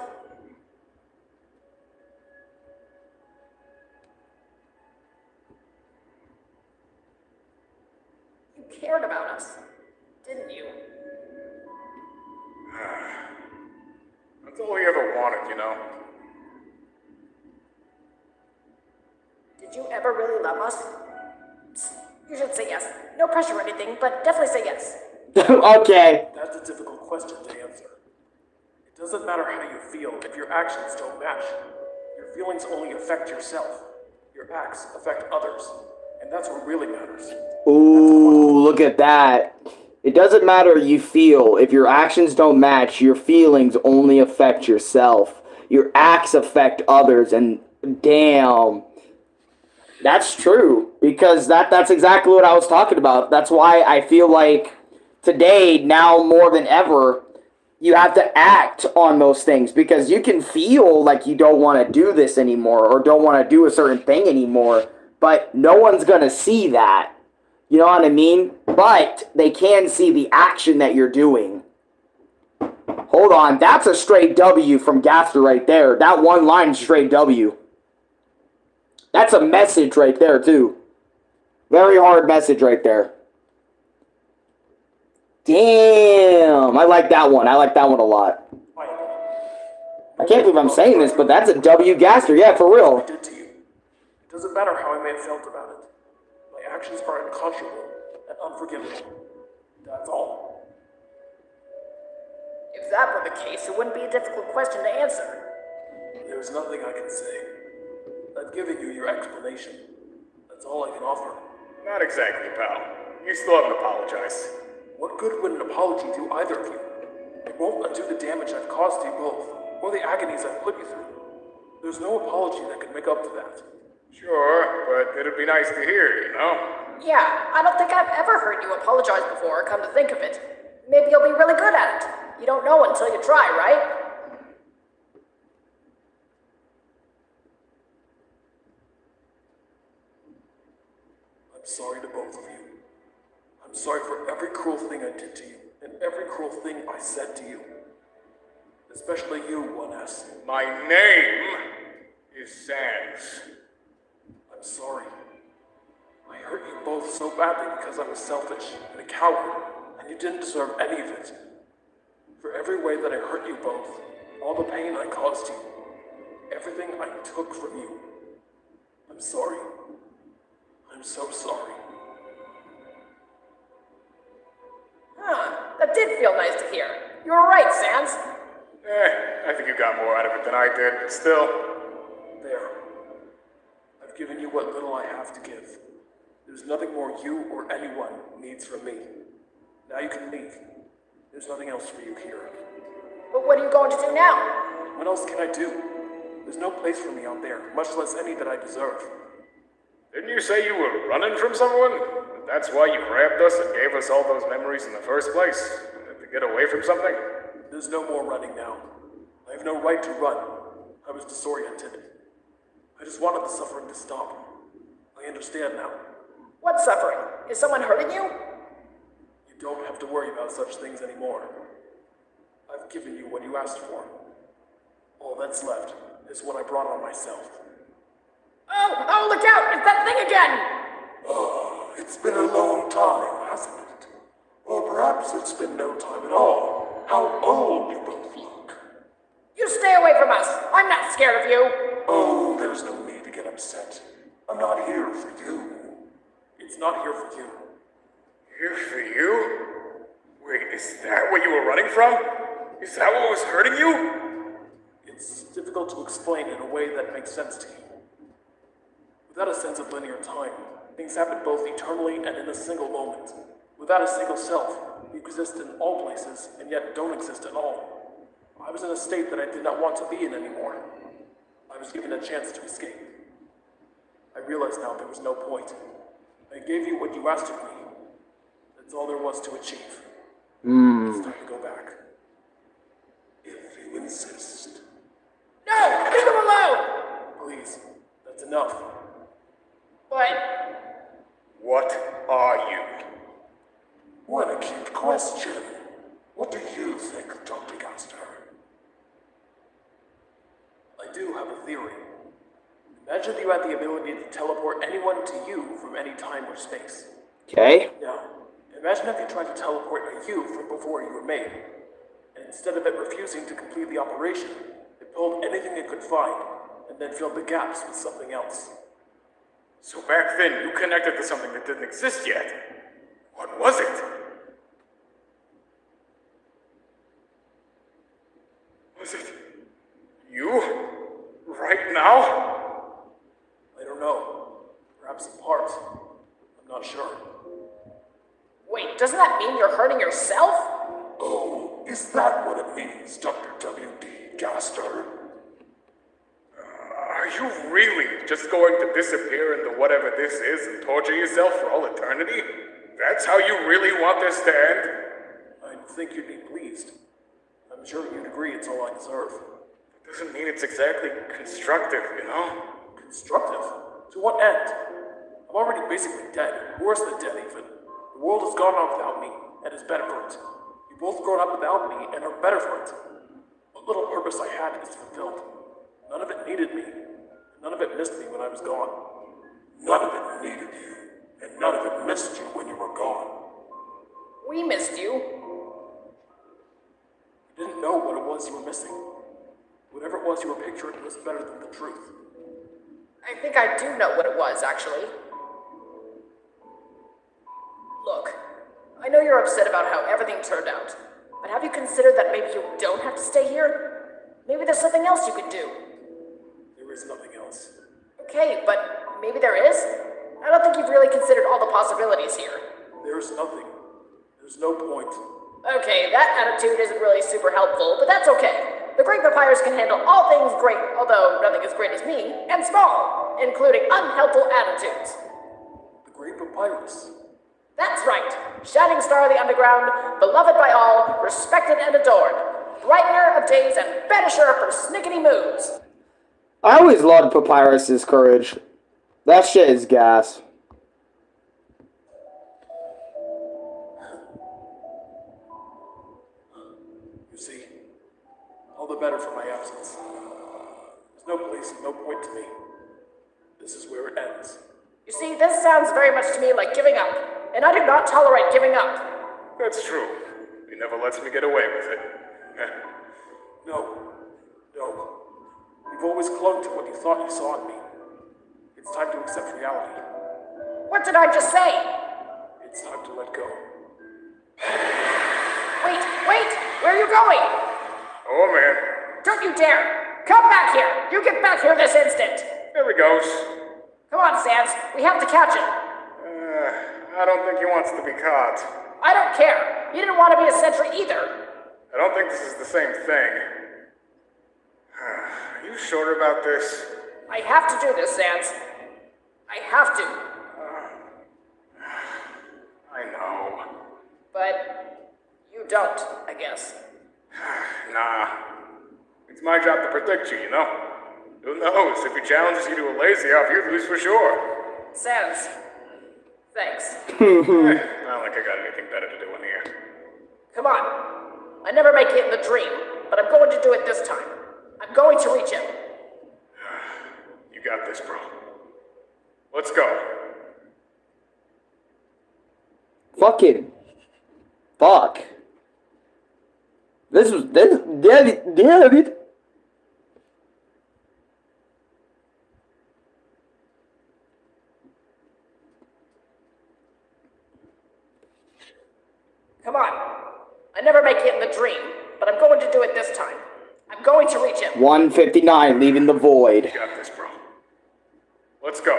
You cared about us, didn't you? That's all we ever wanted, you know? Did you ever really love us? You should say yes. No pressure or anything, but definitely say yes. Okay. That's a difficult question to answer. It doesn't matter how you feel if your actions don't match. Your feelings only affect yourself. Your acts affect others. And that's what really matters. Ooh, look at that. It doesn't matter how you feel. If your actions don't match, your feelings only affect yourself. Your acts affect others, and damn. That's true, because that's exactly what I was talking about. That's why I feel like today, now more than ever, you have to act on those things, because you can feel like you don't want to do this anymore or don't want to do a certain thing anymore, but no one's going to see that. You know what I mean? But they can see the action that you're doing. Hold on, that's a straight W from Gaster right there. That one line is straight W. That's a message right there, too. Very hard message right there. Damn, I like that one. I like that one a lot. I can't believe I'm saying this, but that's a W Gaster. Yeah, for I real. did to you. It doesn't matter how I may have felt about it. My actions are unconscionable and unforgivable. That's all. If that were the case, it wouldn't be a difficult question to answer. There's nothing I can say. I've given you your explanation. That's all I can offer. Not exactly, pal. You still haven't apologized. What good would an apology do either of you? It won't undo the damage I've caused you both, or the agonies I've put you through. There's no apology that can make up for that. Sure, but it'd be nice to hear, you know? Yeah, I don't think I've ever heard you apologize before, come to think of it. Maybe you'll be really good at it. You don't know until you try, right? I'm sorry to both of you. I'm sorry for every cruel thing I did to you, and every cruel thing I said to you. Especially you, 1S. My name is Sans. I'm sorry. I hurt you both so badly because I was selfish and a coward, and you didn't deserve any of it. For every way that I hurt you both, all the pain I caused you, everything I took from you, I'm sorry. I'm so sorry. Huh, that did feel nice to hear. You were right, Sans. I think you got more out of it than I did, but still. There. I've given you what little I have to give. There's nothing more you or anyone needs from me. Now you can leave. There's nothing else for you here. But what are you going to do now? What else can I do? There's no place for me out there, much less any that I deserve. Didn't you say you were running from someone? That's why you grabbed us and gave us all those memories in the first place? To get away from something? There's no more running now. I have no right to run. I was disoriented. I just wanted the suffering to stop. I understand now. What suffering? Is someone hurting you? You don't have to worry about such things anymore. I've given you what you asked for. All that's left is what I brought on myself. Oh, look out! It's that thing again! Oh, it's been a long time, hasn't it? Or perhaps it's been no time at all. How old you both look. You stay away from us! I'm not scared of you! Oh, there's no need to get upset. I'm not here for you. It's not here for you. Here for you? Wait, is that what you were running from? Is that what was hurting you? It's difficult to explain in a way that makes sense to you. Without a sense of linear time, things happen both eternally and in a single moment. Without a single self, you exist in all places and yet don't exist at all. I was in a state that I did not want to be in anymore. I was given a chance to escape. I realized now there was no point. I gave you what you asked of me. That's all there was to achieve. It's time to go back. If you insist. No! Leave him alone! Please, that's enough. But... What are you? What a cute question. What do you think, Dr. Gaster? I do have a theory. Imagine you had the ability to teleport anyone to you from any time or space. Okay. Now, imagine if you tried to teleport a you from before you were made, and instead of it refusing to complete the operation, it pulled anything it could find, and then filled the gaps with something else. So back then, you connected to something that didn't exist yet. What was it? Was it you? Right now? I don't know. Perhaps in part. I'm not sure. Wait, doesn't that mean you're hurting yourself? Oh, is that what it means, Dr. W.D. Gaster? Are you really just going to disappear into whatever this is and torture yourself for all eternity? That's how you really want this to end? I think you'd be pleased. I'm sure you'd agree it's all I deserve. Doesn't mean it's exactly constructive, you know? Constructive? To what end? I'm already basically dead. Worse than dead, even. The world has gone on without me, and is better for it. You've both grown up without me, and are better for it. What little purpose I had is fulfilled. None of it needed me. None of it missed me when I was gone. None of it needed you, and none of it missed you when you were gone. We missed you. You didn't know what it was you were missing. Whatever was you were picturing was better than the truth. I think I do know what it was, actually. Look, I know you're upset about how everything turned out, but have you considered that maybe you don't have to stay here? Maybe there's something else you could do. There is nothing else. Okay, but maybe there is? I don't think you've really considered all the possibilities here. There's nothing. There's no point. Okay, that attitude isn't really super helpful, but that's okay. The Great Papyrus can handle all things great, although nothing as great as me, and small, including unhelpful attitudes. The Great Papyrus. That's right. Shining star of the underground, beloved by all, respected and adored. Brightener of days and banisher for snickety moods. I always loved Papyrus's courage. That shit is gas. You see, all the better for my absence. There's no place and no point to me. This is where it ends. You see, this sounds very much to me like giving up, and I do not tolerate giving up. That's true. He never lets me get away with it. No. You've always clung to what you thought you saw in me. It's time to accept reality. What did I just say? It's time to let go. Wait! Where are you going? Oh, man. Don't you dare! Come back here! You get back here this instant! There he goes. Come on, Sans. We have to catch him. I don't think he wants to be caught. I don't care. He didn't want to be a sentry either. I don't think this is the same thing. Are you sure about this? I have to do this, Sans. I have to. I know. But you don't, I guess. Nah. It's my job to protect you, you know? Who knows? If he challenges you to a lazy-off, you'd lose for sure. Sans. Thanks. Not like I got anything better to do in here. Come on. I never make it in the dream, but I'm going to do it this time. I'm going to reach him. You got this, bro. Let's go. Fuck. This David. Come on. I never make it in the dream, but I'm going to do it this time. I'm going to reach him. 159, leaving the void. You got this, bro. Let's go.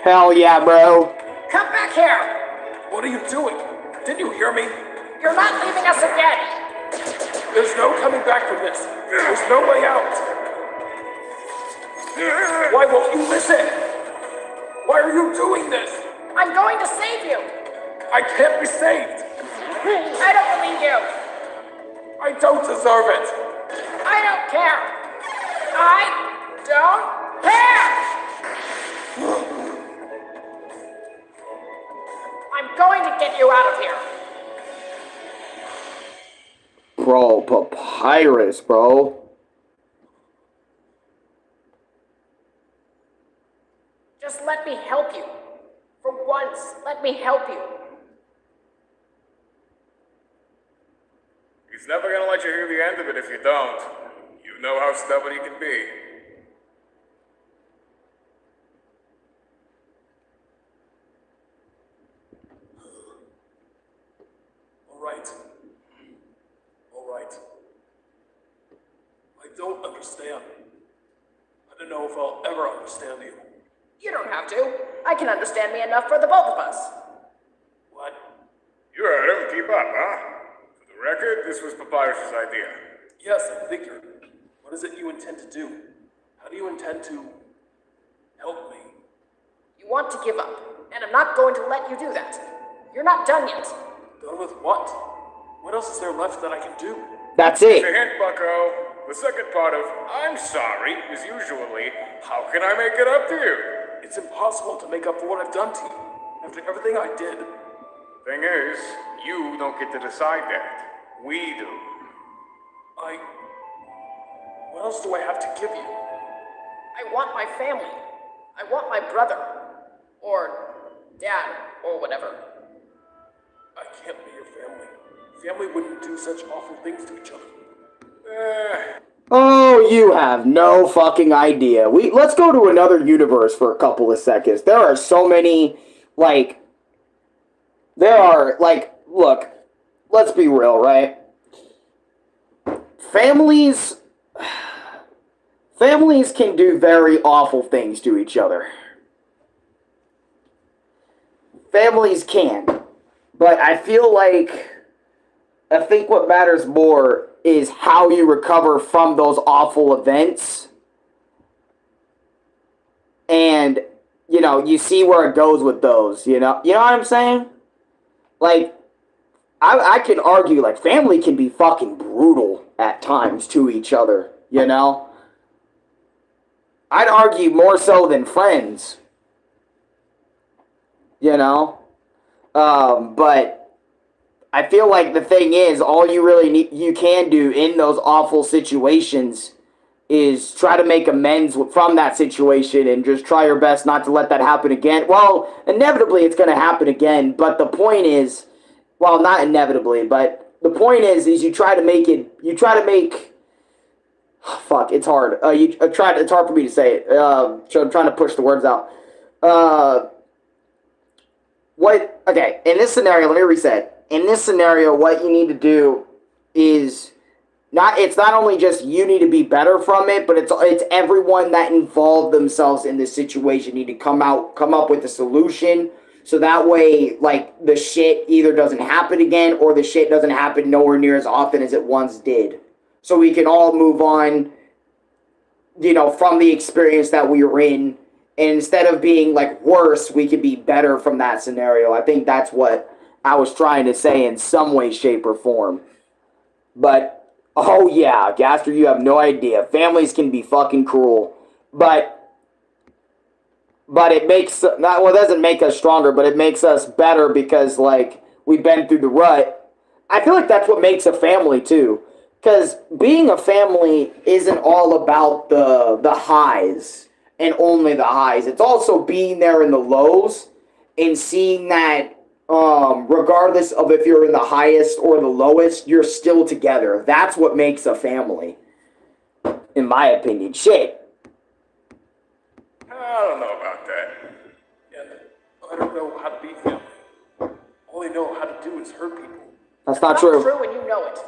Hell yeah, bro. Come back here! What are you doing? Didn't you hear me? You're not leaving us again! There's no coming back from this. There's no way out. Why won't you listen? Why are you doing this? I'm going to save you! I can't be saved. I don't believe you! I don't deserve it. I don't care! I don't care! I'm going to get you out of here! Bro, Papyrus, bro. Just let me help you. For once, let me help you. He's never gonna let you hear the end of it if you don't. You know how stubborn he can be. All right. I don't understand. I don't know if I'll ever understand you. You don't have to. I can understand me enough for the both of us. What? You heard him. Keep up, huh? For the record, this was Papyrus's idea. Yes, I figured. What is it you intend to do? How do you intend to help me? You want to give up, and I'm not going to let you do that. You're not done yet. Done with what? What else is there left that I can do? That's It's a it. hint, bucko. The second part of I'm sorry is usually, how can I make it up to you? It's impossible to make up for what I've done to you. After everything I did. Thing is, you don't get to decide that. We do. What else do I have to give you? I want my family. I want my brother. Or dad, or whatever. I can't be your family. Family wouldn't do such awful things to each other. Oh, you have no fucking idea. Let's go to another universe for a couple of seconds. There are so many, look, let's be real, right? Families can do very awful things to each other. Families can. But I think what matters more is how you recover from those awful events. And, you see where it goes with those, You know what I'm saying? Like, I can argue, family can be fucking brutal at times to each other, I'd argue more so than friends, But I feel like the thing is, all you can do in those awful situations is try to make amends from that situation and just try your best not to let that happen again. Well, inevitably it's going to happen again, but the point is, well, not inevitably, but the point is you try to make, fuck, it's hard. It's hard for me to say it. So I'm trying to push the words out. Okay, in this scenario, let me reset. In this scenario, what you need to do is it's not only just you need to be better from it, but it's everyone that involved themselves in this situation need to come up with a solution, so that way, the shit either doesn't happen again or the shit doesn't happen nowhere near as often as it once did. So we can all move on, from the experience that we were in, and instead of being worse, we could be better from that scenario. I think that's what I was trying to say in some way, shape, or form. But, oh yeah, Gaster, you have no idea. Families can be fucking cruel. But it makes, it doesn't make us stronger, but it makes us better because, we've been through the rut. I feel like that's what makes a family, too. Because being a family isn't all about the highs and only the highs. It's also being there in the lows and seeing that regardless of if you're in the highest or the lowest, you're still together. That's what makes a family, in my opinion. Shit. I don't know about that. And I don't know how to be family. All I know how to do is hurt people. That's not It's true. true and you know it.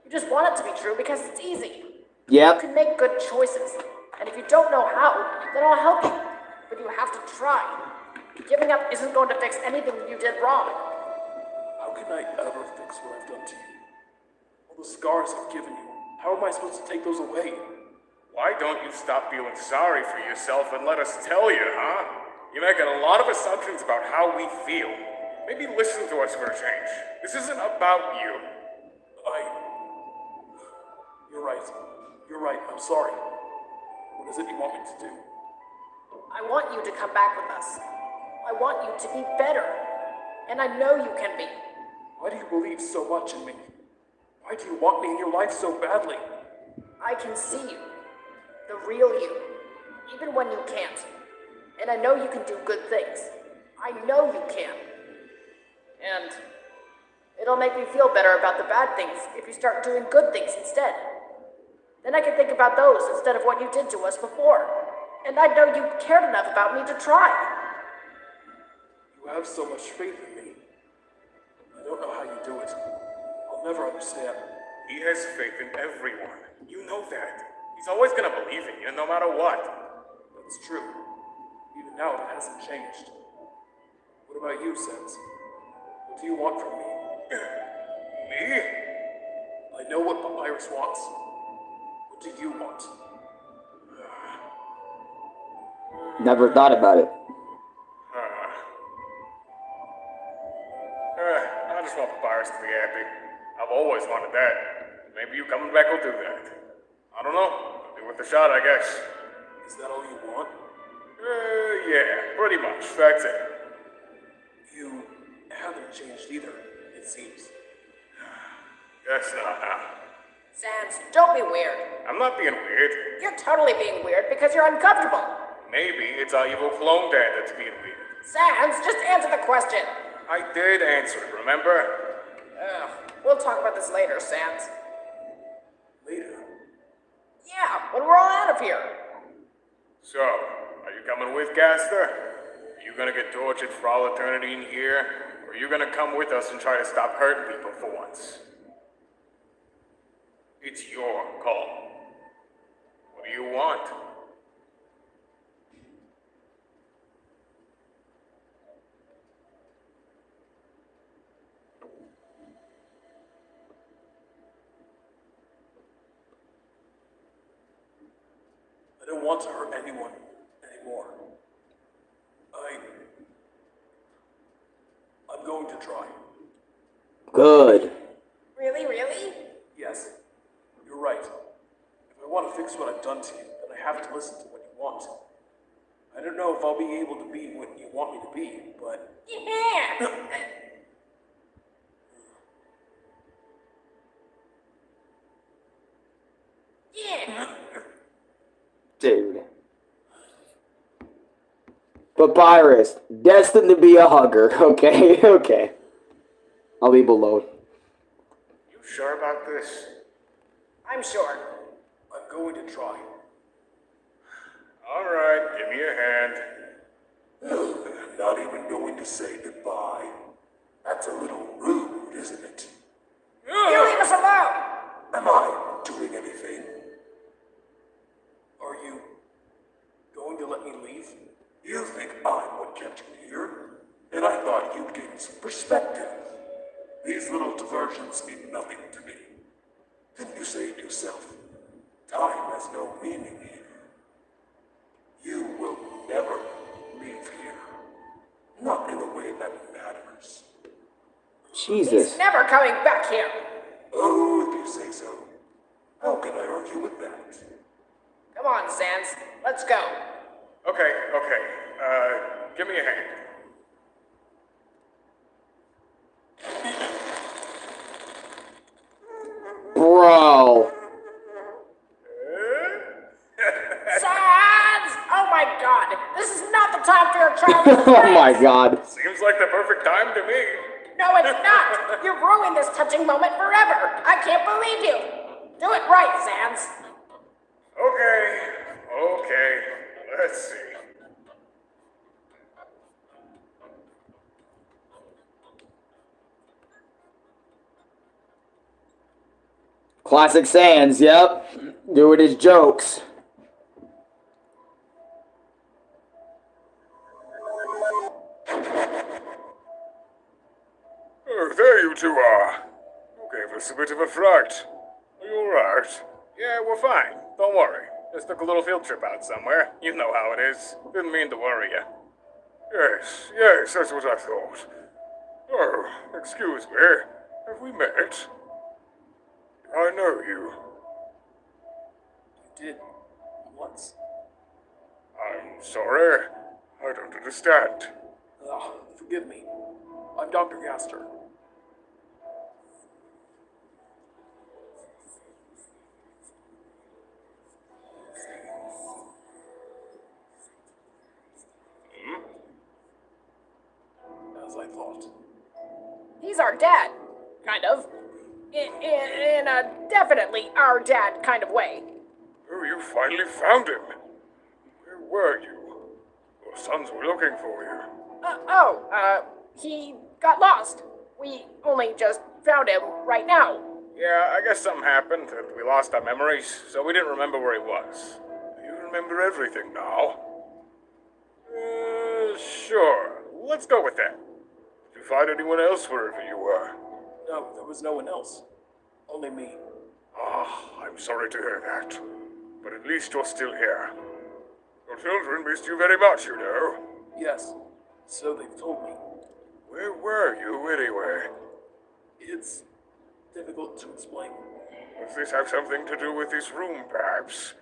You just want it to be true because it's easy. Yep. You can make good choices. And if you don't know how, then I'll help you. But you have to try. Giving up isn't going to fix anything you did wrong. How can I ever fix what I've done to you? All the scars I've given you, how am I supposed to take those away? Why don't you stop feeling sorry for yourself and let us tell you, huh? You're making a lot of assumptions about how we feel. Maybe listen to us for a change. This isn't about you. You're right, I'm sorry. What is it you want me to do? I want you to come back with us. I want you to be better. And I know you can be. Why do you believe so much in me? Why do you want me in your life so badly? I can see you. The real you. Even when you can't. And I know you can do good things. I know you can. And it'll make me feel better about the bad things if you start doing good things instead. Then I can think about those instead of what you did to us before. And I know you cared enough about me to try. You have so much faith in me. I don't know how you do it. I'll never understand. He has faith in everyone. You know that. He's always gonna believe in you, no matter what. That's true. Even now, it hasn't changed. What about you, Sans? What do you want from me? Me? I know what Papyrus wants. What do you want? Never thought about it. I just want Papyrus to be happy. I've always wanted that. Maybe you coming back will do that. I don't know. Be worth a shot, I guess. Is that all you want? Yeah, pretty much. That's it. You haven't changed either, it seems. Guess not, huh? Sans, don't be weird. I'm not being weird. You're totally being weird because you're uncomfortable. Maybe it's our evil clone dad that's being weird. Sans, just answer the question. I did answer it, remember? We'll talk about this later, Sans. Later? Yeah, when we're all out of here. So, are you coming with, Gaster? Are you gonna get tortured for all eternity in here? Or are you gonna come with us and try to stop hurting people for once? It's your call. What do you want? I don't want to hurt anyone anymore. I'm going to try. Good. Really, really? Yes, you're right. If I want to fix what I've done to you, then I have to listen to what you want. I don't know if I'll be able to be what you want me to be, but Yeah! Yeah! Dude. Papyrus, destined to be a hugger. Okay, okay. I'll leave alone. You sure about this? I'm sure. I'm going to try. Alright, give me a hand. Oh, not even going to say goodbye. That's a little rude, isn't it? You leave us alone! Am I doing anything? Are you going to let me leave? You think I'm what kept you here? And I thought you'd gain some perspective. These little diversions mean nothing to me. Didn't you say it yourself? Time has no meaning here. You will never leave here. Not in a way that matters. Jesus. He's never coming back here. Oh, if you say so. How can I argue with that? Come on, Sans. Let's go. Okay, give me a hand. Bro. Sans! Oh my god! This is not the time for your childish Oh my pranks. god. Seems like the perfect time to me. No, it's not! You ruined this touching moment forever! I can't believe you! Do it right, Sans! Okay, let's see. Classic Sans, yep. Doing his jokes. Oh, there you two are. You gave us a bit of a fright. Are you alright? Yeah, we're fine. Don't worry. Just took a little field trip out somewhere. You know how it is. Didn't mean to worry you. Yes, that's what I thought. Oh, excuse me. Have we met? I know you. You did. Once. I'm sorry. I don't understand. Forgive me. I'm Dr. Gaster. As I thought. He's our dad. Kind of. In a definitely our dad kind of way. Oh, you finally found him. Where were you? Your sons were looking for you. He got lost. We only just found him right now. Yeah, I guess something happened and we lost our memories, so we didn't remember where he was. You remember everything now? Sure. Let's go with that. Did you find anyone else wherever you were? No, there was no one else. Only me. I'm sorry to hear that. But at least you're still here. Your children missed you very much, you know. Yes, so they've told me. Where were you, anyway? It's difficult to explain. Does this have something to do with this room, perhaps?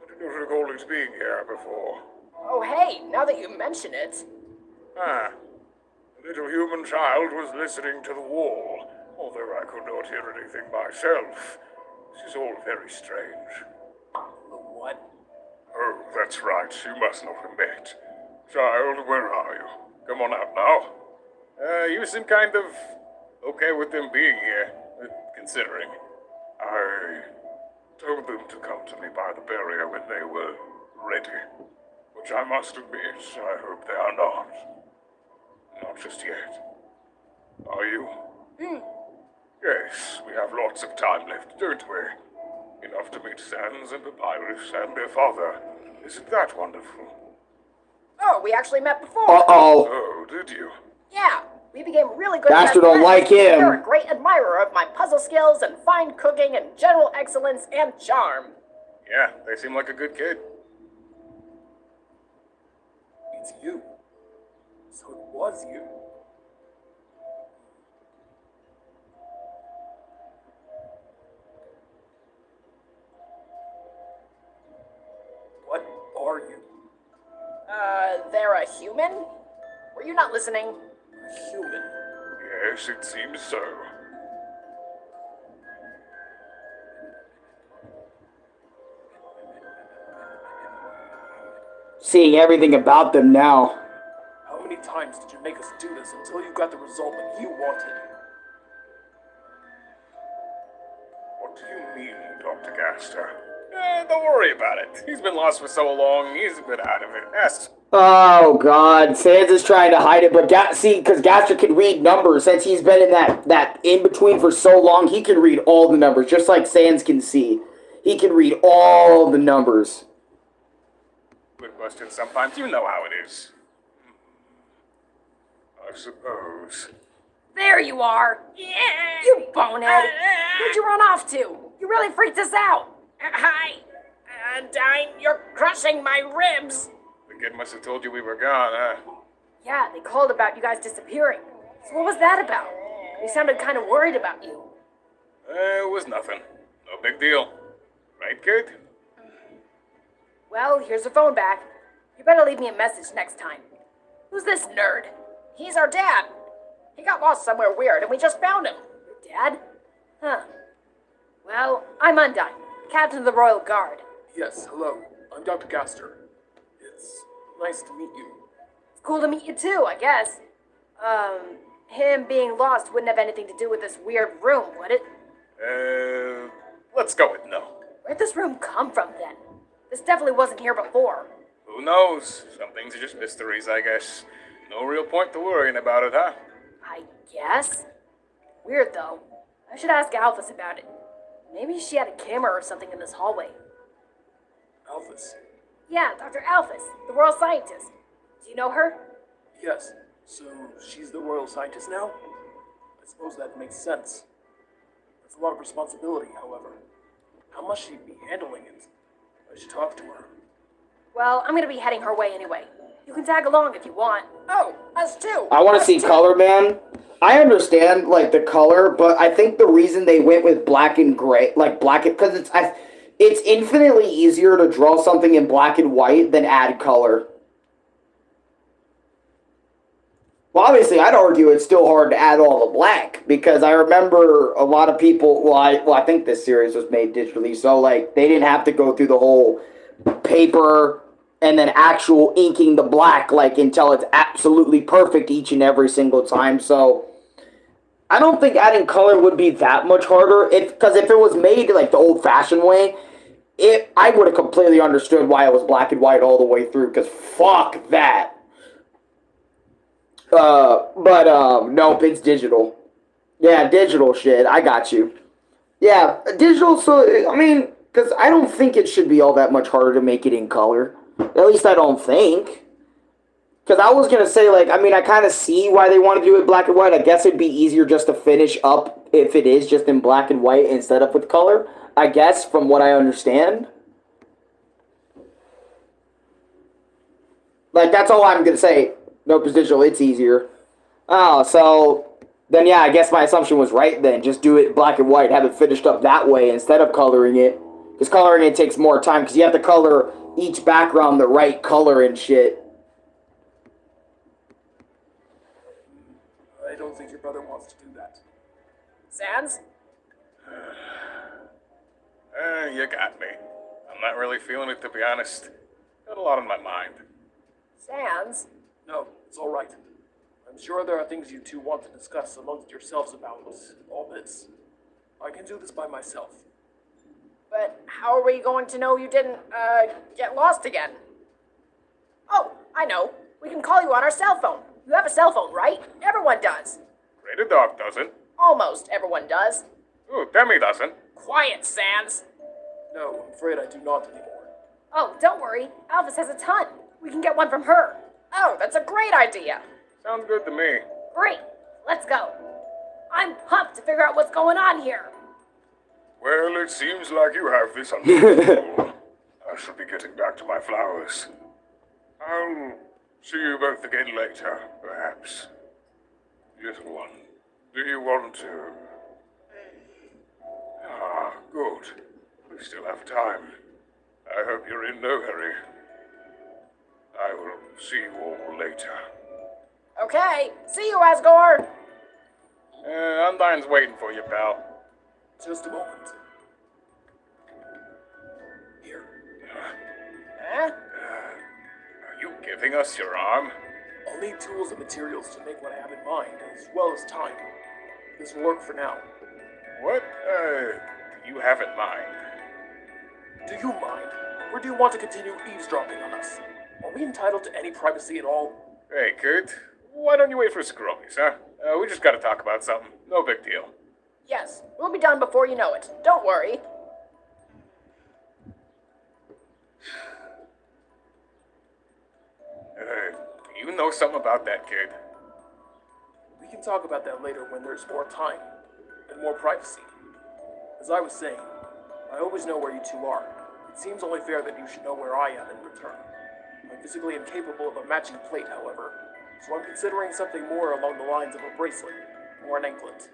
I didn't recall it being here before. Oh, hey, now that you mention it. Ah. The little human child was listening to the wall, although I could not hear anything myself. This is all very strange. What? Oh, that's right. You must not have met. Child, where are you? Come on out now. You seem kind of okay with them being here, considering. told them to come to me by the barrier when they were ready. Which I must admit, I hope they are not. Not just yet. Are you? Yes, we have lots of time left, don't we? Enough to meet Sans and Papyrus and their father. Isn't that wonderful? Oh, we actually met before. Uh-oh. Oh, did you? Yeah, we became really good Gaster best don't friends. like him. You're a great admirer of my puzzle skills and fine cooking and general excellence and charm. Yeah, they seem like a good kid. It's you. So it was you. What are you? They're a human? Were you not listening? A human? Yes, it seems so. Seeing everything about them now. How many times did you make us do this until you got the result that you wanted? What do you mean, Dr. Gaster? Don't worry about it. He's been lost for so long, he's a bit out of it. Ask. Oh God, Sans is trying to hide it, but because Gaster can read numbers since he's been in that in between for so long, he can read all the numbers, just like Sans can see. He can read all the numbers. Good question sometimes. You know how it is. I suppose. There you are. You bonehead. Where'd you run off to? You really freaked us out. Hi. Dine, you're crushing my ribs. The kid must have told you we were gone, huh? Yeah, they called about you guys disappearing. So what was that about? They sounded kind of worried about you. It was nothing. No big deal. Right, kid? Well, here's your phone back. You better leave me a message next time. Who's this nerd? He's our dad. He got lost somewhere weird, and we just found him. Dad? Huh. Well, I'm Undyne, captain of the Royal Guard. Yes, hello. I'm Dr. Gaster. It's nice to meet you. It's cool to meet you too, I guess. Him being lost wouldn't have anything to do with this weird room, would it? Let's go with no. Where'd this room come from then? This definitely wasn't here before. Who knows? Some things are just mysteries, I guess. No real point to worrying about it, huh? I guess. Weird though. I should ask Alphys about it. Maybe she had a camera or something in this hallway. Alphys? Yeah, Dr. Alphys, the royal scientist. Do you know her? Yes. So she's the royal scientist now? I suppose that makes sense. That's a lot of responsibility, however. How must she be handling it? I should talk to her. Well, I'm gonna be heading her way anyway. You can tag along if you want. Oh, us too. I want to see color, man. I understand like the color, but I think the reason they went with black and gray, like black, because it's infinitely easier to draw something in black and white than add color. Well, obviously, I'd argue it's still hard to add all the black because I remember a lot of people. Well, I think this series was made digitally, so like they didn't have to go through the whole paper and then actual inking the black like until it's absolutely perfect each and every single time. So I don't think adding color would be that much harder. Because if it was made like the old-fashioned way, I would have completely understood why it was black and white all the way through. Because fuck that. Nope, it's digital. Yeah, digital shit. I got you. Yeah, digital. So I mean, because I don't think it should be all that much harder to make it in color. At least I don't think. Because I was going to say, like, I mean, I kind of see why they want to do it black and white. I guess it'd be easier just to finish up if it is just in black and white instead of with color. I guess, from what I understand. Like, that's all I'm going to say. Nope, it's digital. It's easier. Oh, so then, yeah, I guess my assumption was right then. Just do it black and white. Have it finished up that way instead of coloring it. Because coloring it takes more time. Because you have to color each background the right color and shit. I don't think your brother wants to do that. Sans? You got me. I'm not really feeling it, to be honest. Got a lot on my mind. Sans? No, it's all right. I'm sure there are things you two want to discuss amongst yourselves about all this. I can do this by myself. But how are we going to know you didn't, get lost again? Oh, I know. We can call you on our cell phone. You have a cell phone, right? Everyone does. Rated Dog doesn't. Almost everyone does. Ooh, Demi doesn't. Quiet, Sans. No, I'm afraid I do not anymore. Oh, don't worry. Alphys has a ton. We can get one from her. Oh, that's a great idea. Sounds good to me. Great. Let's go. I'm pumped to figure out what's going on here. Well, it seems like you have this under control. I shall be getting back to my flowers. I'll see you both again later, perhaps. Little one, do you want to? Ah, good. We still have time. I hope you're in no hurry. I will see you all later. Okay, see you, Asgore. Undyne's waiting for you, pal. Just a moment. Here. Huh? Are you giving us your arm? I'll need tools and materials to make what I have in mind, as well as time. This will work for now. What, do you have in mind? Do you mind? Or do you want to continue eavesdropping on us? Are we entitled to any privacy at all? Hey, Kurt. Why don't you wait for Scrummies, huh? We just gotta talk about something. No big deal. Yes, we'll be done before you know it. Don't worry. Do you know something about that kid? We can talk about that later when there's more time and more privacy. As I was saying, I always know where you two are. It seems only fair that you should know where I am in return. I'm physically incapable of a matching plate, however, so I'm considering something more along the lines of a bracelet or an anklet.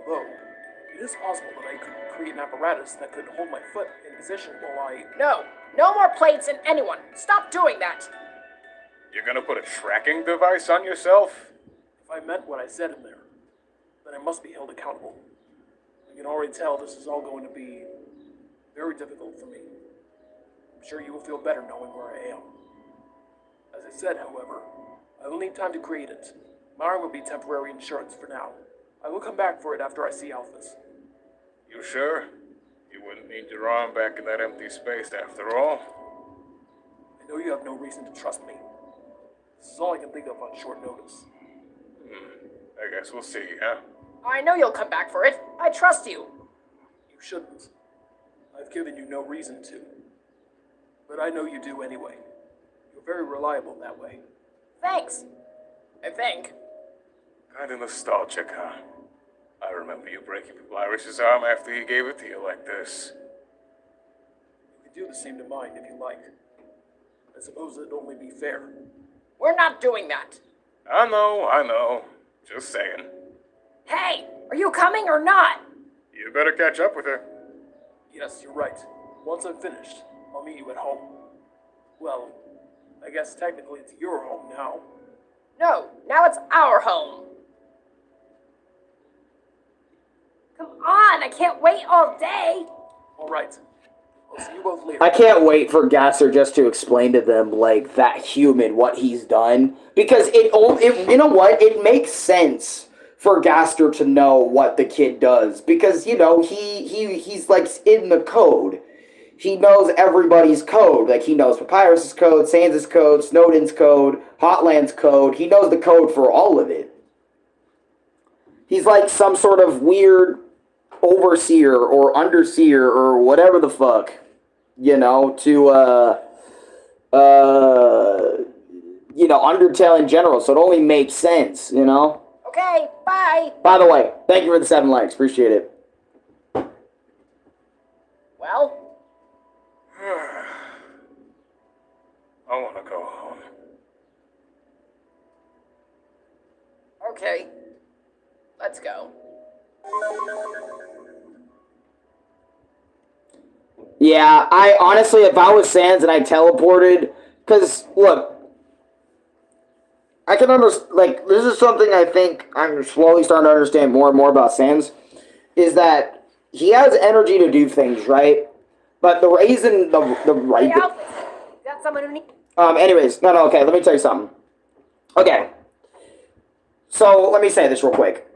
Although, it is possible that I could create an apparatus that could hold my foot in position while I... No, no more plates in anyone. Stop doing that. You're gonna put a tracking device on yourself? If I meant what I said in there, then I must be held accountable. I can already tell this is all going to be very difficult for me. I'm sure you will feel better knowing where I am. As I said, however, I will need time to create it. My arm will be temporary insurance for now. I will come back for it after I see Alphys. You sure? You wouldn't need your arm back in that empty space after all. I know you have no reason to trust me. This is all I can think of on short notice. I guess we'll see, huh? I know you'll come back for it. I trust you. You shouldn't. I've given you no reason to. But I know you do anyway. You're very reliable that way. Thanks. I think. Kinda nostalgic, huh? I remember you breaking Papyrus's arm after he gave it to you like this. You can do the same to mine if you like. I suppose it'd only be fair. We're not doing that. I know. Just saying. Hey, are you coming or not? You better catch up with her. Yes, you're right. Once I'm finished, I'll meet you at home. Well, I guess technically it's your home now. No, now it's our home. Come on, I can't wait all day. All right. I'll see you both later. I can't wait for Gasser just to explain to them, like, that human, what he's done. Because you know what? It makes sense for Gaster to know what the kid does. Because, you know, he's like, in the code. He knows everybody's code. Like, he knows Papyrus's code, Sans' code, Snowden's code, Hotland's code. He knows the code for all of it. He's like some sort of weird overseer or underseer or whatever the fuck, you know, to, you know, Undertale in general. So it only makes sense, you know? Okay, bye. By the way, thank you for the 7 likes. Appreciate it. Well, I want to go home. okay. Let's go. Yeah, I honestly, if I was Sans and I teleported, because, look, I can understand, like, this is something I think I'm slowly starting to understand more and more about Sans, is that he has energy to do things, right? But the reason, Hey, Alphys, is that someone who needs... anyways, no, okay, let me tell you something. Okay. So, let me say this real quick.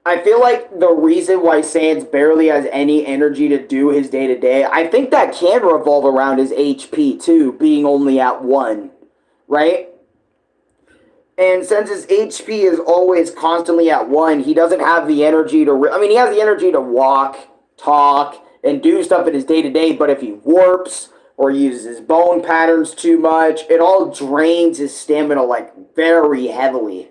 I feel like the reason why Sans barely has any energy to do his day to day, I think that can revolve around his HP too, being only at 1, right? And since his HP is always constantly at 1, he doesn't have the energy to. I mean, he has the energy to walk, talk, and do stuff in his day to day, but if he warps or uses his bone patterns too much, it all drains his stamina like very heavily,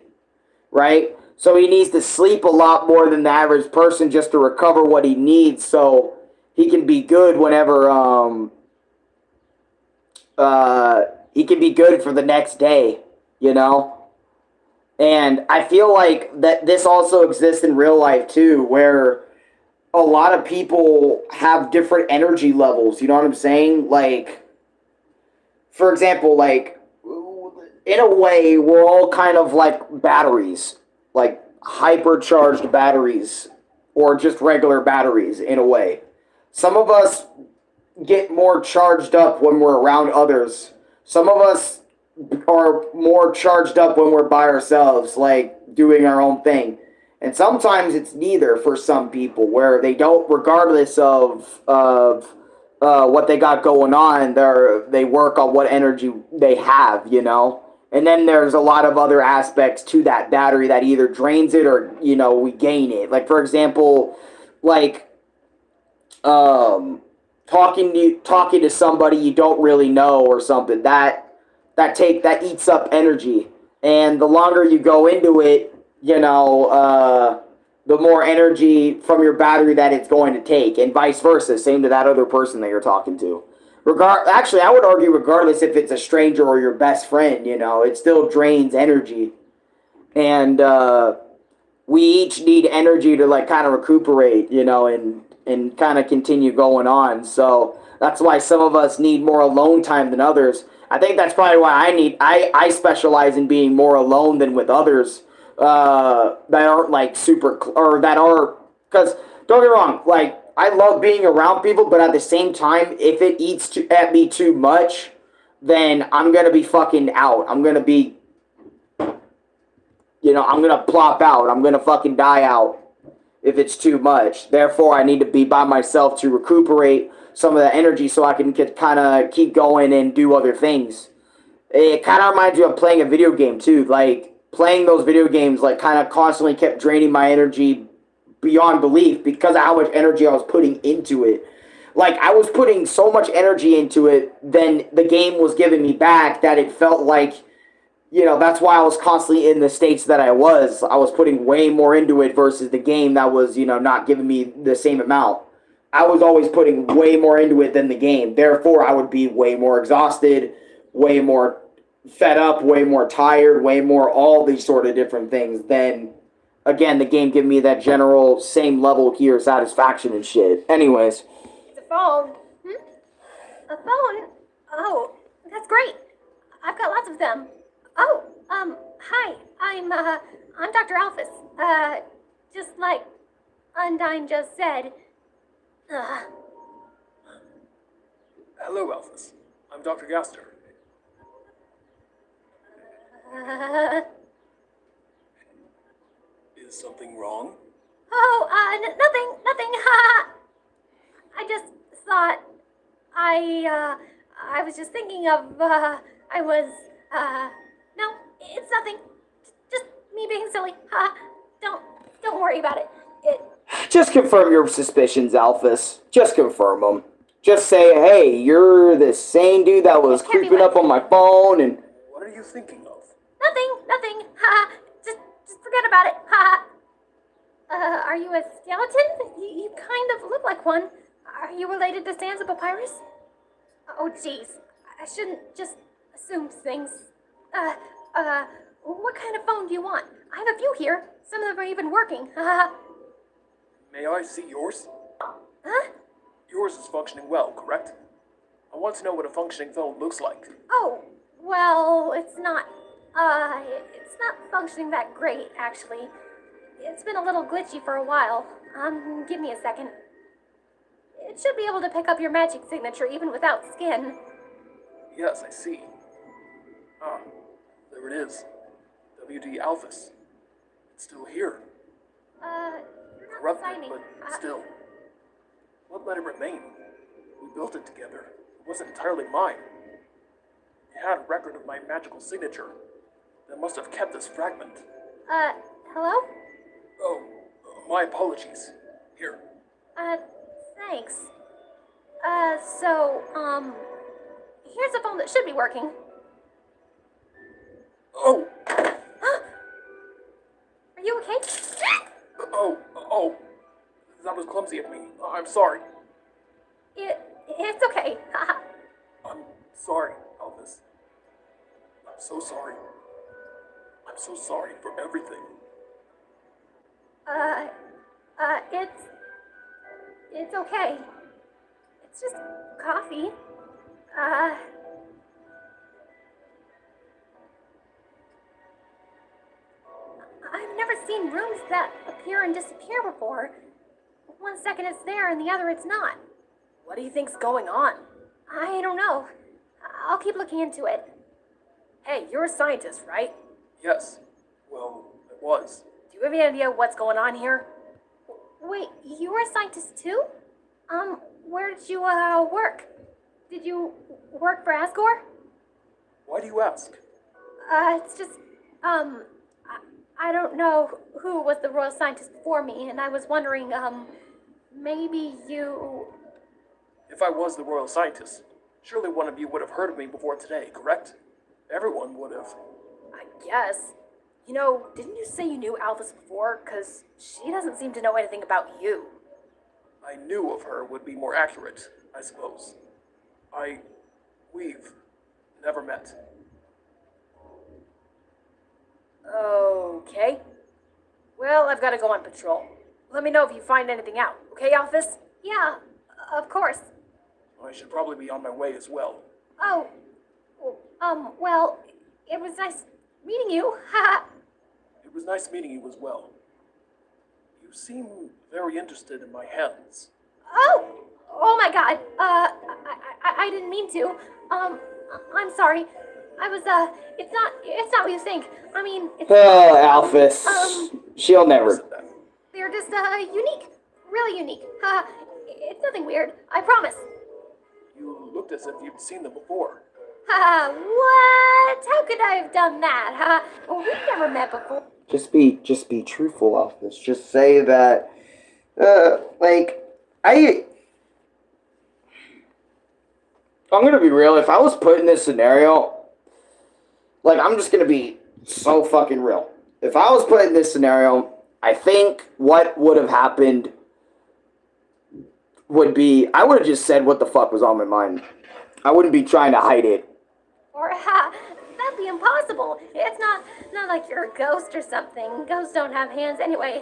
right? So he needs to sleep a lot more than the average person just to recover what he needs so he can be good whenever he can be good for the next day, you know? And I feel like that this also exists in real life too, where a lot of people have different energy levels, you know what I'm saying? Like, for example, like, in a way, we're all kind of like batteries, like hypercharged batteries, or just regular batteries in a way. Some of us get more charged up when we're around others. Some of us are more charged up when we're by ourselves, like doing our own thing. And sometimes it's neither for some people, where they don't, regardless of what they got going on, they work on what energy they have, you know. And then there's a lot of other aspects to that battery that either drains it or, you know, we gain it. Like, for example, like talking to somebody you don't really know or something, that eats up energy. And the longer you go into it, you know, the more energy from your battery that it's going to take, and vice versa. Same to that other person that you're talking to. Actually, I would argue regardless if it's a stranger or your best friend, you know, it still drains energy. And we each need energy to like kind of recuperate, you know, and kind of continue going on. So that's why some of us need more alone time than others. I think that's probably why I specialize in being more alone than with others that aren't like or that are, because don't get me wrong, like I love being around people, but at the same time, if it eats at me too much, then I'm gonna be fucking out. I'm gonna be, you know, I'm gonna plop out. I'm gonna fucking die out if it's too much. Therefore, I need to be by myself to recuperate some of the energy so I can kind of keep going and do other things. It kind of reminds you of playing a video game too. Like playing those video games, like kind of constantly kept draining my energy beyond belief because of how much energy I was putting into it. Like I was putting so much energy into it, then the game was giving me back that it felt like, you know, that's why I was constantly in the states that I was. I was putting way more into it versus the game that was, you know, not giving me the same amount. I was always putting way more into it than the game. Therefore, I would be way more exhausted, way more fed up, way more tired, way more all these sort of different things. Then, again, the game giving me that general same level here satisfaction and shit. Anyways. It's a phone. A phone? Oh, that's great. I've got lots of them. Oh, hi. I'm Dr. Alphys. Just like Undyne just said. Hello, Alphys. I'm Dr. Gaster. Is something wrong? Oh, nothing. I just thought I was just thinking of, no, it's nothing. Just me being silly. Don't worry about it. Just confirm your suspicions, Alphys. Just confirm them. Just say, hey, you're the same dude that was creeping up on my phone and... What are you thinking of? Nothing. Just forget about it. Are you a skeleton? You kind of look like one. Are you related to Sansa Papyrus? Oh, jeez. I shouldn't just assume things. What kind of phone do you want? I have a few here. Some of them are even working. May I see yours? Huh? Yours is functioning well, correct? I want to know what a functioning phone looks like. Oh, well, it's not functioning that great, actually. It's been a little glitchy for a while. Give me a second. It should be able to pick up your magic signature even without skin. Yes, I see. Ah, there it is. WD Alphys. It's still here. You're not Corrupted, signing. but still. What let it remain? We built it together. It wasn't entirely mine. It had a record of my magical signature that must have kept this fragment. Hello? Oh, my apologies. Here. Thanks. Here's a phone that should be working. Oh, Are you okay? oh. That was clumsy of me. I'm sorry. It's okay. I'm sorry, Elvis. I'm so sorry. I'm so sorry for everything. It's okay. It's just coffee. I've never seen rooms that appear and disappear before. One second it's there and the other it's not. What do you think's going on? I don't know. I'll keep looking into it. Hey, you're a scientist, right? Yes. Well, I was. Do you have any idea what's going on here? Wait, you were a scientist too? Where did you, work? Did you work for Asgore? Why do you ask? It's just, I don't know who was the royal scientist before me, and I was wondering, maybe you... If I was the royal scientist, surely one of you would have heard of me before today, correct? Everyone would have. I guess. You know, didn't you say you knew Alphys before? Because she doesn't seem to know anything about you. I knew of her would be more accurate, I suppose. We've never met. Okay. Well, I've got to go on patrol. Let me know if you find anything out, okay, Alphys? Yeah, of course. I should probably be on my way as well. Oh, well, it was nice meeting you. Haha. It was nice meeting you as well. You seem very interested in my hands. Oh my god. I didn't mean to. I'm sorry. I was, it's not what you think. I mean, it's... Alphys. She'll never. They're just, unique. Really unique. It's nothing weird. I promise. You looked as if you'd seen them before. What? How could I have done that, Well, we've never met before. Just be truthful, Alphys. Just say that, I'm gonna be real. If I was put in this scenario, I'm just gonna be so fucking real. If I was put in this scenario, I think what would have happened would be, I would have just said what the fuck was on my mind. I wouldn't be trying to hide it. Or, that'd be impossible. It's not like you're a ghost or something. Ghosts don't have hands anyway.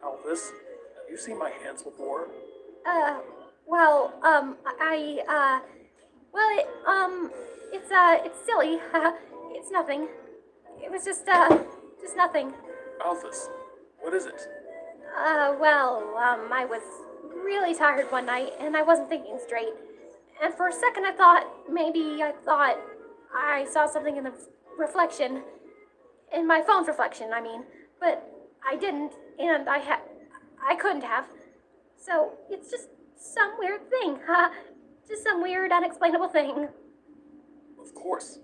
Elvis, have you seen my hands before? It's silly. It's nothing. It was just nothing. Elvis, what is it? I was really tired one night, and I wasn't thinking straight. And for a second I thought I saw something in the reflection. In my phone's reflection, I mean. But I didn't, and I couldn't have. So, it's just some weird thing, Just some weird, unexplainable thing. Of course.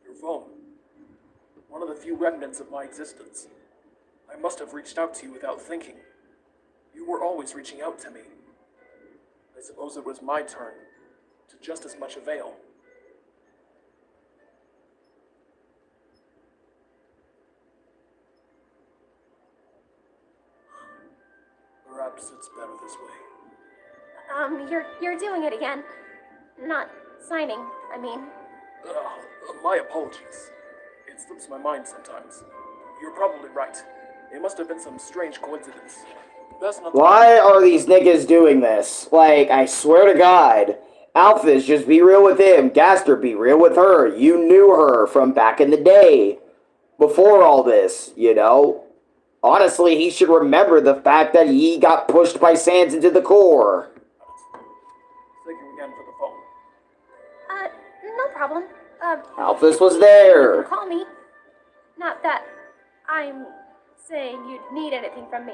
Your phone. One of the few remnants of my existence. I must have reached out to you without thinking. You were always reaching out to me. I suppose it was my turn, to just as much avail. Perhaps it's better this way. You're doing it again. Not signing, I mean. My apologies. It slips my mind sometimes. You're probably right. It must have been some strange coincidence. Best not to... Why are these niggas doing this? I swear to God. Alphys, just be real with him. Gaster, be real with her. You knew her from back in the day. Before all this, you know? Honestly, he should remember the fact that he got pushed by Sans into the core. Thank you again for the phone. No problem. Alphys was there. Call me. Not that I'm saying you'd need anything from me.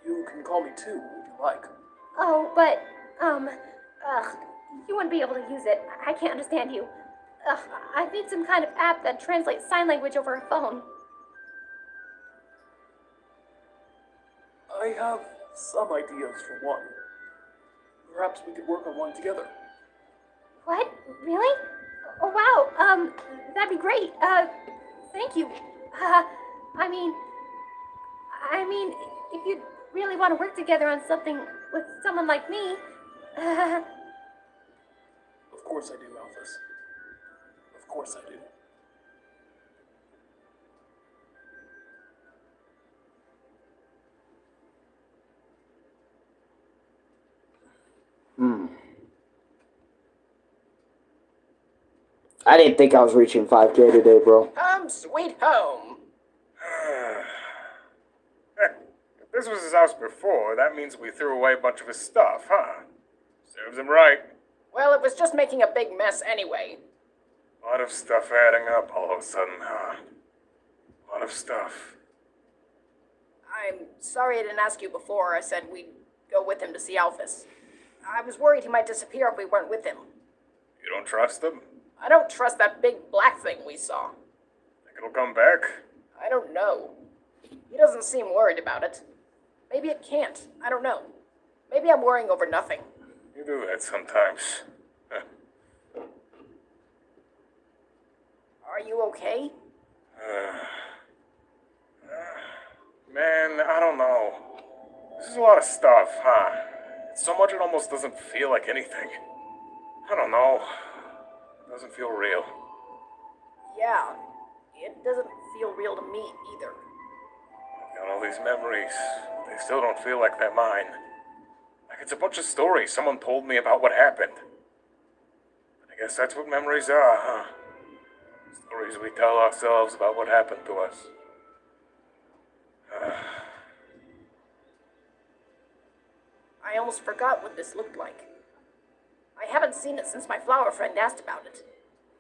You can call me too, if you like. Oh, but, you wouldn't be able to use it. I can't understand you. I need some kind of app that translates sign language over a phone. I have some ideas for one. Perhaps we could work on one together. What? Really? Oh, wow. That'd be great. Thank you. I mean, if you really want to work together on something with someone like me, Of course I do, Alphys. Of course I do. I didn't think I was reaching 5K today, bro. Home sweet home. If this was his house before, that means we threw away a bunch of his stuff, huh? Serves him right. Well, it was just making a big mess anyway. A lot of stuff adding up all of a sudden, huh? A lot of stuff. I'm sorry I didn't ask you before. I said we'd go with him to see Alphys. I was worried he might disappear if we weren't with him. You don't trust him? I don't trust that big black thing we saw. Think it'll come back? I don't know. He doesn't seem worried about it. Maybe it can't. I don't know. Maybe I'm worrying over nothing. You do that sometimes. Are you okay? Man, I don't know. This is a lot of stuff, huh? It's so much it almost doesn't feel like anything. I don't know. It doesn't feel real. Yeah. It doesn't feel real to me either. I've got all these memories. They still don't feel like they're mine. Like it's a bunch of stories someone told me about what happened. I guess that's what memories are, huh? Stories we tell ourselves about what happened to us. I almost forgot what this looked like. I haven't seen it since my flower friend asked about it.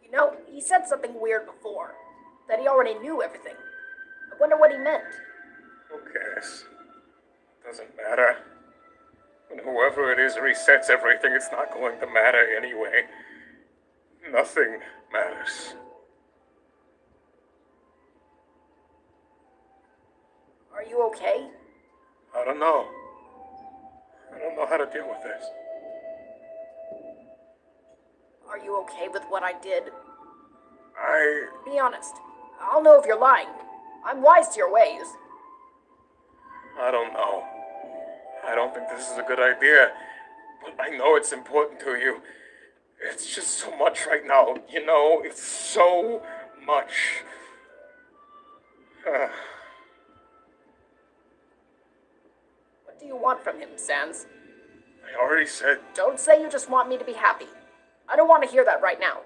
You know, he said something weird before. That he already knew everything. I wonder what he meant. Who cares? Doesn't matter. When whoever it is resets everything, it's not going to matter anyway. Nothing matters. Are you okay? I don't know. I don't know how to deal with this. Are you okay with what I did? I... Be honest. I'll know if you're lying. I'm wise to your ways. I don't know. I don't think this is a good idea. But I know it's important to you. It's just so much right now, you know? It's so much. What do you want from him, Sans? I already said... Don't say you just want me to be happy. I don't want to hear that right now.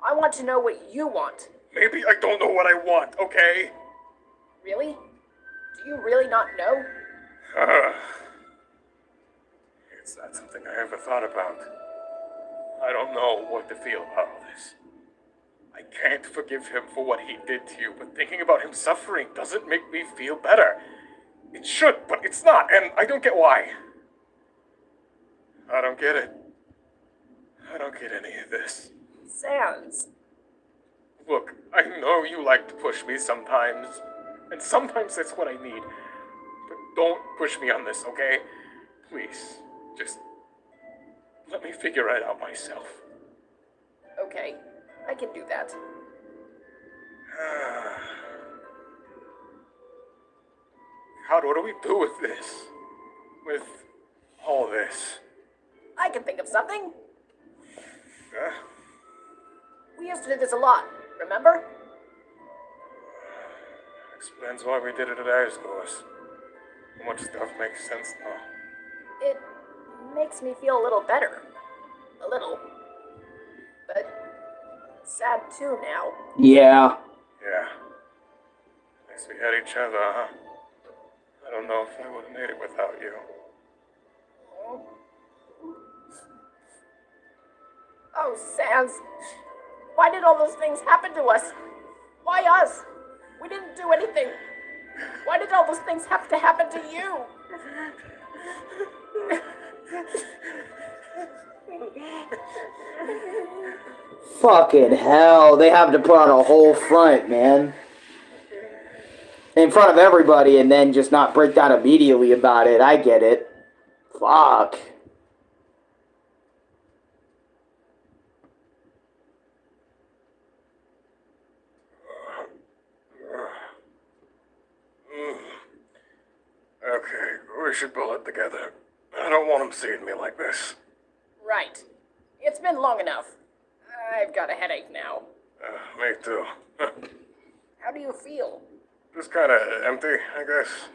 I want to know what you want. Maybe I don't know what I want, okay? Really? Do you really not know? It's not something I ever thought about. I don't know what to feel about all this. I can't forgive him for what he did to you, but thinking about him suffering doesn't make me feel better. It should, but it's not, and I don't get why. I don't get it. I don't get any of this. Sans. Look, I know you like to push me sometimes, and sometimes that's what I need. But don't push me on this, okay? Please, just let me figure it out myself. Okay, I can do that. What do we do with this? With all this? I can think of something. Huh? We used to do this a lot, remember? Explains why we did it at Arekkusu. How much stuff makes sense now. It makes me feel a little better. A little. But sad too now. Yeah. Yeah. At least we had each other, huh? I don't know if I would have made it without you. Oh, Sans. Why did all those things happen to us? Why us? We didn't do anything. Why did all those things have to happen to you? Fucking hell, they have to put on a whole front, man. In front of everybody and then just not break down immediately about it. I get it. Fuck. Okay, we should pull it together. I don't want him seeing me like this. Right. It's been long enough. I've got a headache now. Me too. How do you feel? Just kinda empty, I guess.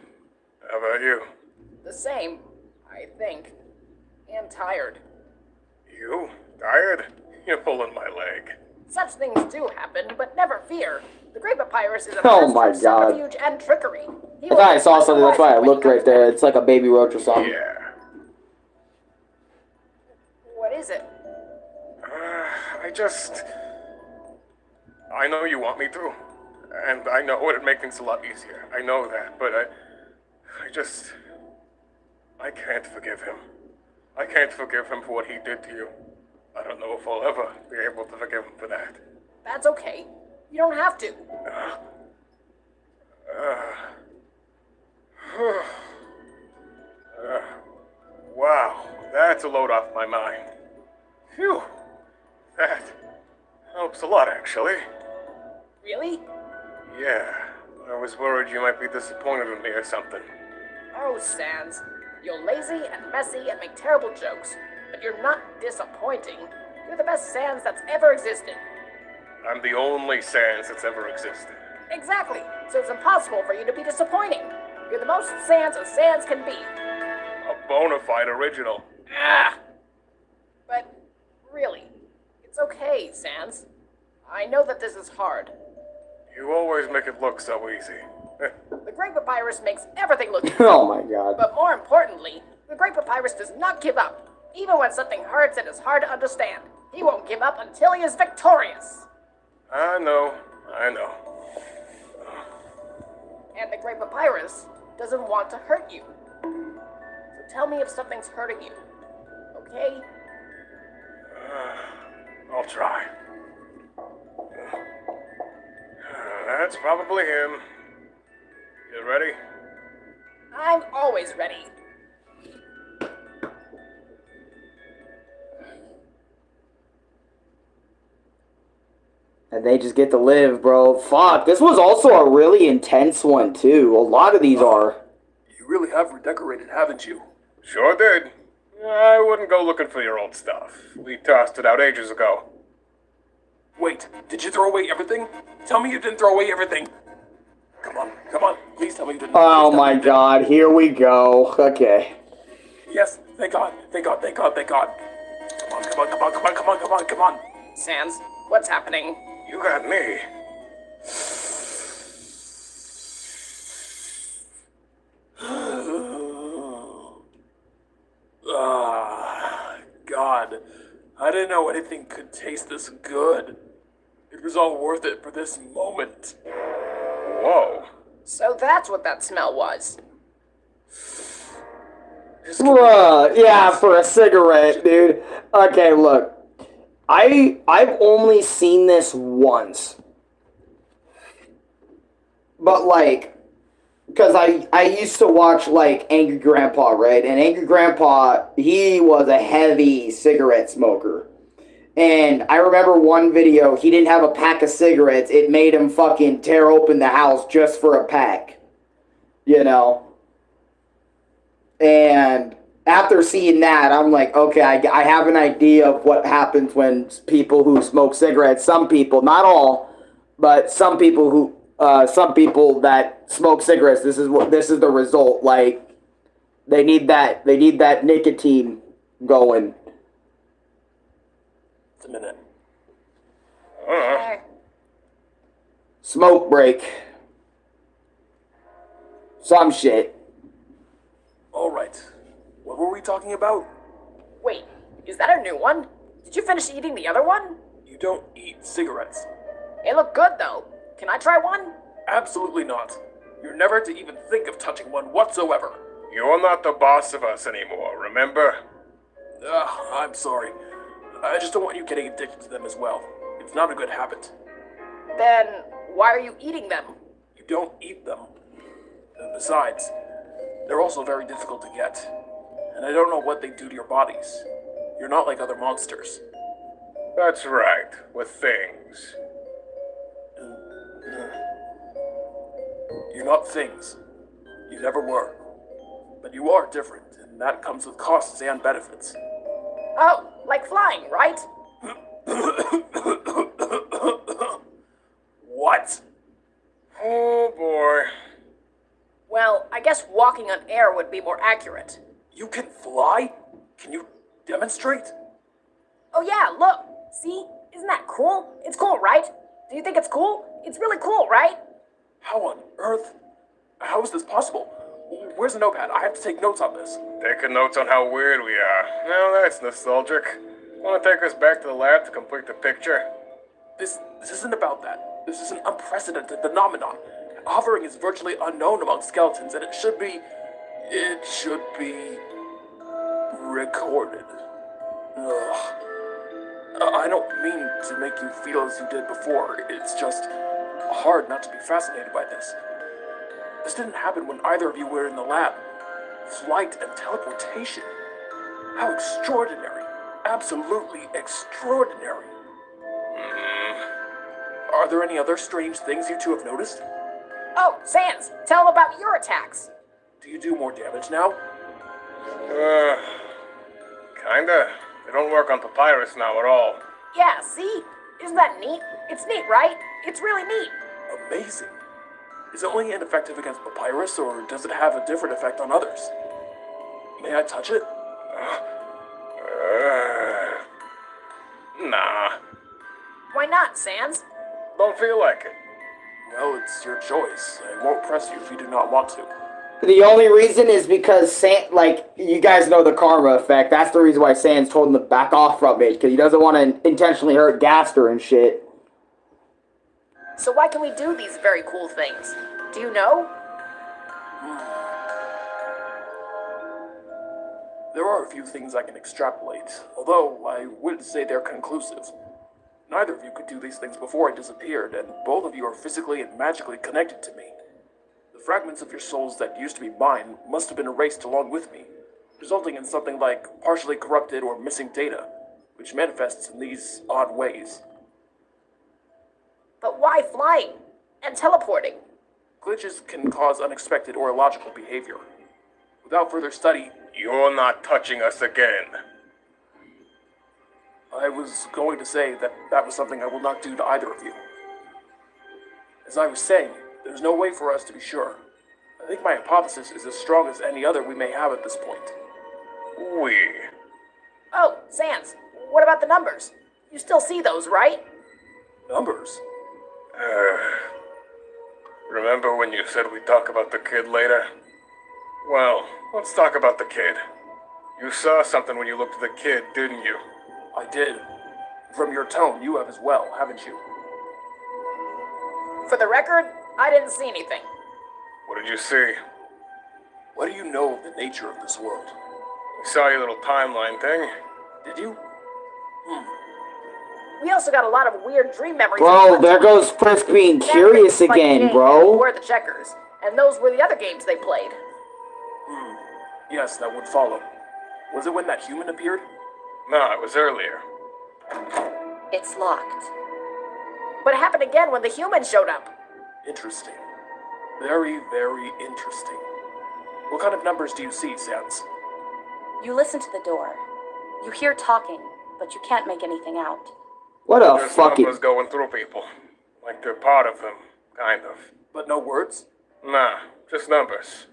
How about you? The same, I think. And tired. You? Tired? You're pulling my leg. Such things do happen, but never fear. The Great Papyrus is a Oh master my of God. subterfuge and trickery. He I will thought I saw something, that's why I when he looked right comes there. back. It's like a baby roach or something. Yeah. What is it? I know you want me to. And I know it'd make things a lot easier. I know that, but I can't forgive him. I can't forgive him for what he did to you. I don't know if I'll ever be able to forgive him for that. That's okay. You don't have to. Wow, that's a load off my mind. Phew. That helps a lot, actually. Really? Yeah, I was worried you might be disappointed in me or something. Oh, Sans. You're lazy and messy and make terrible jokes. But you're not disappointing. You're the best Sans that's ever existed. I'm the only Sans that's ever existed. Exactly. So it's impossible for you to be disappointing. You're the most Sans a Sans can be. A bona fide original. Ah! But really, it's okay, Sans. I know that this is hard. You always make it look so easy. The Great Papyrus makes everything look easy. Oh my God. But more importantly, the Great Papyrus does not give up. Even when something hurts and is hard to understand, he won't give up until he is victorious. I know. And the Great Papyrus doesn't want to hurt you. So tell me if something's hurting you. Okay? I'll try. That's probably him. You ready? I'm always ready. And they just get to live, bro. Fuck. This was also a really intense one, too. A lot of these are. You really have redecorated, haven't you? Sure did. I wouldn't go looking for your old stuff. We tossed it out ages ago. Wait, did you throw away everything? Tell me you didn't throw away everything. Come on, please tell me you didn't. Oh my God, here we go. Okay. Yes, thank God. Come on. Sans, what's happening? You got me. God, I didn't know anything could taste this good. It was all worth it for this moment. Whoa. So that's what that smell was. Bruh, yeah, for a cigarette, dude. Okay, look. I've only seen this once. But like, because I used to watch like Angry Grandpa, right? And Angry Grandpa, he was a heavy cigarette smoker. And I remember one video, he didn't have a pack of cigarettes. It made him fucking tear open the house just for a pack. You know? And after seeing that, I'm like, okay, I have an idea of what happens when people who smoke cigarettes, some people, not all, but some people that smoke cigarettes, this is the result. Like, they need that nicotine going. It's a minute. Smoke break. Some shit. All right. What were we talking about? Wait, is that a new one? Did you finish eating the other one? You don't eat cigarettes. It looked good though. Can I try one? Absolutely not. You're never to even think of touching one whatsoever. You're not the boss of us anymore, remember? I'm sorry. I just don't want you getting addicted to them as well. It's not a good habit. Then why are you eating them? You don't eat them. Besides, they're also very difficult to get. And I don't know what they do to your bodies. You're not like other monsters. That's right, with things. You're not things. You never were. But you are different, and that comes with costs and benefits. Oh, like flying, right? What? Oh boy. Well, I guess walking on air would be more accurate. You can fly? Can you demonstrate? Oh yeah, look. See? Isn't that cool? It's cool, right? Do you think it's cool? It's really cool, right? How on earth? How is this possible? Where's the notepad? I have to take notes on this. Taking notes on how weird we are. Well, that's nostalgic. Want to take us back to the lab to complete the picture? This isn't about that. This is an unprecedented phenomenon. Hovering is virtually unknown among skeletons, and it should be recorded. Ugh. I don't mean to make you feel as you did before. It's just hard not to be fascinated by this. This didn't happen when either of you were in the lab. Flight and teleportation. How extraordinary. Absolutely extraordinary. Are there any other strange things you two have noticed? Oh, Sans, tell them about your attacks. Do you do more damage now? Kinda. They don't work on Papyrus now at all. Yeah, see? Isn't that neat? It's neat, right? It's really neat. Amazing. Is it only ineffective against Papyrus, or does it have a different effect on others? May I touch it? Nah. Why not, Sans? Don't feel like it. Well, it's your choice. I won't press you if you do not want to. The only reason is because you guys know the karma effect. That's the reason why Sans told him to back off from it, because he doesn't want to intentionally hurt Gaster and shit. So why can we do these very cool things? Do you know? There are a few things I can extrapolate, although I wouldn't say they're conclusive. Neither of you could do these things before I disappeared, and both of you are physically and magically connected to me. The fragments of your souls that used to be mine must have been erased along with me, resulting in something like partially corrupted or missing data, which manifests in these odd ways. But why flying? And teleporting? Glitches can cause unexpected or illogical behavior. Without further study, You're not touching us again. I was going to say that that was something I will not do to either of you. As I was saying, there's no way for us to be sure. I think my hypothesis is as strong as any other we may have at this point. We. Oh, Sans, what about the numbers? You still see those, right? Numbers? Remember when you said we'd talk about the kid later? Well, let's talk about the kid. You saw something when you looked at the kid, didn't you? I did. From your tone, you have as well, haven't you? For the record, I didn't see anything. What did you see? What do you know of the nature of this world? We saw your little timeline thing. Did you? We also got a lot of weird dream memories. Bro, there goes Frisk being curious again, bro. Were the checkers, and those were the other games they played. Yes, that would follow. Was it when that human appeared? No, it was earlier. It's locked. But it happened again when the human showed up. Interesting. Very, very interesting. What kind of numbers do you see, Sans? You listen to the door. You hear talking, but you can't make anything out. What a There's fucking... numbers going through people. Like they're part of them, kind of. But no words? Nah, just numbers.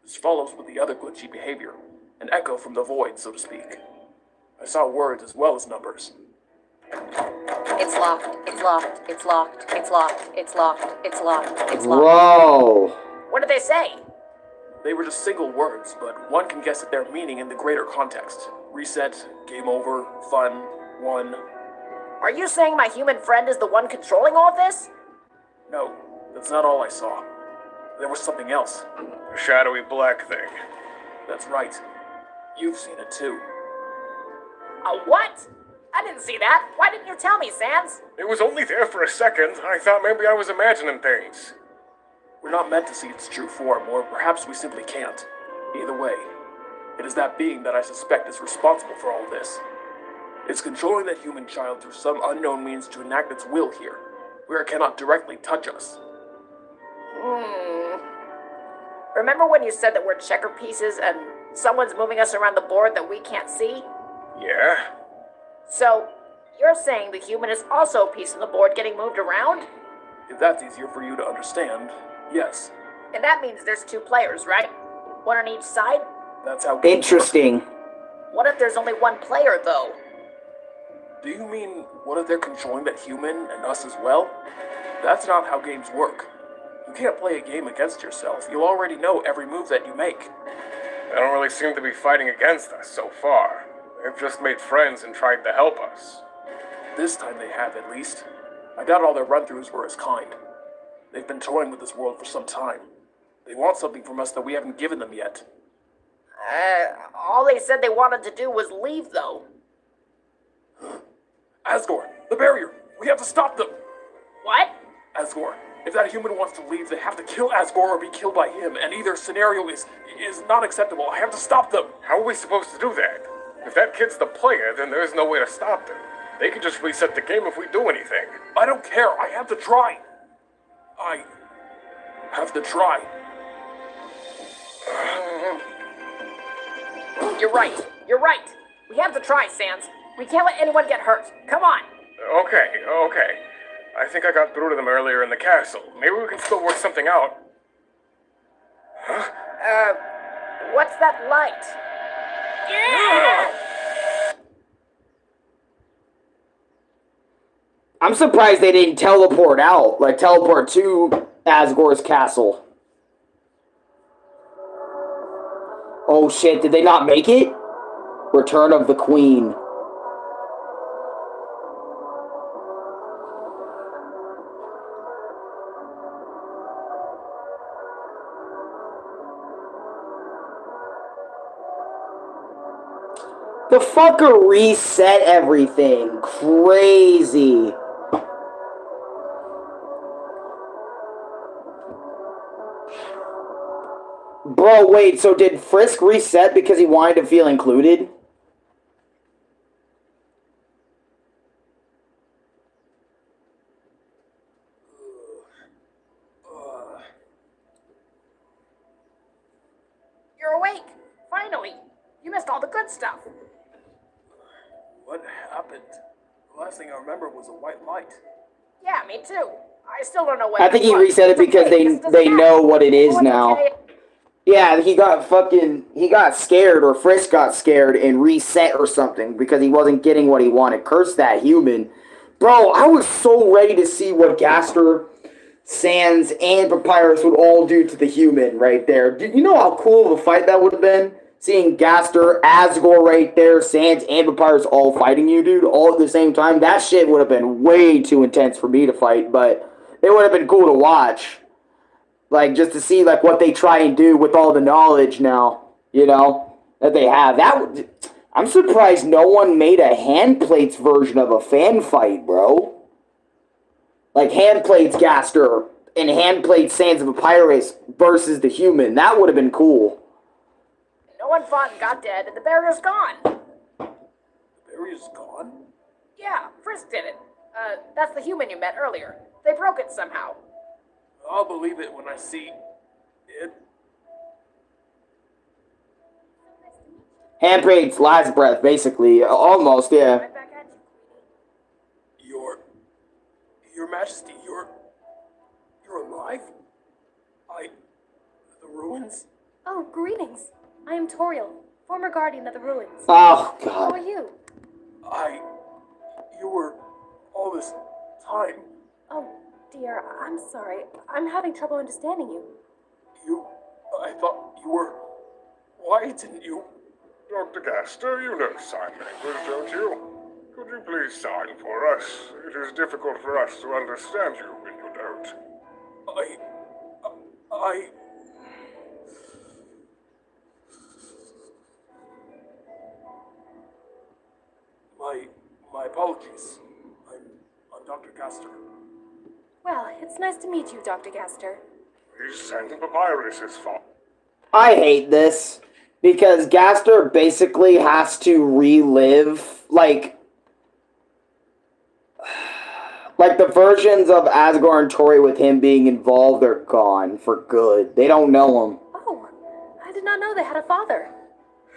This follows with the other glitchy behavior. An echo from the void, so to speak. I saw words as well as numbers. It's locked. It's locked. It's locked. It's locked. It's locked. It's locked. It's locked. Bro. What did they say? They were just single words, but one can guess at their meaning in the greater context. Reset, game over, fun, won. Are you saying my human friend is the one controlling all of this? No, That's not all I saw. There was something else. The shadowy black thing. That's right. You've seen it too. A what? I didn't see that. Why didn't you tell me, Sans? It was only there for a second. I thought maybe I was imagining things. We're not meant to see its true form, or perhaps we simply can't. Either way, it is that being that I suspect is responsible for all this. It's controlling that human child through some unknown means to enact its will here, where it cannot directly touch us. Remember when you said that we're checker pieces and someone's moving us around the board that we can't see? Yeah? So, you're saying the human is also a piece of the board getting moved around? If that's easier for you to understand, yes. And that means there's two players, right? One on each side? That's how. Interesting. What if there's only one player, though? Do you mean, what if they're controlling that human and us as well? That's not how games work. You can't play a game against yourself. You already know every move that you make. They don't really seem to be fighting against us so far. They've just made friends and tried to help us. This time they have, at least. I doubt all their run-throughs were as kind. They've been toying with this world for some time. They want something from us that we haven't given them yet. All they said they wanted to do was leave, though. Asgore, the barrier! We have to stop them! What? Asgore, if that human wants to leave, they have to kill Asgore or be killed by him, and either scenario is not acceptable. I have to stop them! How are we supposed to do that? If that kid's the player, then there's no way to stop them. They can just reset the game if we do anything. I don't care. I have to try. I have to try. You're right. You're right. We have to try, Sans. We can't let anyone get hurt. Come on. Okay. I think I got through to them earlier in the castle. Maybe we can still work something out. Huh? What's that light? Yeah! I'm surprised they didn't teleport out, like teleport to Asgore's castle. Oh shit, did they not make it? Return of the Queen. The fucker reset everything. Crazy. Bro, wait, so did Frisk reset because he wanted to feel included? You're awake. Finally. You missed all the good stuff. What happened? The last thing I remember was a white light. Yeah, me too. I still don't know what I think he was. reset it It's because okay, this doesn't they matter. know what it is Oh, it's now. okay. Yeah, he got scared, or Frisk got scared and reset or something because he wasn't getting what he wanted. Curse that human. Bro, I was so ready to see what Gaster, Sans, and Papyrus would all do to the human right there. You know how cool of a fight that would have been? Seeing Gaster, Asgore right there, Sans, and Papyrus all fighting you, dude, all at the same time. That shit would have been way too intense for me to fight, but it would have been cool to watch. Like, just to see, like, what they try and do with all the knowledge now, you know, that they have. I'm surprised no one made a Handplates version of a fan fight, bro. Like, Handplates Gaster and Handplates Sans of Papyrus versus the human. That would have been cool. No one fought and got dead, and the barrier's gone. The barrier's gone? Yeah, Frisk did it. That's the human you met earlier. They broke it somehow. I'll believe it when I see it. Handplates last breath, basically. Almost, yeah. Right back at you. Your Majesty, you're alive? The ruins? Oh, greetings. I am Toriel, former guardian of the ruins. Oh, How are God. you? You were all this time. Oh, dear, I'm sorry. I'm having trouble understanding you. I thought you were. Why didn't you? Dr. Gaster, you know sign language, don't you? Could you please sign for us? It is difficult for us to understand you when you don't. I... My apologies. I'm Dr. Castor. Well, it's nice to meet you, Dr. Gaster. He's sent Papyrus's fault. I hate this because Gaster basically has to relive like the versions of Asgore and Tori with him being involved are gone for good. They don't know him. Oh, I did not know they had a father.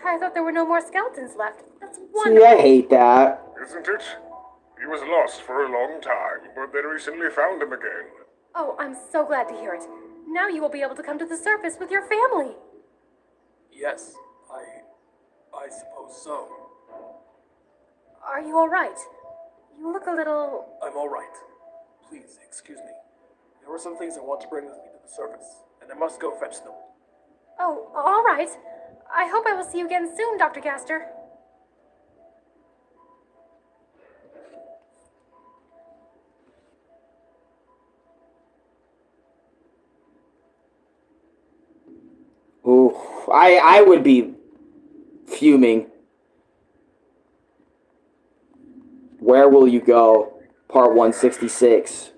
I thought there were no more skeletons left. That's wonderful. See, I hate that. Isn't it? He was lost for a long time, but they recently found him again. Oh, I'm so glad to hear it. Now you will be able to come to the surface with your family. Yes, I suppose so. Are you all right? You look a little... I'm all right. Please, excuse me. There were some things I want to bring with me to the surface, and I must go fetch them. Oh, all right. I hope I will see you again soon, Dr. Gaster. Ooh, I would be fuming. Where will you go? Part 166.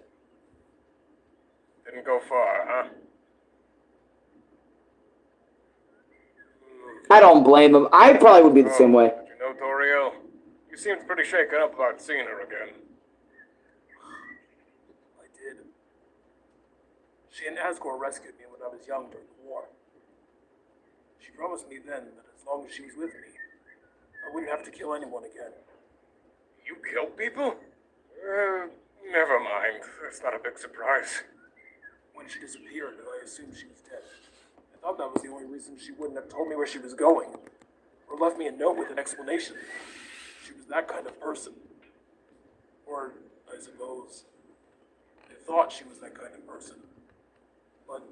Didn't go far, huh? I don't blame him. I probably would be the same way. Did you know Toriel? You seemed pretty shaken up about seeing her again. I did. She and Asgore rescued me when I was young during the war. She promised me then that as long as she was with me, I wouldn't have to kill anyone again. You killed people? Never mind. That's not a big surprise. When she disappeared, I assumed she was dead. I thought that was the only reason she wouldn't have told me where she was going, or left me a note with an explanation. She was that kind of person. Or, I suppose, I thought she was that kind of person. But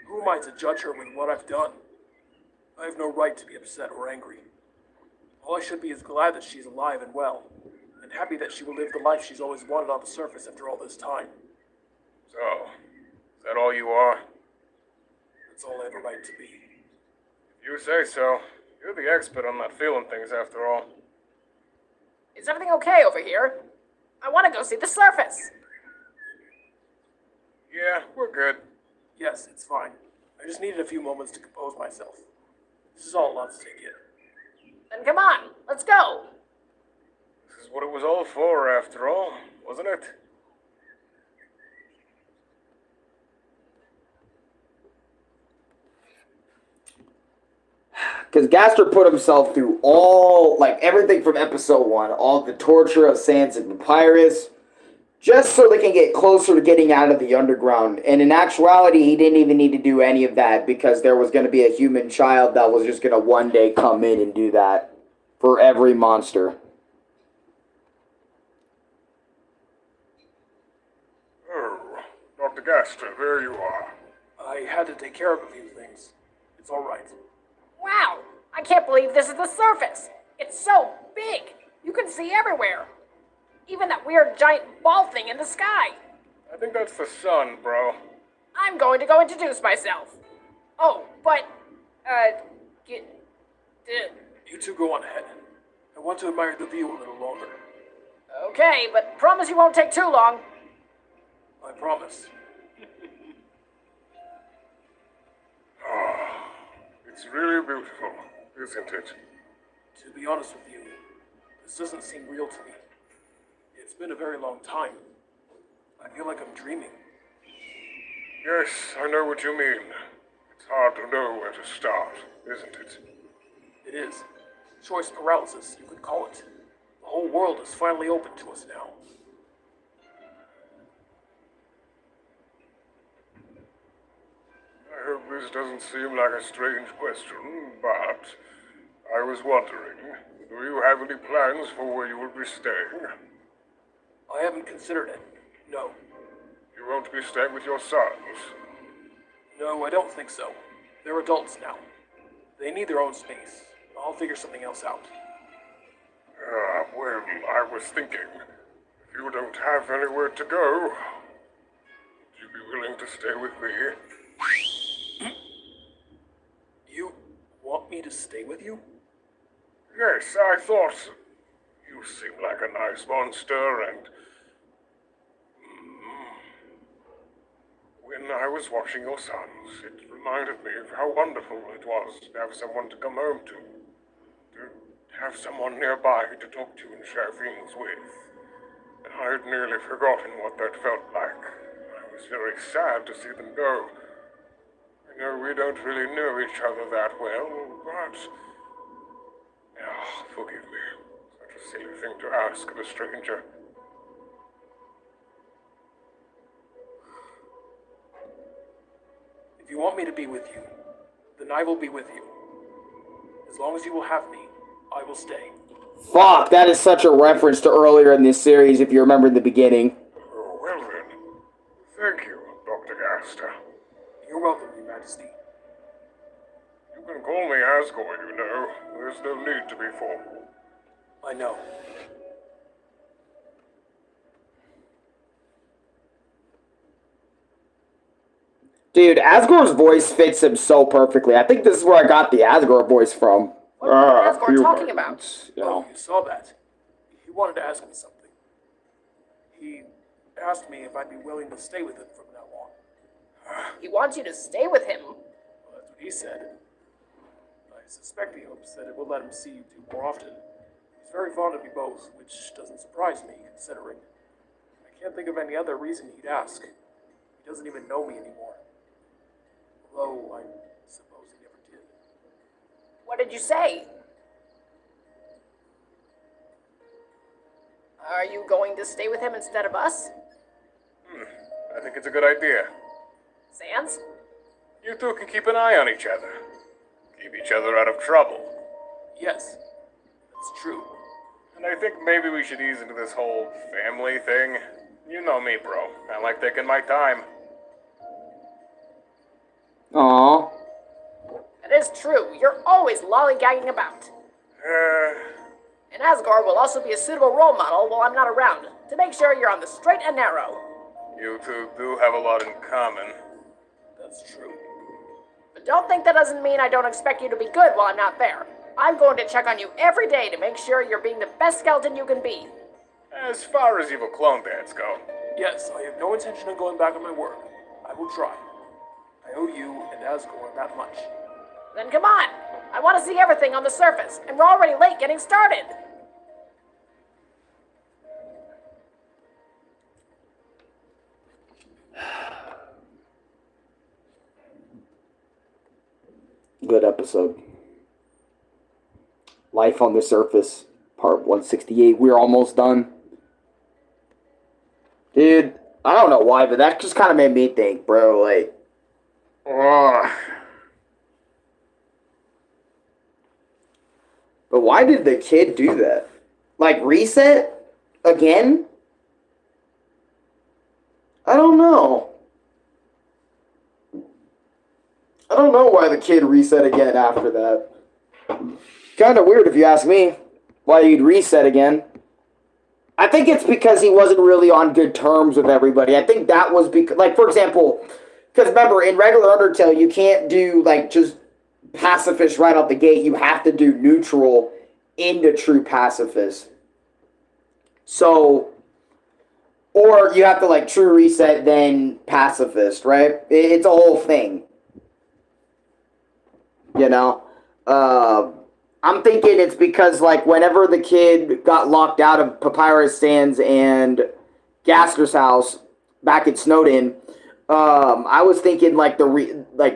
who am I to judge her with what I've done? I have no right to be upset or angry. All I should be is glad that she's alive and well, and happy that she will live the life she's always wanted on the surface after all this time. So, is that all you are? That's all I have a right to be. If you say so. You're the expert on not feeling things after all. Is everything okay over here? I want to go see the surface. Yeah, we're good. Yes, it's fine. I just needed a few moments to compose myself. This is all a lot to take in. Then come on, let's go. This is what it was all for, after all, wasn't it? Because Gaster put himself through everything from episode 1, all the torture of Sans and Papyrus, just so they can get closer to getting out of the underground. And in actuality, he didn't even need to do any of that because there was going to be a human child that was just going to one day come in and do that for every monster. Oh, Dr. Gaster, there you are. I had to take care of a few things. It's all right. Wow, I can't believe this is the surface. It's so big. You can see everywhere. Even that weird giant ball thing in the sky. I think that's the sun, bro. I'm going to go introduce myself. Oh, but, You two go on ahead. I want to admire the view a little longer. okay, but promise you won't take too long. I promise. It's really beautiful, isn't it? To be honest with you, this doesn't seem real to me. It's been a very long time. I feel like I'm dreaming. Yes, I know what you mean. It's hard to know where to start, isn't it? It is. Choice paralysis, you could call it. The whole world is finally open to us now. I hope this doesn't seem like a strange question, but I was wondering, do you have any plans for where you will be staying? I haven't considered it. No. You won't be staying with your sons? No, I don't think so. They're adults now. They need their own space. I'll figure something else out. Well, I was thinking, if you don't have anywhere to go, would you be willing to stay with me? You want me to stay with you? Yes, I thought you seemed like a nice monster, and when I was watching your sons, it reminded me of how wonderful it was to have someone to come home to have someone nearby to talk to and share feelings with. And I had nearly forgotten what that felt like. I was very sad to see them go. I know we don't really know each other that well, but forgive me. Such a silly thing to ask of a stranger. If you want me to be with you, then I will be with you. As long as you will have me, I will stay. Fuck, that is such a reference to earlier in this series, if you remember in the beginning. Oh, well then. Thank you, Dr. Gaster. You're welcome, Your Majesty. You can call me Asgore, you know. There's no need to be formal. I know. Dude, Asgore's voice fits him so perfectly. I think this is where I got the Asgore voice from. What was Asgore talking about? You know. Oh, you saw that. He wanted to ask me something. He asked me if I'd be willing to stay with him from now on. He wants you to stay with him. Well, that's what he said. I suspect he hopes that it will let him see you two more often. He's very fond of you both, which doesn't surprise me, considering I can't think of any other reason he'd ask. He doesn't even know me anymore. Although, I suppose he never did. What did you say? Are you going to stay with him instead of us? I think it's a good idea. Sans? You two can keep an eye on each other. Keep each other out of trouble. Yes, that's true. And I think maybe we should ease into this whole family thing. You know me, bro. I like taking my time. Aww. It is true. You're always lollygagging about. And Asgore will also be a suitable role model while I'm not around, to make sure you're on the straight and narrow. You two do have a lot in common. That's true. But don't think that doesn't mean I don't expect you to be good while I'm not there. I'm going to check on you every day to make sure you're being the best skeleton you can be. As far as evil clone dads go. Yes, I have no intention of going back on my word. I will try. I owe you and Asgore that much. Then come on. I want to see everything on the surface, and we're already late getting started. Good episode. Life on the Surface, part 168. We're almost done. Dude, I don't know why, but that just kind of made me think, bro, like, but why did the kid do that? Like, reset? Again? I don't know. I don't know why the kid reset again after that. Kind of weird if you ask me. Why he'd reset again. I think it's because he wasn't really on good terms with everybody. I think that was because, like, for example, because remember, in regular Undertale, you can't do, like, just pacifist right out the gate. You have to do neutral into true pacifist. So, or you have to, like, true reset, then pacifist, right? It's a whole thing. You know? I'm thinking it's because, like, whenever the kid got locked out of Papyrus Sands and Gaster's house back at Snowden, I was thinking, like,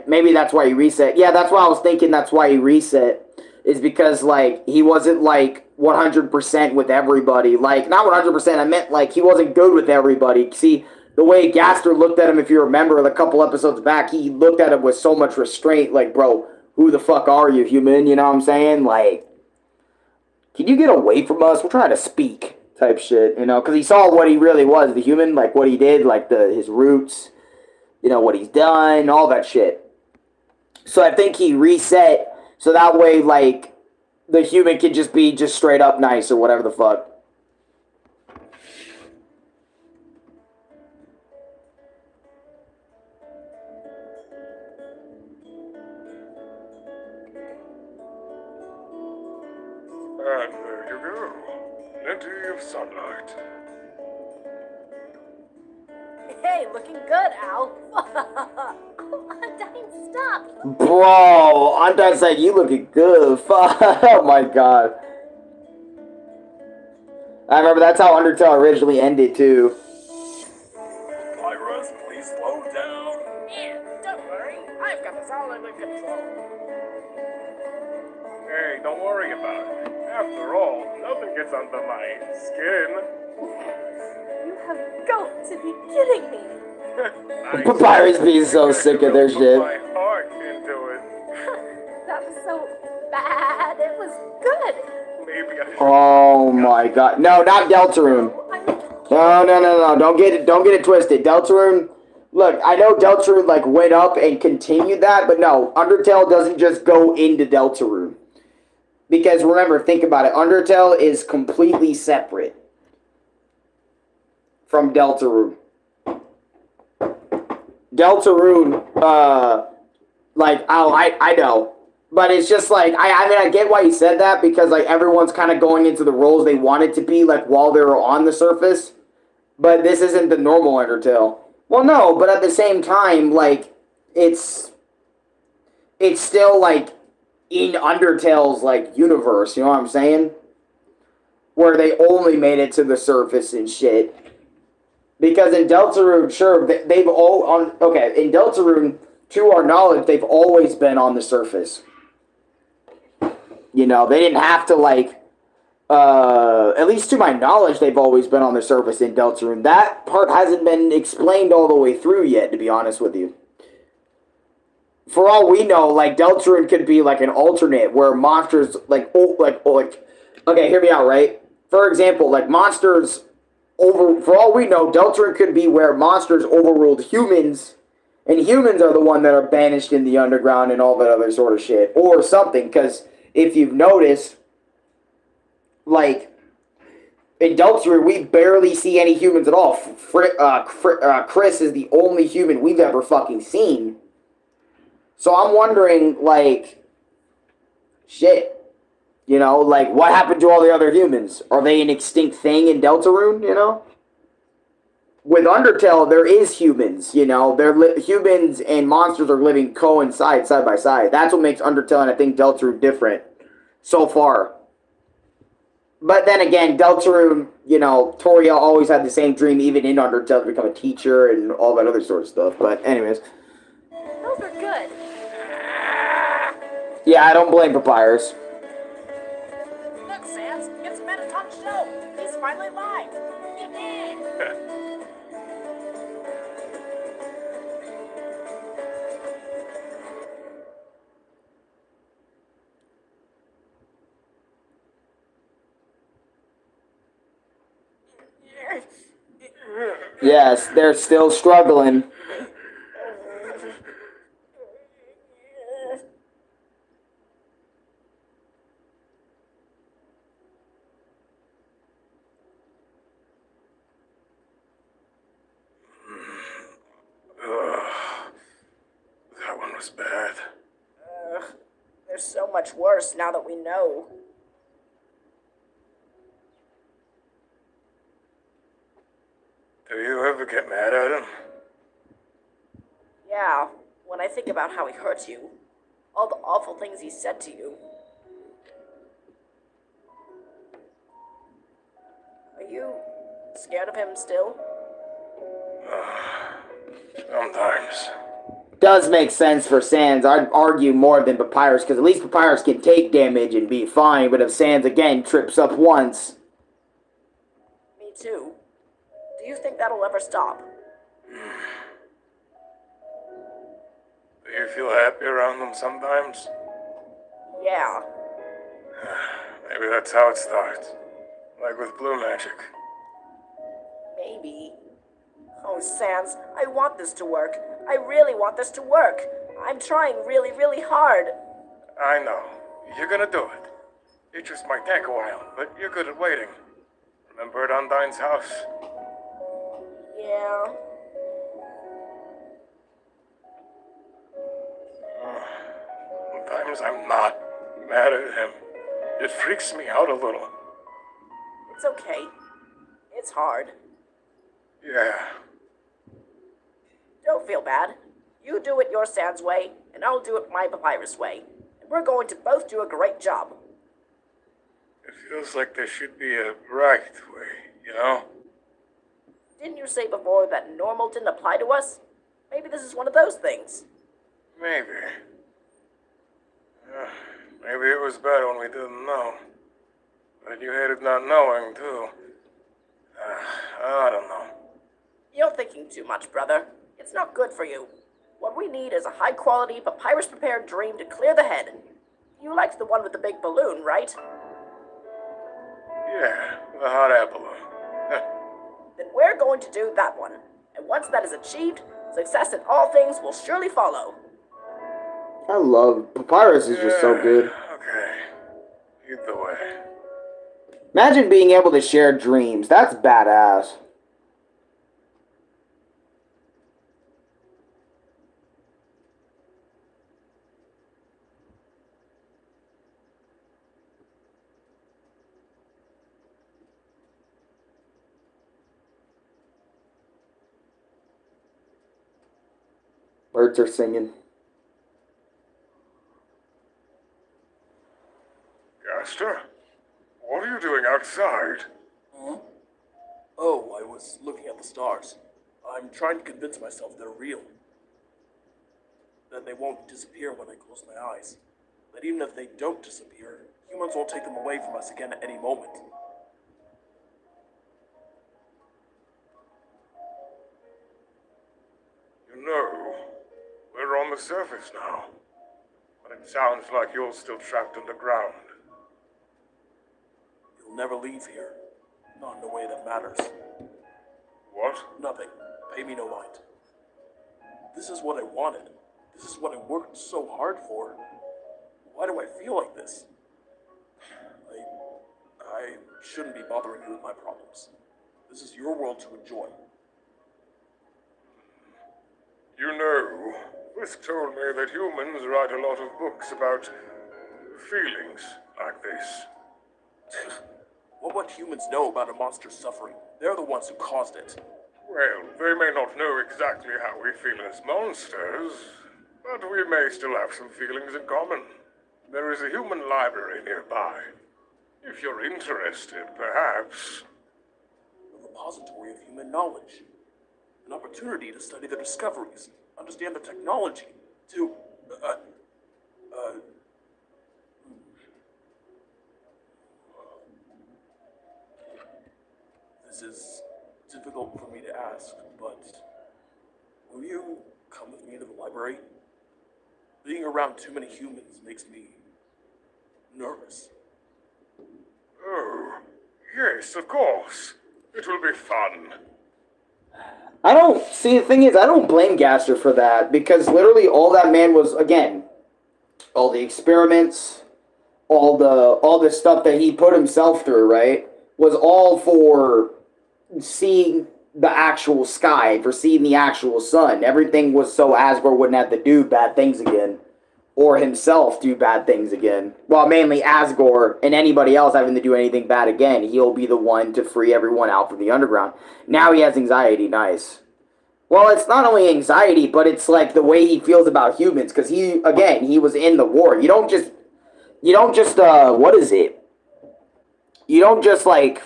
maybe that's why he reset. Yeah, that's why I was thinking that's why he reset. Is because, like, he wasn't, like, 100% with everybody. Like, not 100%, I meant, like, he wasn't good with everybody. See, the way Gaster looked at him, if you remember, a couple episodes back, he looked at him with so much restraint, like, bro, who the fuck are you, human? You know what I'm saying? Like, can you get away from us? We're trying to speak, type shit, you know? Because he saw what he really was, the human, like, what he did, like, his roots, you know, what he's done, all that shit. So I think he reset, so that way, like, the human can just be just straight up nice or whatever the fuck. of sunlight. Hey, looking good, Al. Undyne, stop! Bro, Undyne's like, you looking good. Oh my god. I remember that's how Undertale originally ended too. Papyrus, please slow down. Yeah, don't worry. I've got this all under control. Hey, don't worry about it. After all, nothing gets under my skin. You have got to be kidding me. Papyrus being so sick of their Put shit. my heart into it. That was so bad. It was good. Maybe I should. Oh my god. No, not Deltarune. No. Don't get it twisted. Deltarune, look, I know Deltarune like went up and continued that, but no, Undertale doesn't just go into Deltarune. Because remember, think about it, Undertale is completely separate from Deltarune. Deltarune, like, oh, I know. But it's just like, I mean, I get why you said that, because like everyone's kind of going into the roles they want it to be, like while they're on the surface. But this isn't the normal Undertale. Well, no, but at the same time, like, it's still like in Undertale's like universe, you know what I'm saying? Where they only made it to the surface and shit. Because in Deltarune, sure, they've all on. Okay, in Deltarune, to our knowledge, they've always been on the surface. You know, they didn't have to like. At least to my knowledge, they've always been on the surface in Deltarune. That part hasn't been explained all the way through yet, to be honest with you. For all we know, like Deltarune could be like an alternate where monsters okay, hear me out, right? For example, like monsters for all we know, Deltarune could be where monsters overruled humans, and humans are the one that are banished in the underground and all that other sort of shit, or something. Because if you've noticed, like in Deltarune, we barely see any humans at all. Chris is the only human we've ever fucking seen. So I'm wondering, like, shit. You know, like, what happened to all the other humans? Are they an extinct thing in Deltarune, you know? With Undertale, there is humans, you know? Humans and monsters are living coincide, side by side. That's what makes Undertale and I think Deltarune different so far. But then again, Deltarune, you know, Toriel always had the same dream, even in Undertale, to become a teacher and all that other sort of stuff. But anyways. Those are good. Yeah, I don't blame Papyrus. Look, Sans, it's Metaton's show. He's finally live. You did. Yes, they're still struggling. That one was bad. They're so much worse now that we know. Do you ever get mad at him? Yeah, when I think about how he hurt you, all the awful things he said to you. Are you scared of him still? Sometimes. Does make sense for Sans. I'd argue more than Papyrus, because at least Papyrus can take damage and be fine, but if Sans, again, trips up once... Me too. Do you think that'll ever stop? Do you feel happy around them sometimes? Yeah. Maybe that's how it starts. Like with blue magic. Maybe. Oh, Sans, I want this to work. I really want this to work. I'm trying really, really hard. I know. You're gonna do it. It just might take a while, but you're good at waiting. Remember at Undyne's house? Yeah. Sometimes I'm not mad at him. It freaks me out a little. It's okay. It's hard. Yeah. Don't feel bad. You do it your Sans way, and I'll do it my Papyrus way. And we're going to both do a great job. It feels like there should be a right way, you know? Didn't you say before that normal didn't apply to us? Maybe this is one of those things. Maybe. Maybe it was better when we didn't know. But you hated not knowing, too. I don't know. You're thinking too much, brother. It's not good for you. What we need is a high-quality, papyrus-prepared dream to clear the head. You liked the one with the big balloon, right? Yeah, the hot air balloon. Then we're going to do that one. And once that is achieved, success in all things will surely follow. I love Papyrus is just so good. Okay. Either way. Imagine being able to share dreams. That's badass. Birds are singing. Gaster? What are you doing outside? Huh? Oh, I was looking at the stars. I'm trying to convince myself they're real. That they won't disappear when I close my eyes. That even if they don't disappear, humans won't take them away from us again at any moment. You know, we're on the surface now. But it sounds like you're still trapped underground. You'll never leave here. Not in a way that matters. What? Nothing. Pay me no mind. This is what I wanted. This is what I worked so hard for. Why do I feel like this? I shouldn't be bothering you with my problems. This is your world to enjoy. You know, Whisk told me that humans write a lot of books about feelings like this. What would humans know about a monster's suffering? They're the ones who caused it. Well, they may not know exactly how we feel as monsters, but we may still have some feelings in common. There is a human library nearby. If you're interested, perhaps. A repository of human knowledge. An opportunity to study their discoveries, understand the technology, to, This is difficult for me to ask, but will you come with me to the library? Being around too many humans makes me nervous. Oh, yes, of course. It will be fun. I don't see. The thing is, I don't blame Gaster for that because literally all that man was, again, all the experiments, all the stuff that he put himself through, right, was all for seeing the actual sky, for seeing the actual sun. Everything was so Asgore wouldn't have to do bad things again, or himself do bad things again. Well, mainly Asgore and anybody else having to do anything bad again, he'll be the one to free everyone out from the underground. Now he has anxiety, nice. Well, it's not only anxiety, but it's like the way he feels about humans, because he was in the war. You don't just, what is it? You don't just, like,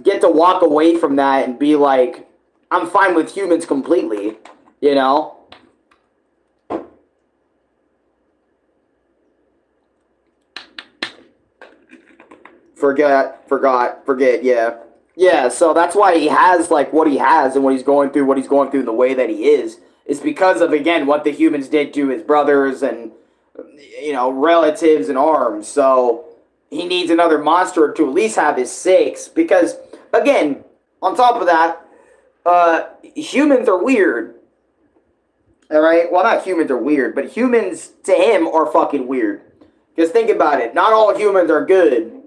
get to walk away from that and be like, I'm fine with humans completely, you know? Forget, yeah. Yeah, so that's why he has, like, what he has and what he's going through in the way that he is because of, again, what the humans did to his brothers and, you know, relatives and arms. So he needs another monster to at least have his six because, again, on top of that, humans are weird. Alright? Well, not humans are weird, but humans, to him, are fucking weird. Just think about it. Not all humans are good.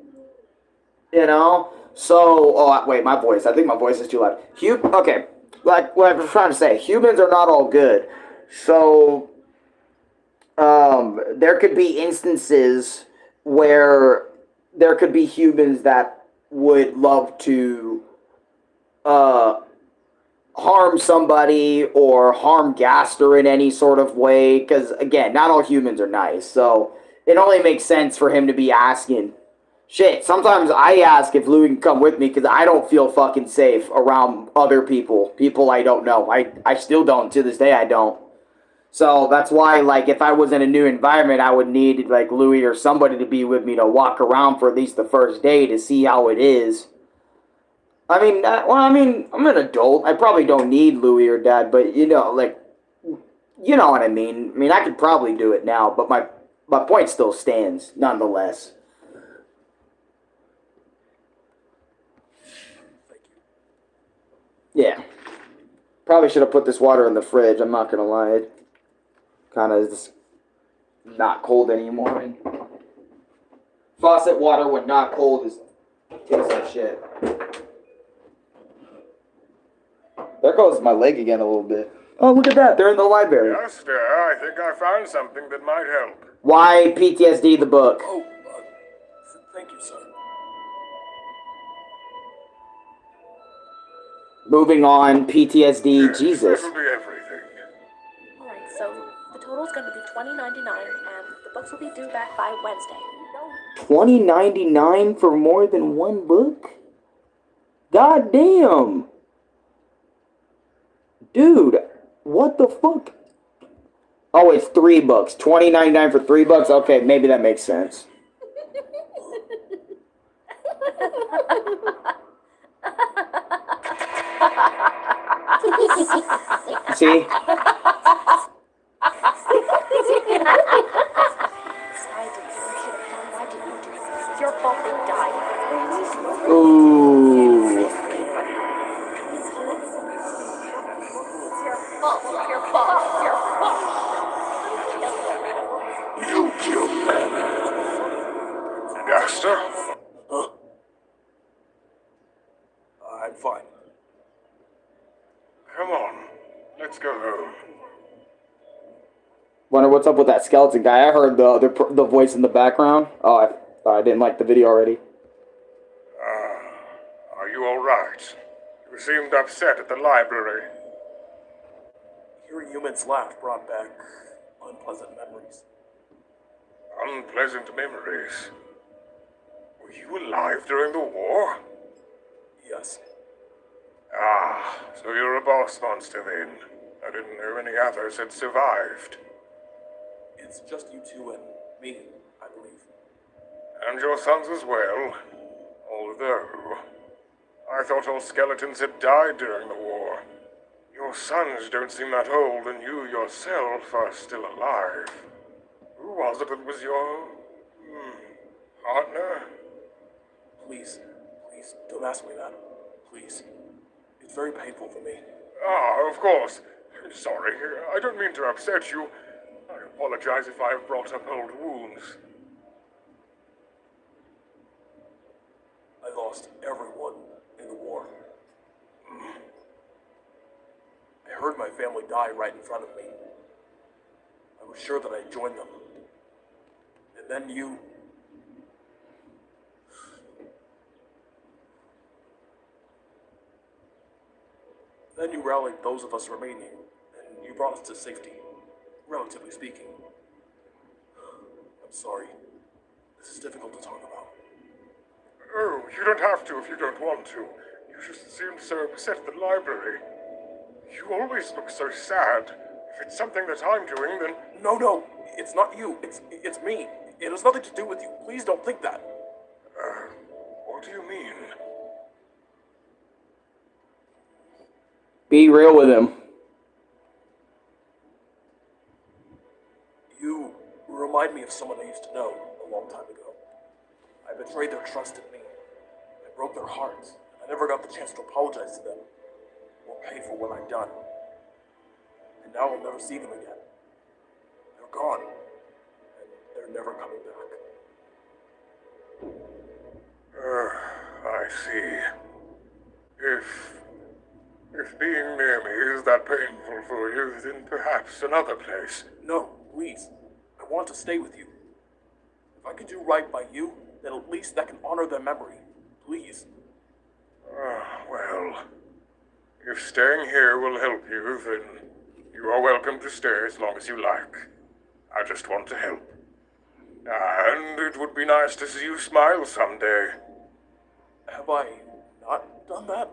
You know? So, oh, wait, my voice. I think my voice is too loud. Okay. Like what I was trying to say, humans are not all good. So, there could be instances where there could be humans that would love to harm somebody or harm Gaster in any sort of way. Because, again, not all humans are nice. So it only makes sense for him to be asking. Shit, sometimes I ask if Louis can come with me because I don't feel fucking safe around other people. People I don't know. I still don't. To this day, I don't. So that's why, like, if I was in a new environment, I would need, like, Louis or somebody to be with me to walk around for at least the first day to see how it is. I mean, I'm an adult. I probably don't need Louis or Dad, but, you know, like, you know what I mean. I mean, I could probably do it now, but my point still stands, nonetheless. Yeah. Probably should have put this water in the fridge, I'm not gonna lie. It kind of is not cold anymore. And faucet water when not cold is tastes like shit. There goes my leg again a little bit. Oh, look at that. They're in the library. Yes, dear, I think I found something that might help. Why PTSD the book? Oh, thank you, sir. Moving on, PTSD, Yes, Jesus. that'll be everything. Alright, so the total's gonna be $20.99, and the books will be due back by Wednesday. $20.99 for more than one book? God damn. Dude, what the fuck? Oh, it's 3 books. $20.99 for 3 books? Okay, maybe that makes sense. See? It's your fault they died. Ooh. It's your fault. It's your fault. You killed them. Gaster? Huh? I'm fine. Come on, let's go home. Wonder what's up with that skeleton guy. I heard the voice in the background. Oh, I didn't like the video already. Are you alright? You seemed upset at the library. Hearing humans laugh brought back unpleasant memories. Unpleasant memories. Were you alive during the war? Yes. Ah, so you're a boss monster then. I didn't know any others had survived. It's just you two and me, I believe. And your sons as well. Although, I thought all skeletons had died during the war. Your sons don't seem that old, and you yourself are still alive. Who was it that was your... partner? Please, don't ask me that. Please. It's very painful for me. Ah, of course. Sorry, I don't mean to upset you. I apologize if I have brought up old wounds. I lost everyone in the war. I heard my family die right in front of me. I was sure that I'd join them. And then you... Then you rallied those of us remaining, and you brought us to safety, relatively speaking. I'm sorry. This is difficult to talk about. Oh, you don't have to if you don't want to. You just seemed so upset at the library. You always look so sad. If it's something that I'm doing, then... No, it's not you. It's me. It has nothing to do with you. Please don't think that. What do you mean? Be real with him. You remind me of someone I used to know a long time ago. I betrayed their trust in me. I broke their hearts, and I never got the chance to apologize to them or pay for what I've done. And now I'll never see them again. They're gone, and they're never coming back. I see. If being near me is that painful for you, then perhaps another place. No, please. I want to stay with you. If I can do right by you, then at least that can honor their memory. Please. Well, If staying here will help you, then you are welcome to stay as long as you like. I just want to help. And it would be nice to see you smile someday. Have I not done that?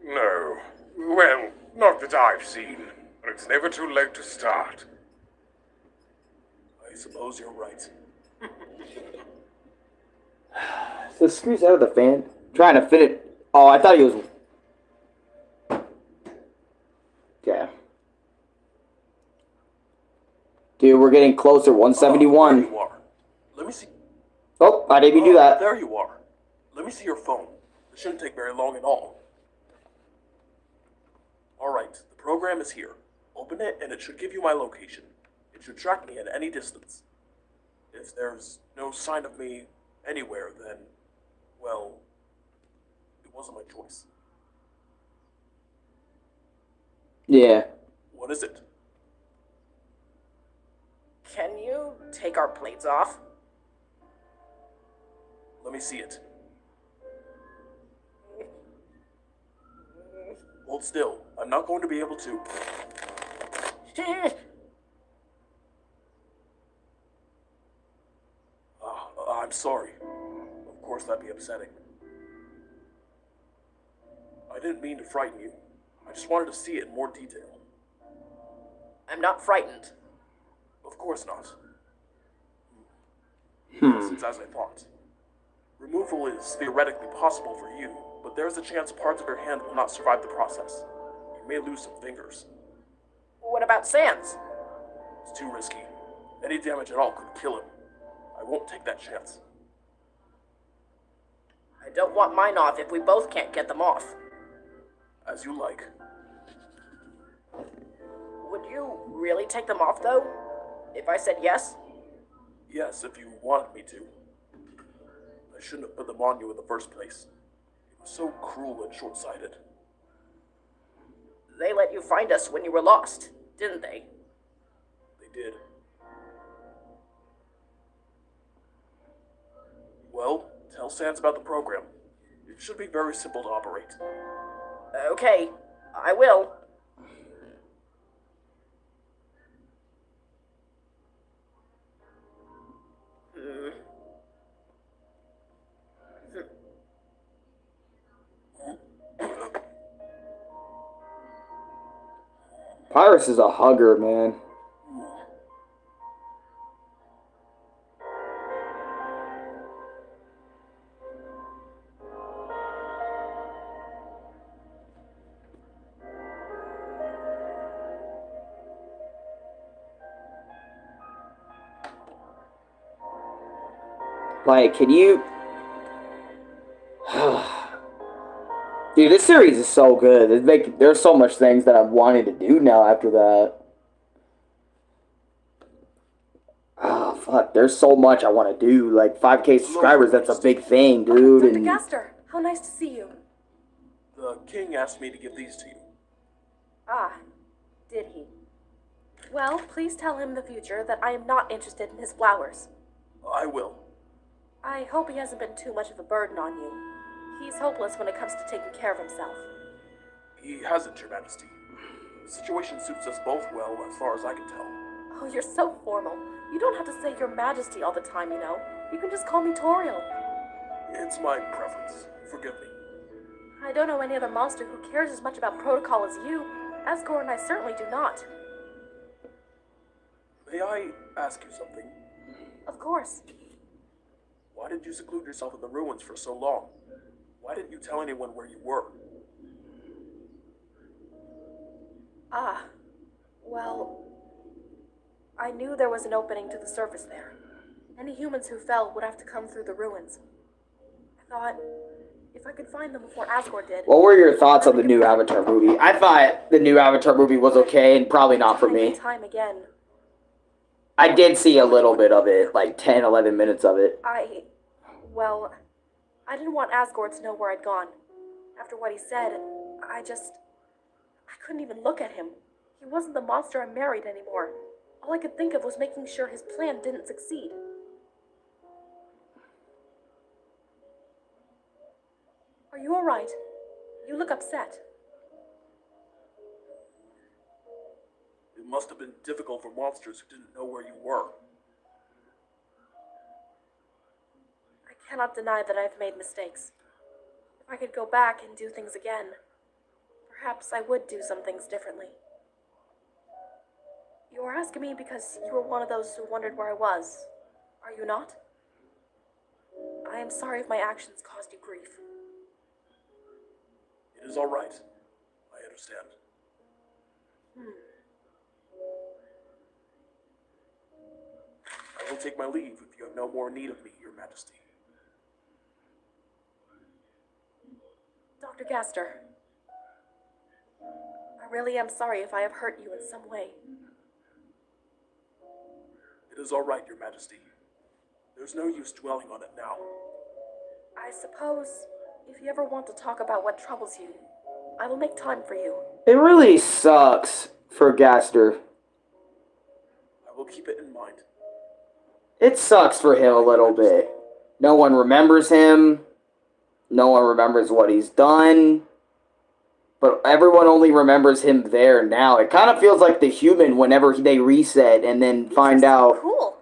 No. Well, not that I've seen. But it's never too late to start. I suppose you're right. So screws out of the fan. Trying to fit it. Oh, I thought he was. Okay. Dude, we're getting closer. There 171. you are. Let me see. Oh, I didn't even do that. There you are. Let me see your phone. It shouldn't take very long at all. Alright, the program is here. Open it and it should give you my location. It should track me at any distance. If there's no sign of me anywhere, then, well, it wasn't my choice. Yeah. What is it? Can you take our plates off? Let me see it. Hold still. I'm not going to be able to. I'm sorry. Of course, that'd be upsetting. I didn't mean to frighten you. I just wanted to see it in more detail. I'm not frightened. Of course not. Yes, it's as I thought. Removal is theoretically possible for you, but there's a chance parts of your hand will not survive the process. You may lose some fingers. What about Sans? It's too risky. Any damage at all could kill him. I won't take that chance. I don't want mine off if we both can't get them off. As you like. Would you really take them off, though? If I said yes? Yes, if you wanted me to. I shouldn't have put them on you in the first place. It was so cruel and short-sighted. They let you find us when you were lost, didn't they? They did. Well, tell Sans about the program. It should be very simple to operate. Okay, I will. Pyrus is a hugger, man. Like, can you... Dude, this series is so good. There's so much things that I'm wanting to do now after that. Oh, fuck. There's so much I want to do. Like, 5K subscribers, that's a big thing, dude. Dr. And Gaster, how nice to see you. The king asked me to give these to you. Ah, did he? Well, please tell him in the future that I am not interested in his flowers. I will. I hope he hasn't been too much of a burden on you. He's hopeless when it comes to taking care of himself. He hasn't, Your Majesty. The situation suits us both well, as far as I can tell. Oh, you're so formal. You don't have to say Your Majesty all the time, you know. You can just call me Toriel. It's my preference. Forgive me. I don't know any other monster who cares as much about protocol as you. Asgore and I certainly do not. May I ask you something? Of course. Why did you seclude yourself in the ruins for so long? Why didn't you tell anyone where you were? Ah, well, I knew there was an opening to the surface there. Any humans who fell would have to come through the ruins. I thought, if I could find them before Asgore did... what were your thoughts on the new Avatar movie? I thought the new Avatar movie was okay and probably not for me. Time again. I did see a little bit of it, like 10, 11 minutes of it. Well, I didn't want Asgore to know where I'd gone. After what he said, I couldn't even look at him. He wasn't the monster I married anymore. All I could think of was making sure his plan didn't succeed. Are you alright? You look upset. It must have been difficult for monsters who didn't know where you were. I cannot deny that I've made mistakes. If I could go back and do things again, perhaps I would do some things differently. You were asking me because you were one of those who wondered where I was, are you not? I am sorry if my actions caused you grief. It is all right. I understand. I will take my leave if you have no more need of me, Your Majesty. Dr. Gaster, I really am sorry if I have hurt you in some way. It is all right, Your Majesty. There's no use dwelling on it now. I suppose if you ever want to talk about what troubles you, I will make time for you. It really sucks for Gaster. I will keep it in mind. It sucks for him a little bit. No one remembers him. No one remembers what he's done. But everyone only remembers him there now. It kind of feels like the human whenever they reset and then find out Cool.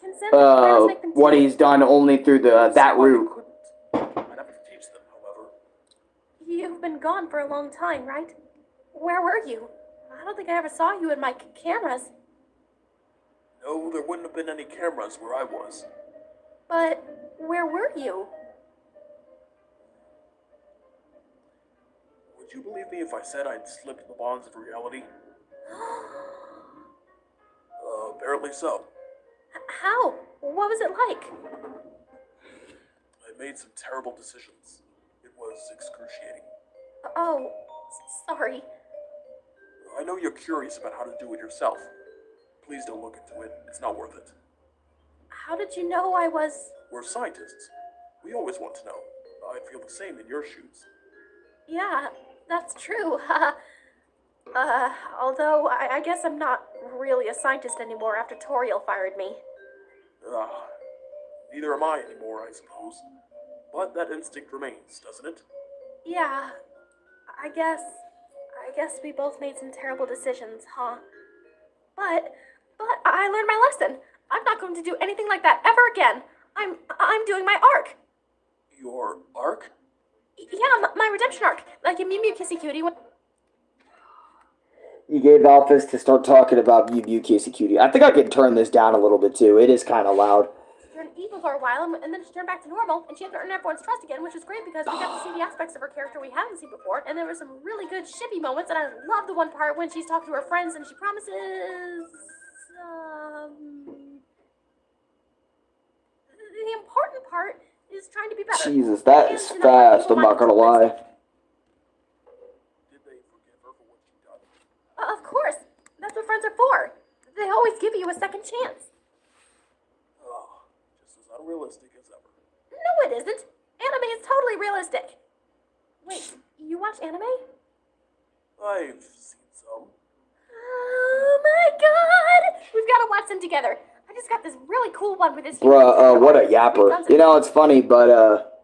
Can Zen players make them what too? he's done only through that route. I'd have to teach them, however. You've been gone for a long time, right? Where were you? I don't think I ever saw you in my cameras. No, there wouldn't have been any cameras where I was. But where were you? Would you believe me if I said I'd slipped the bonds of reality? Apparently so. How? What was it like? I made some terrible decisions. It was excruciating. Oh, sorry. I know you're curious about how to do it yourself. Please don't look into it. It's not worth it. How did you know I was... We're scientists. We always want to know. I'd feel the same in your shoes. Yeah, that's true. Although I guess I'm not really a scientist anymore after Toriel fired me. Neither am I anymore, I suppose. But that instinct remains, doesn't it? Yeah, I guess we both made some terrible decisions, huh? But I learned my lesson. I'm not going to do anything like that ever again. I'm doing my arc. Your arc? Yeah, my redemption arc. Like in Mew Mew Kissy Cutie. You gave Alphys to start talking about Mew Mew Kissy Cutie. I think I can turn this down a little bit too. It is kind of loud. She turned evil for a while, and then she turned back to normal, and she had to earn everyone's trust again, which was great because we got to see the aspects of her character we haven't seen before, and there were some really good shippy moments, and I love the one part when she's talking to her friends and she promises... The important part is trying to be better. Jesus, that is fast. I'm not gonna lie. Did they forgive her for what she'd done? Of course. That's what friends are for. They always give you a second chance. Oh, just as unrealistic as ever. No, it isn't. Anime is totally realistic. Wait, you watch anime? I've seen some. Oh my god! We've got to watch them together. I just got this really cool one with this. Bruh, what a yapper. You know, it's funny, but,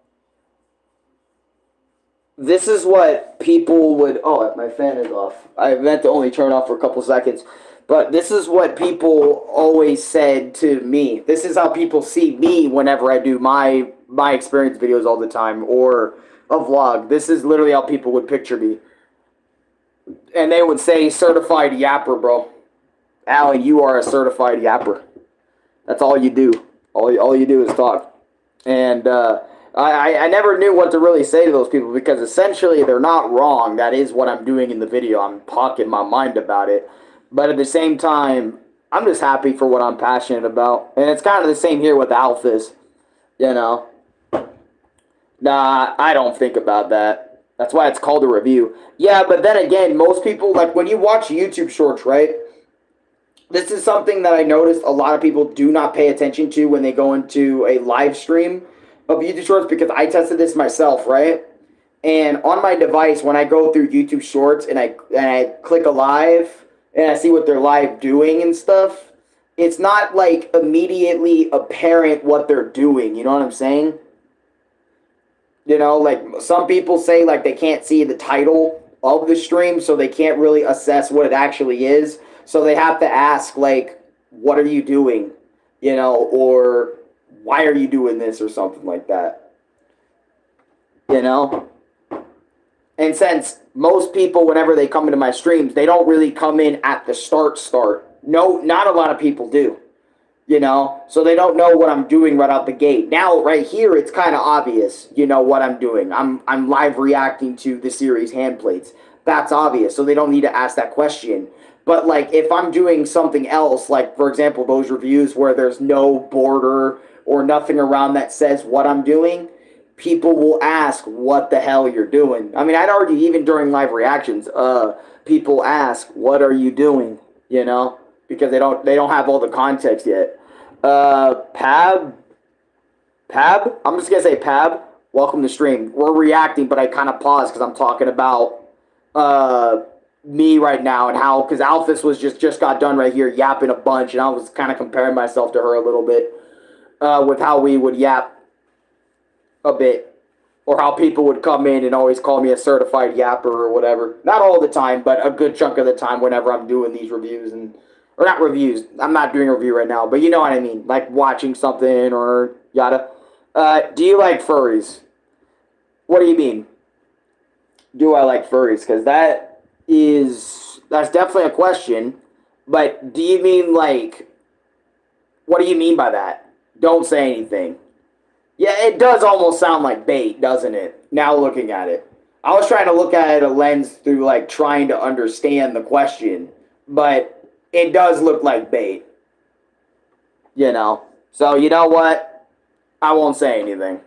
this is what people would... Oh, my fan is off. I meant to only turn off for a couple seconds. But this is what people always said to me. This is how people see me whenever I do my experience videos all the time, or a vlog. This is literally how people would picture me. And they would say, certified yapper, bro. Alan, you are a certified yapper. That's all you do. All you do is talk. And I never knew what to really say to those people, because essentially they're not wrong. That is what I'm doing in the video. I'm talking my mind about it. But at the same time, I'm just happy for what I'm passionate about. And it's kind of the same here with Alphys. You know. Nah, I don't think about that. That's why it's called a review. Yeah, but then again, most people, like when you watch YouTube shorts, right? This is something that I noticed a lot of people do not pay attention to when they go into a live stream of YouTube Shorts, because I tested this myself, right? And on my device, when I go through YouTube Shorts and I click a live and I see what they're live doing and stuff, it's not like immediately apparent what they're doing. You know what I'm saying? You know, like some people say like they can't see the title of the stream, so they can't really assess what it actually is. So they have to ask, like, what are you doing? You know, or why are you doing this or something like that? You know? And since most people, whenever they come into my streams, they don't really come in at the start. No, not a lot of people do. You know, so they don't know what I'm doing right out the gate. Now, right here, it's kind of obvious, you know, what I'm doing. I'm live reacting to the series Handplates. That's obvious, so they don't need to ask that question. But, like, if I'm doing something else, like, for example, those reviews where there's no border or nothing around that says what I'm doing, people will ask what the hell you're doing. I mean, I'd argue even during live reactions, people ask, what are you doing, you know? Because they don't have all the context yet. Pab, I'm just gonna say Pab. Welcome to stream. We're reacting, but I kind of paused because I'm talking about me right now and how because Alphys was just got done right here yapping a bunch, and I was kind of comparing myself to her a little bit with how we would yap a bit, or how people would come in and always call me a certified yapper or whatever. Not all the time, but a good chunk of the time whenever I'm doing these reviews and. Or not reviews. I'm not doing a review right now, but you know what I mean. Like watching something or yada. Do you like furries? What do you mean? Do I like furries? Because that's definitely a question. But do you mean like, what do you mean by that? Don't say anything. Yeah, it does almost sound like bait, doesn't it? Now looking at it. I was trying to look at it a lens through like trying to understand the question, but it does look like bait. You know. So, you know what? I won't say anything.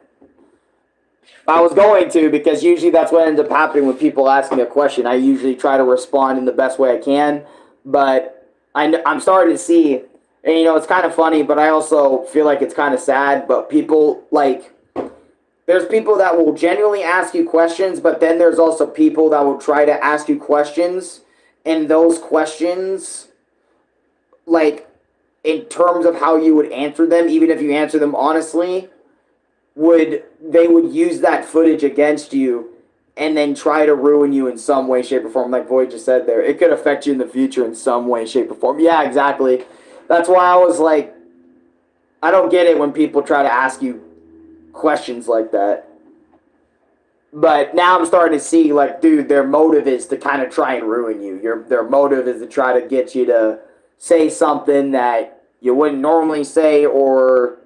I was going to because usually that's what ends up happening when people ask me a question. I usually try to respond in the best way I can. But I'm starting to see, and you know, it's kind of funny, but I also feel like it's kind of sad. But people, like, there's people that will genuinely ask you questions, but then there's also people that will try to ask you questions, and those questions, like, in terms of how you would answer them, even if you answer them honestly, they would use that footage against you and then try to ruin you in some way, shape, or form, like Void just said there. It could affect you in the future in some way, shape, or form. Yeah, exactly. That's why I was like, I don't get it when people try to ask you questions like that. But now I'm starting to see, like, dude, their motive is to kind of try and ruin you. Their motive is to try to get you to say something that you wouldn't normally say, or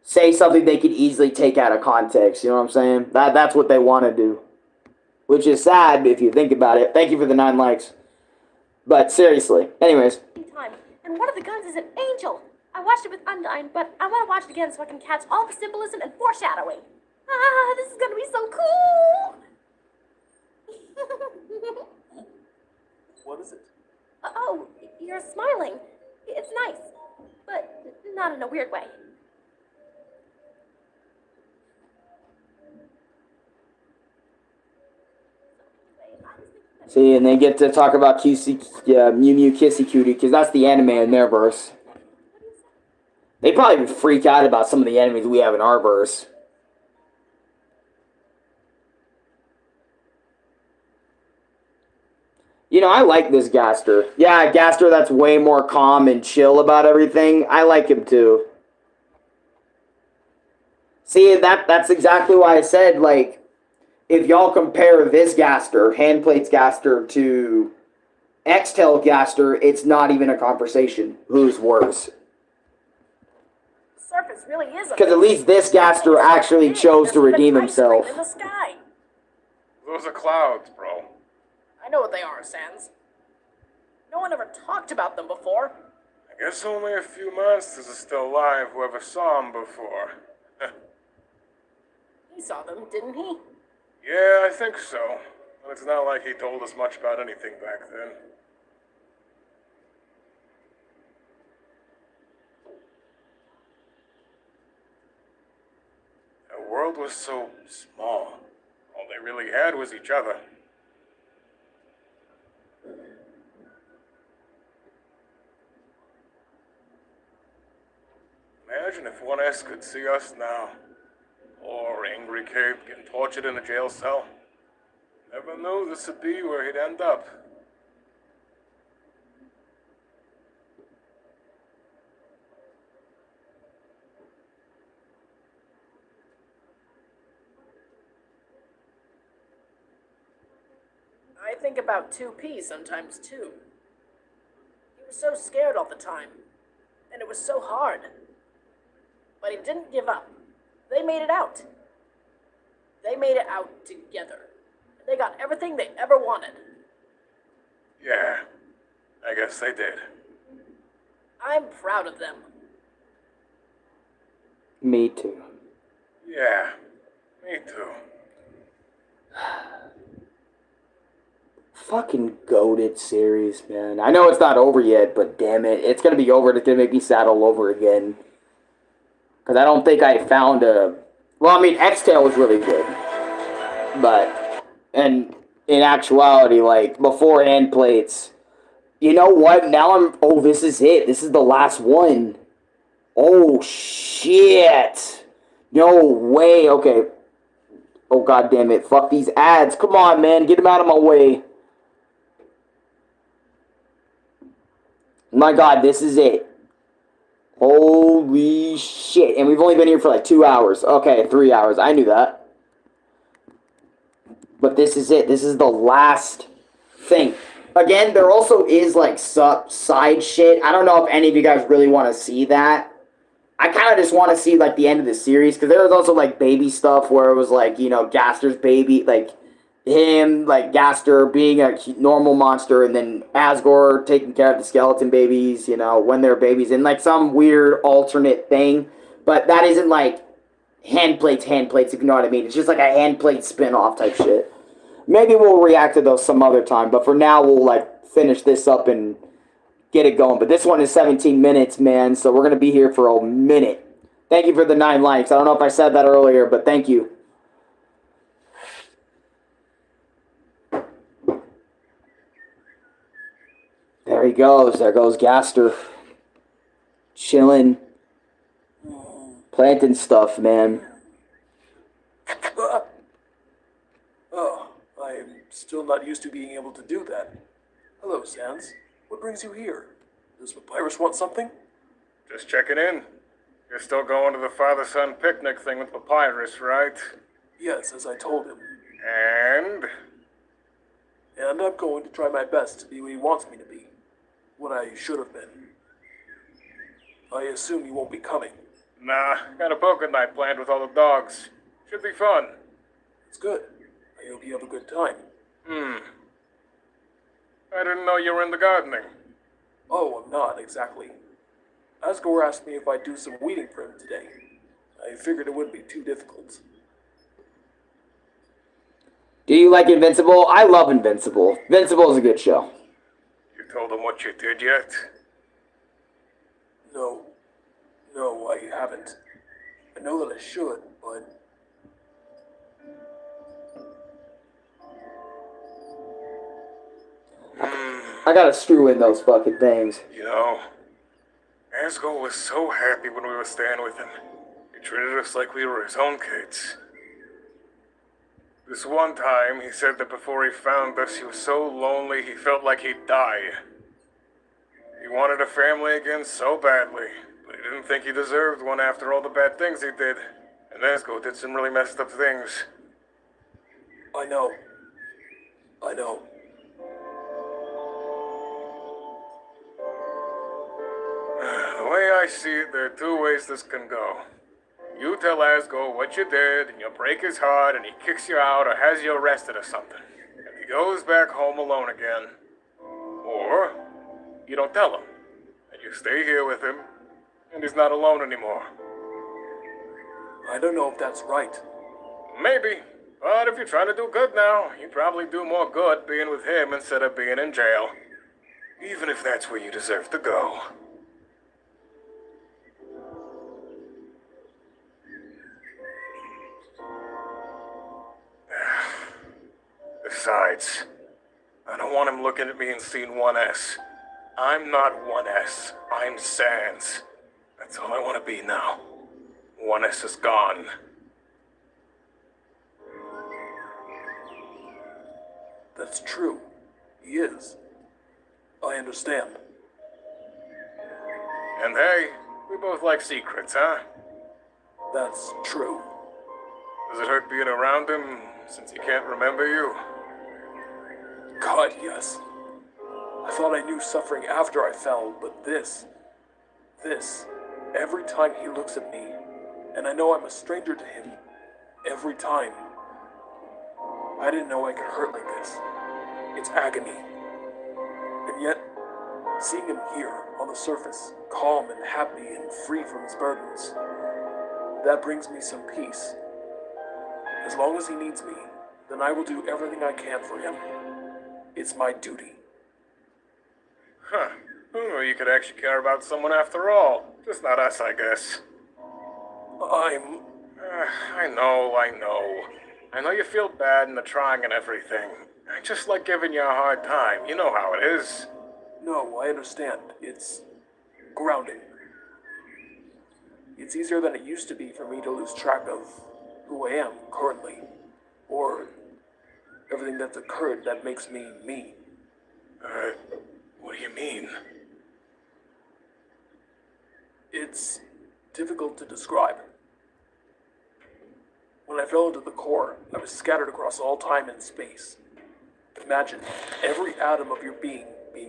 say something they could easily take out of context. You know what I'm saying? That's what they want to do. Which is sad if you think about it. Thank you for the 9 likes. But seriously. Anyways. Time. And one of the guns is an angel. I watched it with Undyne, but I want to watch it again so I can catch all the symbolism and foreshadowing. Ah, this is gonna be so cool! What is it? Oh, you're smiling. It's nice, but not in a weird way. See, and they get to talk about Mew Mew Kissy Cutie, because that's the anime in their verse. They probably freak out about some of the enemies we have in our verse. You know, I like this Gaster. Yeah, Gaster that's way more calm and chill about everything. I like him too. See, that's exactly why I said, like, if y'all compare this Gaster, Handplates Gaster, to X-Tail Gaster, it's not even a conversation. Who's worse? Surface really is Because at least this Gaster actually chose to redeem himself. in the sky. Those are clouds, bro. I know what they are, Sans. No one ever talked about them before. I guess only a few monsters are still alive who ever saw them before. He saw them, didn't he? Yeah, I think so. But it's not like he told us much about anything back then. The world was so small. All they really had was each other. Imagine if 1S could see us now. Or Angry Cape getting tortured in a jail cell. Never knew this would be where he'd end up. I think about 2P sometimes too. He was so scared all the time, and it was so hard. But he didn't give up. They made it out. They made it out together. They got everything they ever wanted. Yeah, I guess they did. I'm proud of them. Me too. Yeah, me too. Fucking goated series, man. I know it's not over yet, but damn it. It's going to be over and it's going to make me sad all over again. Because I don't think I found a... Well, I mean, X-Tail was really good. But, and in actuality, like, before Handplates, you know what? Now I'm... Oh, this is it. This is the last one. Oh, shit. No way. Okay. Oh, god damn it. Fuck these ads. Come on, man. Get them out of my way. My god, this is it. Holy shit. And we've only been here for like 2 hours. Okay, 3 hours. I knew that. But this is it. This is the last thing. Again, there also is like side shit. I don't know if any of you guys really want to see that. I kind of just want to see like the end of the series. Because there was also like baby stuff where it was like, you know, Gaster's baby. Like him, like Gaster being a normal monster, and then Asgore taking care of the skeleton babies, you know, when they're babies, and like some weird alternate thing. But that isn't like handplates, if you know what I mean. It's just like a handplate spin-off type shit. Maybe we'll react to those some other time, but for now we'll like finish this up and get it going. But this one is 17 minutes, man, so we're gonna be here for a minute. Thank you for the 9 likes. I don't know if I said that earlier, but thank you. There he goes. There goes Gaster. Chilling. Planting stuff, man. Oh, I'm still not used to being able to do that. Hello, Sans. What brings you here? Does Papyrus want something? Just checking in. You're still going to the father-son picnic thing with Papyrus, right? Yes, as I told him. And? And I'm going to try my best to be what he wants me to be. What I should have been. I assume you won't be coming. Nah, got a poker night planned with all the dogs. Should be fun. It's good. I hope you have a good time. I didn't know you were into gardening. Oh, I'm not, exactly. Asgore asked me if I'd do some weeding for him today. I figured it wouldn't be too difficult. Do you like Invincible? I love Invincible. Invincible is a good show. You told him what you did yet? No. No, I haven't. I know that I should, but... I gotta screw in those fucking things. You know, Asgore was so happy when we were staying with him. He treated us like we were his own kids. This one time, he said that before he found us, he was so lonely he felt like he'd die. He wanted a family again so badly, but he didn't think he deserved one after all the bad things he did. And Asgore did some really messed up things. I know. I know. The way I see it, there are 2 ways this can go. You tell Asgore what you did, and you break his heart, and he kicks you out or has you arrested or something. And he goes back home alone again. Or, you don't tell him, and you stay here with him, and he's not alone anymore. I don't know if that's right. Maybe, but if you're trying to do good now, you'd probably do more good being with him instead of being in jail. Even if that's where you deserve to go. Besides, I don't want him looking at me and seeing 1S. I'm not 1S. I'm Sans. That's all I want to be now. 1S is gone. That's true. He is. I understand. And hey, we both like secrets, huh? That's true. Does it hurt being around him since he can't remember you? God, yes. I thought I knew suffering after I fell, but this, every time he looks at me, and I know I'm a stranger to him, every time, I didn't know I could hurt like this. It's agony. And yet, seeing him here, on the surface, calm and happy and free from his burdens, that brings me some peace. As long as he needs me, then I will do everything I can for him. It's my duty. Huh. Who knew you could actually care about someone after all? Just not us, I guess. I know. I know you feel bad in the trying and everything. I just like giving you a hard time. You know how it is. No, I understand. It's grounding. It's easier than it used to be for me to lose track of who I am currently, or everything that's occurred that makes me me. What do you mean? It's difficult to describe. When I fell into the core, I was scattered across all time and space. Imagine every atom of your being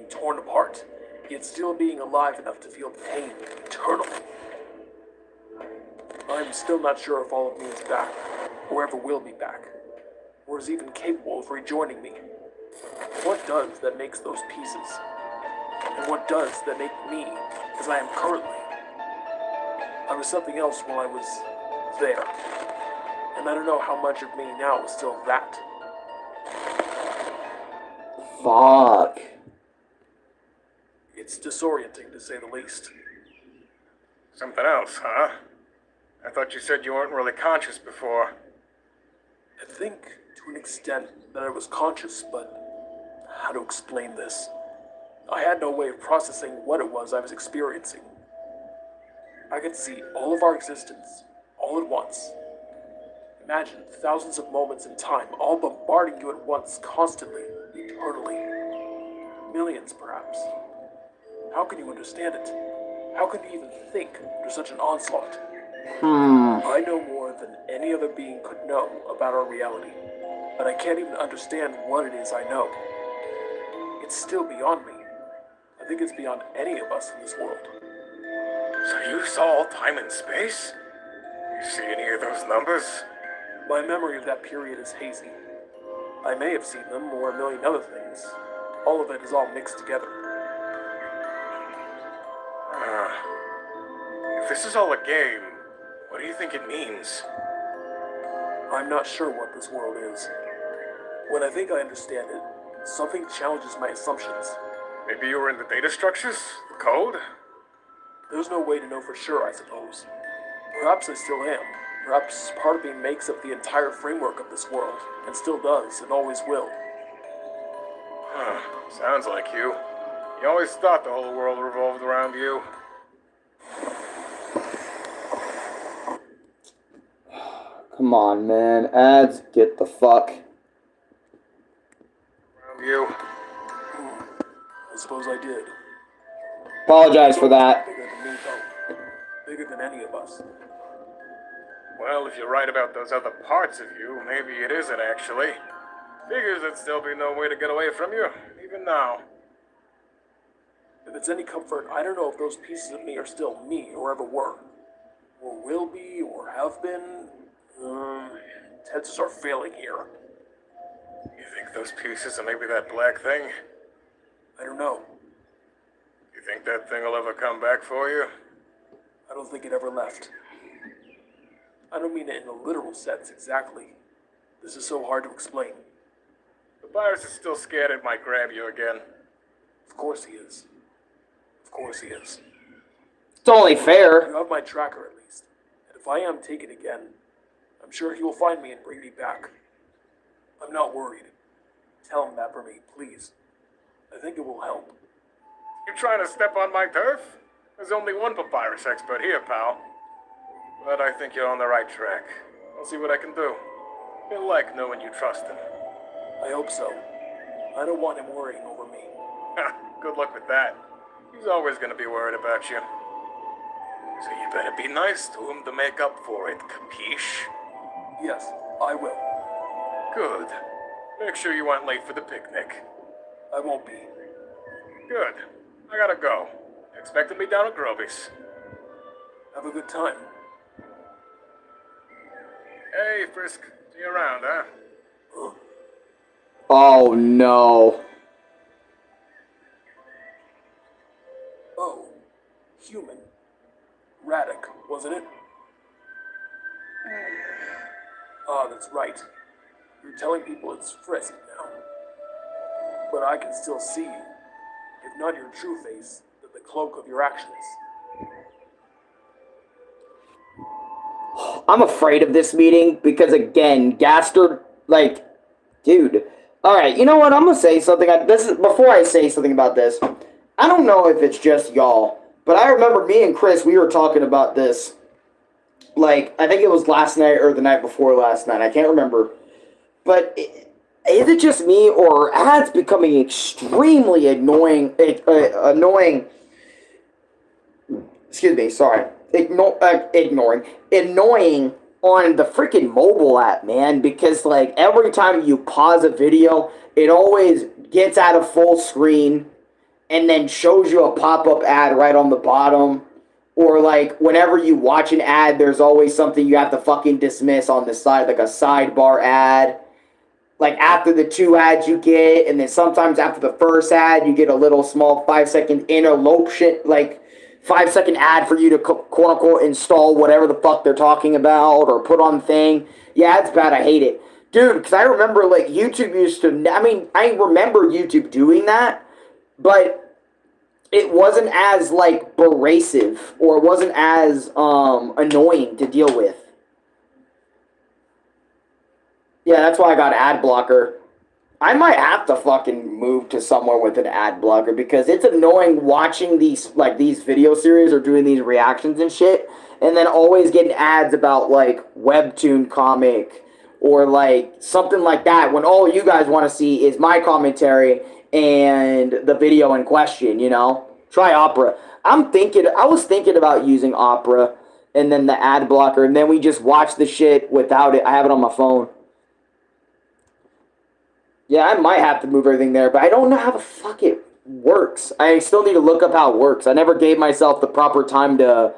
torn apart, yet still being alive enough to feel pain eternally. I'm still not sure if all of me is back, or ever will be back, or is even capable of rejoining me. What does that makes those pieces? And what does that make me as I am currently? I was something else while I was there. And I don't know how much of me now is still that. Fuck. It's disorienting, to say the least. Something else, huh? I thought you said you weren't really conscious before. I think, to an extent, that I was conscious, but how to explain this? I had no way of processing what it was I was experiencing. I could see all of our existence, all at once. Imagine thousands of moments in time, all bombarding you at once, constantly, eternally. Millions, perhaps. How can you understand it? How can you even think under such an onslaught? I know more than any other being could know about our reality, but I can't even understand what it is I know. It's still beyond me. I think it's beyond any of us in this world. So you saw all time and space? You see any of those numbers? My memory of that period is hazy. I may have seen them, or a million other things. All of it is all mixed together. If this is all a game, what do you think it means? I'm not sure what this world is. When I think I understand it, something challenges my assumptions. Maybe you were in the data structures? The code? There's no way to know for sure, I suppose. Perhaps I still am. Perhaps part of me makes up the entire framework of this world, and still does, and always will. Sounds like you. You always thought the whole world revolved around you. Come on, man. Ads, get the fuck. Around you. I suppose I did. Apologize for that. Bigger than me, though. Bigger than any of us. Well, if you're right about those other parts of you, maybe it isn't actually. Figures there'd still be no way to get away from you, even now. If it's any comfort, I don't know if those pieces of me are still me, or ever were. Or will be, or have been. Tenses are failing here. You think those pieces are maybe that black thing? I don't know. You think that thing will ever come back for you? I don't think it ever left. I don't mean it in a literal sense exactly. This is so hard to explain. The virus is still scared it might grab you again. Of course he is. Of course he is. It's only fair. You have my tracker at least. And if I am taken again, I'm sure he will find me and bring me back. I'm not worried. Tell him that for me, please. I think it will help. You trying to step on my turf? There's only one papyrus expert here, pal. But I think you're on the right track. I'll see what I can do. He'll like knowing you trust him. I hope so. I don't want him worrying over me. Good luck with that. He's always gonna be worried about you. So you better be nice to him to make up for it, capiche? Yes, I will. Good. Make sure you aren't late for the picnic. I won't be. Good. I gotta go. Expecting me down at Groby's. Have a good time. Hey, Frisk. See you around, huh? Oh no. Oh, human. Radek, wasn't it? Ah, that's right. You're telling people it's Frisk now. But I can still see you. If not your true face, then the cloak of your actions. I'm afraid of this meeting because, again, Gaster, like, dude. All right, you know what? I'm gonna say something. This is before I say something about this. I don't know if it's just y'all, but I remember me and Chris. We were talking about this. Like, I think it was last night or the night before last night. I can't remember. But is it just me, or are ads becoming extremely annoying? Annoying. Excuse me. Sorry. Annoying on the freaking mobile app, man, because like every time you pause a video, it always gets out of full screen and then shows you a pop-up ad right on the bottom. Or like whenever you watch an ad, there's always something you have to fucking dismiss on the side, like a sidebar ad. Like after the 2 ads you get, and then sometimes after the first ad, you get a little small 5-second interruption, like 5-second ad for you to quote unquote install whatever the fuck they're talking about or put on thing. Yeah, it's bad. I hate it. Dude, because I remember like YouTube used to, I mean, I remember YouTube doing that, but it wasn't as like abrasive or it wasn't as annoying to deal with. Yeah, that's why I got ad blocker. I might have to fucking move to somewhere with an ad blocker because it's annoying watching these video series or doing these reactions and shit, and then always getting ads about like webtoon comic or like something like that when all you guys want to see is my commentary and the video in question, you know? Try Opera. I was thinking about using Opera and then the ad blocker, and then we just watch the shit without it. I have it on my phone. Yeah, I might have to move everything there, but I don't know how the fuck it works. I still need to look up how it works. I never gave myself the proper time to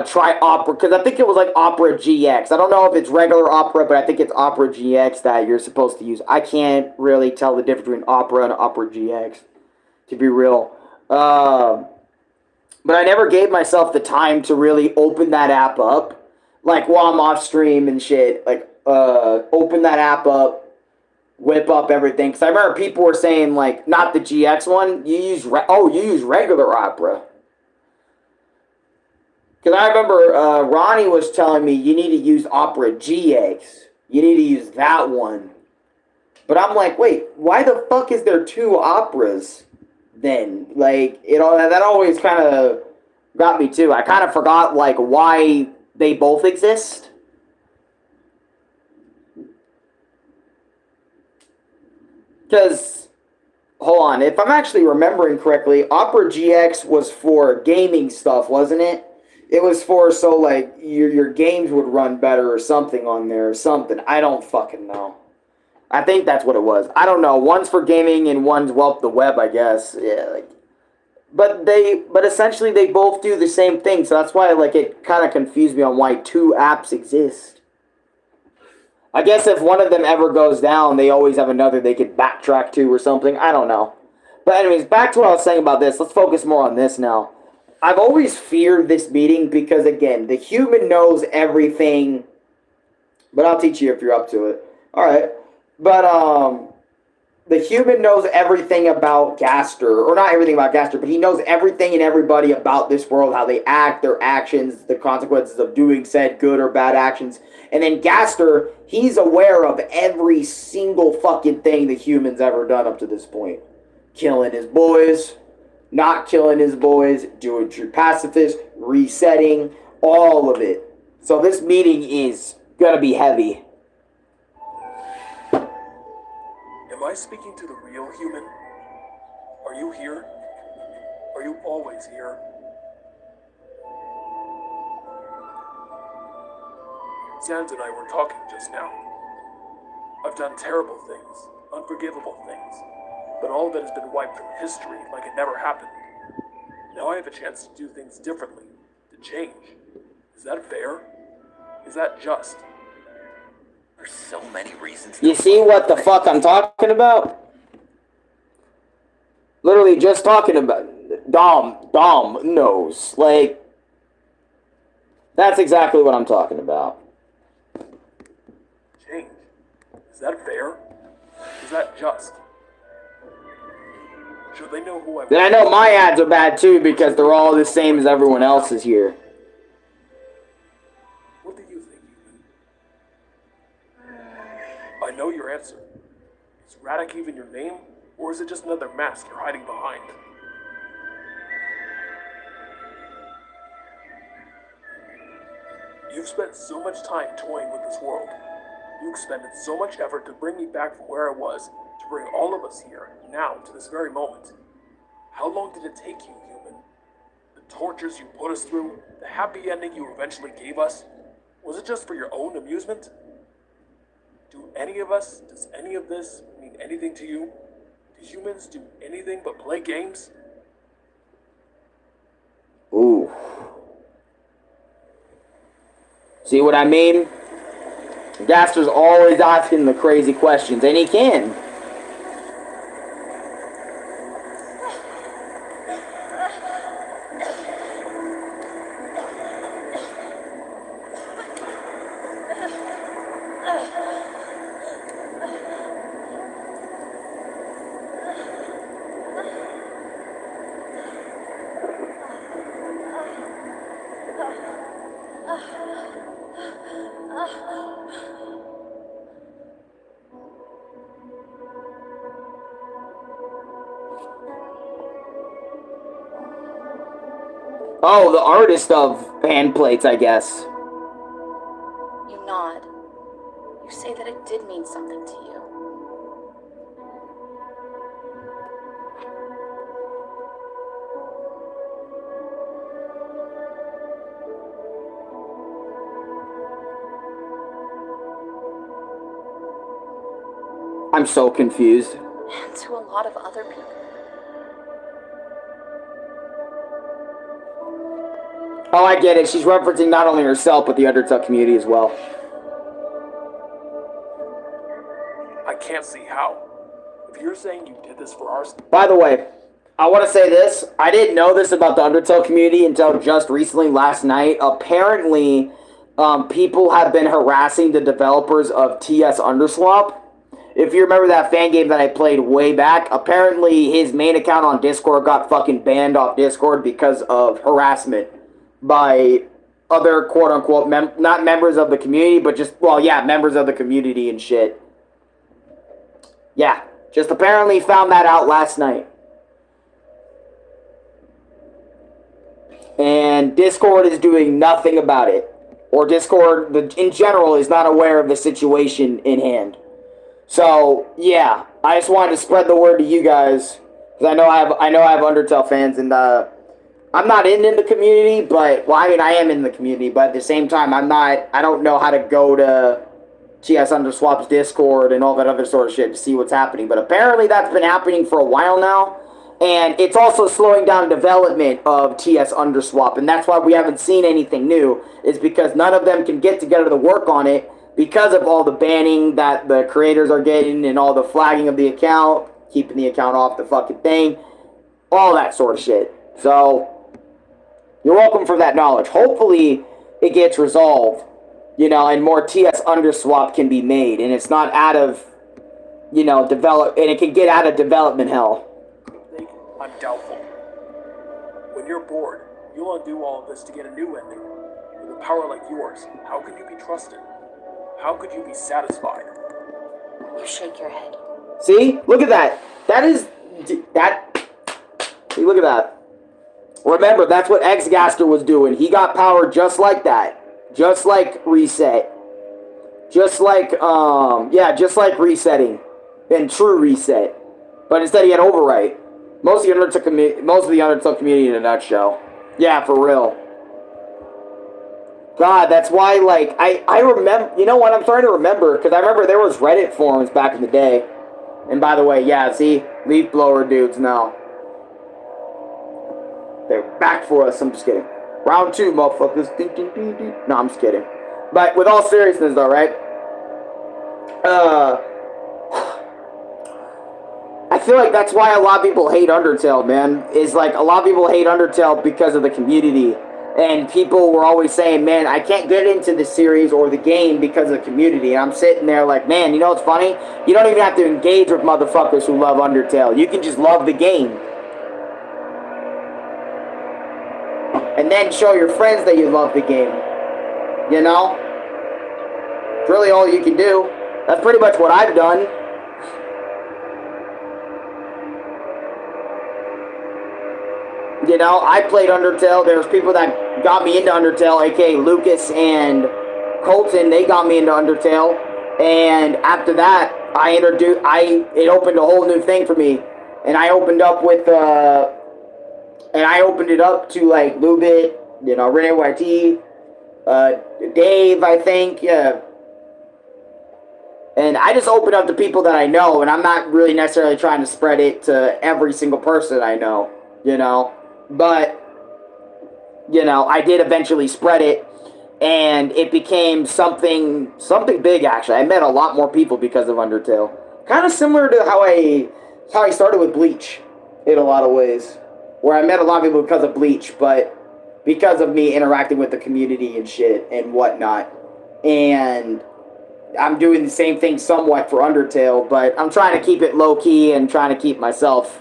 try Opera, because I think it was like Opera GX. I don't know if it's regular Opera, but I think it's Opera GX that you're supposed to use. I can't really tell the difference between Opera and Opera GX, to be real. But I never gave myself the time to really open that app up, like while I'm off stream and shit. Like, open that app up, whip up everything. Because I remember people were saying, like, not the GX one. You use regular Opera. Because I remember Ronnie was telling me you need to use Opera GX. You need to use that one. But I'm like, wait, why the fuck is there 2 operas then? Like, that always kind of got me too. I kind of forgot, like, why they both exist. Because, hold on, if I'm actually remembering correctly, Opera GX was for gaming stuff, wasn't it? It was for, so, like, your games would run better or something on there or something. I don't fucking know. I think that's what it was. I don't know. One's for gaming and one's, well, the web, I guess. Yeah, like, but essentially they both do the same thing, so that's why, like, it kind of confused me on why 2 apps exist. I guess if one of them ever goes down, they always have another they could backtrack to or something. I don't know. But anyways, back to what I was saying about this. Let's focus more on this now. I've always feared this meeting because, again, the human knows everything. But I'll teach you if you're up to it. Alright. But, the human knows everything about Gaster. Or not everything about Gaster, but he knows everything and everybody about this world. How they act, their actions, the consequences of doing said good or bad actions. And then Gaster, he's aware of every single fucking thing the human's ever done up to this point. Killing his boys, not killing his boys, doing true pacifist, resetting, all of it. So this meeting is gonna be heavy. Am I speaking to the real human? Are you here? Are you always here? Sans and I were talking just now. I've done terrible things, unforgivable things, but all of it has been wiped from history like it never happened. Now I have a chance to do things differently, to change. Is that fair? Is that just? There's so many reasons. You see what the fuck I'm talking about? Literally just talking about Dom knows. Like, that's exactly what I'm talking about. Change. Is that fair? Is that just? Should they know who I am? Then I know my ads are bad too because they're all the same as everyone else's here. What do you think, human? I know your answer. Is Radek even your name, or is it just another mask you're hiding behind? You've spent so much time toying with this world. You expended so much effort to bring me back from where I was, to bring all of us here, now, to this very moment. How long did it take you, human? The tortures you put us through, the happy ending you eventually gave us, was it just for your own amusement? Does any of this mean anything to you? Do humans do anything but play games? Ooh. See what I mean? Gaster's always asking the crazy questions, and he can. Oh, the artist of Handplates, I guess. You nod. You say that it did mean something to you. I'm so confused. And to a lot of other people. Oh, I get it. She's referencing not only herself, but the Undertale community as well. I can't see how. If you're saying you did this for our... By the way, I want to say this. I didn't know this about the Undertale community until just recently, last night. Apparently, people have been harassing the developers of TS Underswap. If you remember that fan game that I played way back, apparently his main account on Discord got fucking banned off Discord because of harassment by other quote-unquote, not members of the community, but just, well, yeah, members of the community and shit. Yeah, just apparently found that out last night. And Discord is doing nothing about it. Or Discord, in general, is not aware of the situation in hand. So, yeah, I just wanted to spread the word to you guys. Because I know I have Undertale fans, and I'm not in the community, but, well, I mean, I am in the community, but at the same time, I don't know how to go to TS Underswap's Discord and all that other sort of shit to see what's happening. But apparently that's been happening for a while now, and it's also slowing down development of TS Underswap, and that's why we haven't seen anything new, is because none of them can get together to work on it because of all the banning that the creators are getting and all the flagging of the account, keeping the account off the fucking thing, all that sort of shit. So, you're welcome for that knowledge. Hopefully, it gets resolved, you know, and more TS Underswap can be made, and it's not out of, you know, and it can get out of development hell. I'm doubtful. When you're bored, you'll undo all of this to get a new ending. With a power like yours, how can you be trusted? How could you be satisfied? You shake your head. See? Look at that. See, look at that. Remember, that's what X-Gaster was doing. He got power just like that. Just like Reset. Just like, just like resetting. And true reset. But instead he had Overwrite. Most of the Undertale community in a nutshell. Yeah, for real. God, that's why, like, I remember, you know what, I'm starting to remember, because I remember there was Reddit forums back in the day. And by the way, yeah, see, leaf blower dudes now. They're back for us, I'm just kidding. Round 2, motherfuckers. No, I'm just kidding. But with all seriousness, though, right? I feel like that's why a lot of people hate Undertale, man. Is like a lot of people hate Undertale because of the community. And people were always saying, man, I can't get into the series or the game because of the community. And I'm sitting there like, man, you know what's funny? You don't even have to engage with motherfuckers who love Undertale. You can just love the game. And then show your friends that you love the game. You know? It's really all you can do. That's pretty much what I've done. You know, I played Undertale. There was people that got me into Undertale, aka Lucas and Colton. They got me into Undertale, and after that, it opened a whole new thing for me, and I opened up with I opened it up to like Lubit, you know, Renee YT, Dave, I think, yeah. And I just opened up to people that I know, and I'm not really necessarily trying to spread it to every single person I know, you know. But, you know, I did eventually spread it, and it became something big, actually. I met a lot more people because of Undertale. Kind of similar to how I started with Bleach, in a lot of ways. Where I met a lot of people because of Bleach, but because of me interacting with the community and shit and whatnot. And I'm doing the same thing somewhat for Undertale, but I'm trying to keep it low-key and trying to keep myself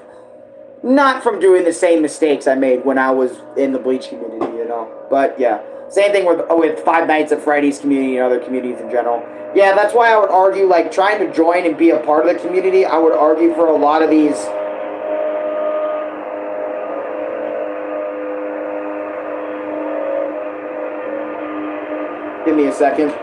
not from doing the same mistakes I made when I was in the Bleach community, you know. But yeah, same thing with Five Nights at Freddy's community and other communities in general. Yeah, that's why I would argue, like, trying to join and be a part of the community, I would argue for a lot of these. Give me a second.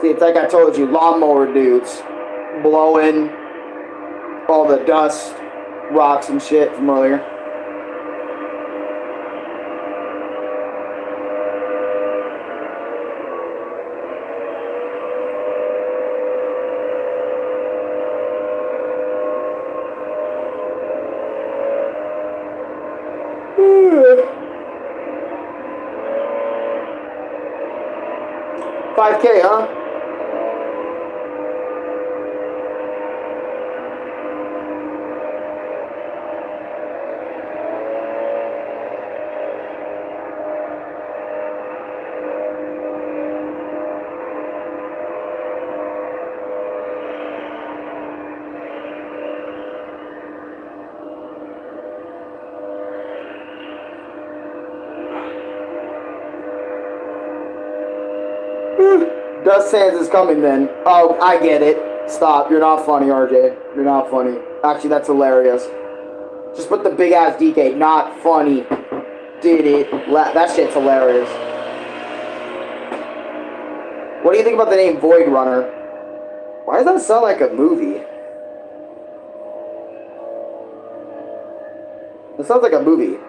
See, it's like I told you, lawnmower dudes blowing all the dust, rocks, and shit from earlier. $5K, huh? Dust Sands is coming then. Oh, I get it. Stop. You're not funny, RJ. You're not funny. Actually, that's hilarious. Just put the big ass DK. Not funny. Did it. That shit's hilarious. What do you think about the name Void Runner? Why does that sound like a movie? It sounds like a movie.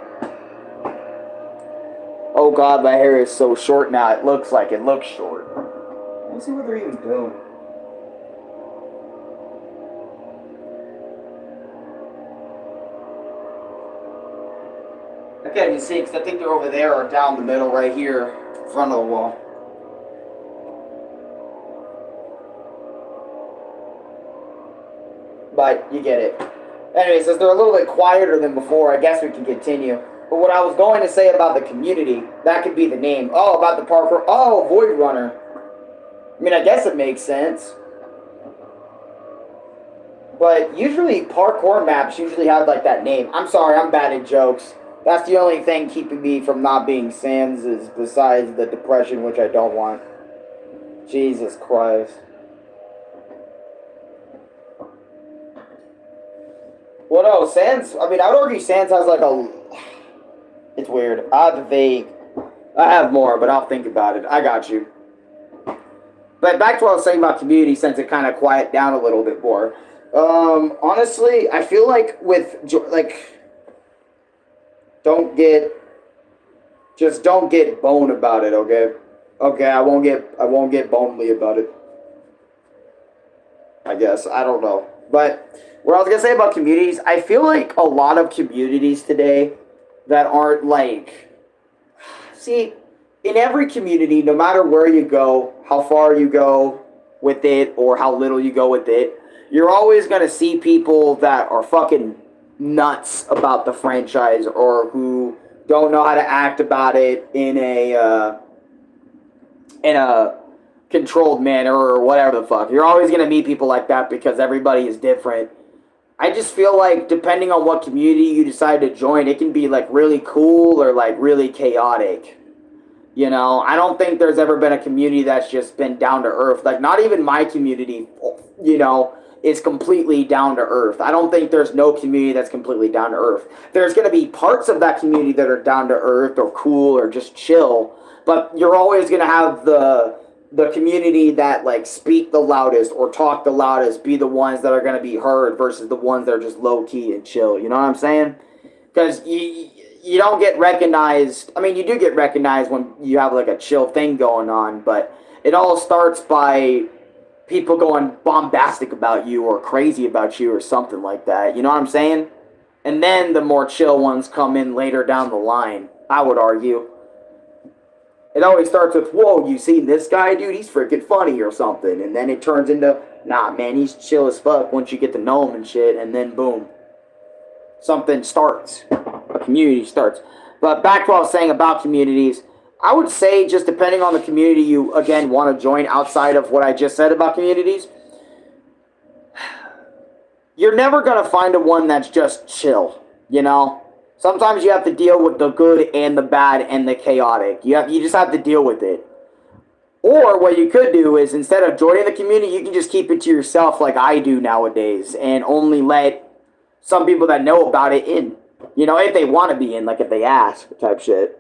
Oh god, my hair is so short now. It looks short. Let's see what they're even doing. I can't even see because I think they're over there or down the middle right here in front of the wall. But you get it. Anyways, as they're a little bit quieter than before, I guess we can continue. But what I was going to say about the community, that could be the name. Oh, about the parkour. Oh, Void Runner. I mean, I guess it makes sense. But usually parkour maps usually have like that name. I'm sorry, I'm bad at jokes. That's the only thing keeping me from not being Sans is besides the depression, which I don't want. Jesus Christ. Well, no, Sans, I mean, I would argue Sans has like a... It's weird. I have a vague. I have more, but I'll think about it. I got you. But back to what I was saying about community, since it kind of quiet down a little bit more. Honestly, I feel like don't get bone about it, okay? Okay, I won't get bonely about it. I guess. I don't know. But what I was gonna say about communities, I feel like a lot of communities today that aren't like, see, in every community, no matter where you go, how far you go with it, or how little you go with it, you're always gonna see people that are fucking nuts about the franchise, or who don't know how to act about it in a controlled manner, or whatever the fuck. You're always gonna meet people like that because everybody is different. I just feel like depending on what community you decide to join, it can be like really cool or like really chaotic. You know, I don't think there's ever been a community that's just been down to earth. Like, not even my community, you know, is completely down to earth. I don't think there's no community that's completely down to earth. There's going to be parts of that community that are down to earth or cool or just chill, but you're always going to have the community that like speak the loudest or talk the loudest be the ones that are going to be heard versus the ones that are just low key and chill. You know what I'm saying? Because you don't get recognized. I mean, you do get recognized when you have like a chill thing going on, but it all starts by people going bombastic about you or crazy about you or something like that. You know what I'm saying? And then the more chill ones come in later down the line, I would argue. It always starts with, whoa, you seen this guy, dude? He's freaking funny or something. And then it turns into, nah, man, he's chill as fuck once you get to know him and shit. And then boom, something starts. A community starts. But back to what I was saying about communities, I would say just depending on the community you, again, want to join outside of what I just said about communities, you're never going to find a one that's just chill, you know? Sometimes you have to deal with the good and the bad and the chaotic. You just have to deal with it. Or what you could do is instead of joining the community, you can just keep it to yourself like I do nowadays and only let some people that know about it in. You know, if they want to be in, like if they ask type shit.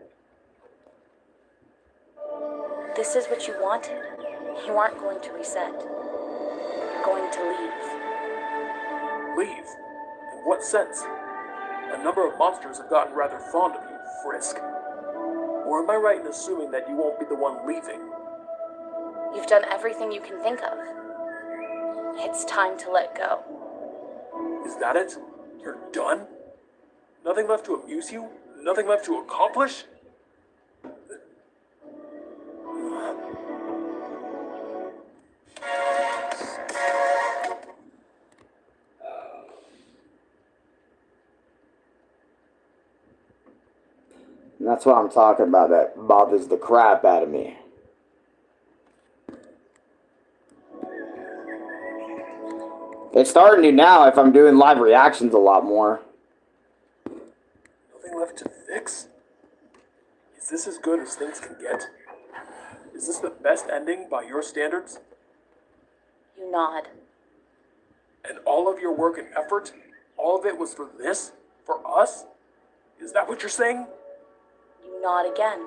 This is what you wanted. You aren't going to reset. You're going to leave. Leave? In what sense? A number of monsters have gotten rather fond of you, Frisk. Or am I right in assuming that you won't be the one leaving? You've done everything you can think of. It's time to let go. Is that it? You're done? Nothing left to amuse you? Nothing left to accomplish? And that's what I'm talking about. That bothers the crap out of me. It's starting to now if I'm doing live reactions a lot more. Nothing left to fix? Is this as good as things can get? Is this the best ending by your standards? You nod. And all of your work and effort, all of it was for this? For us? Is that what you're saying? You nod again.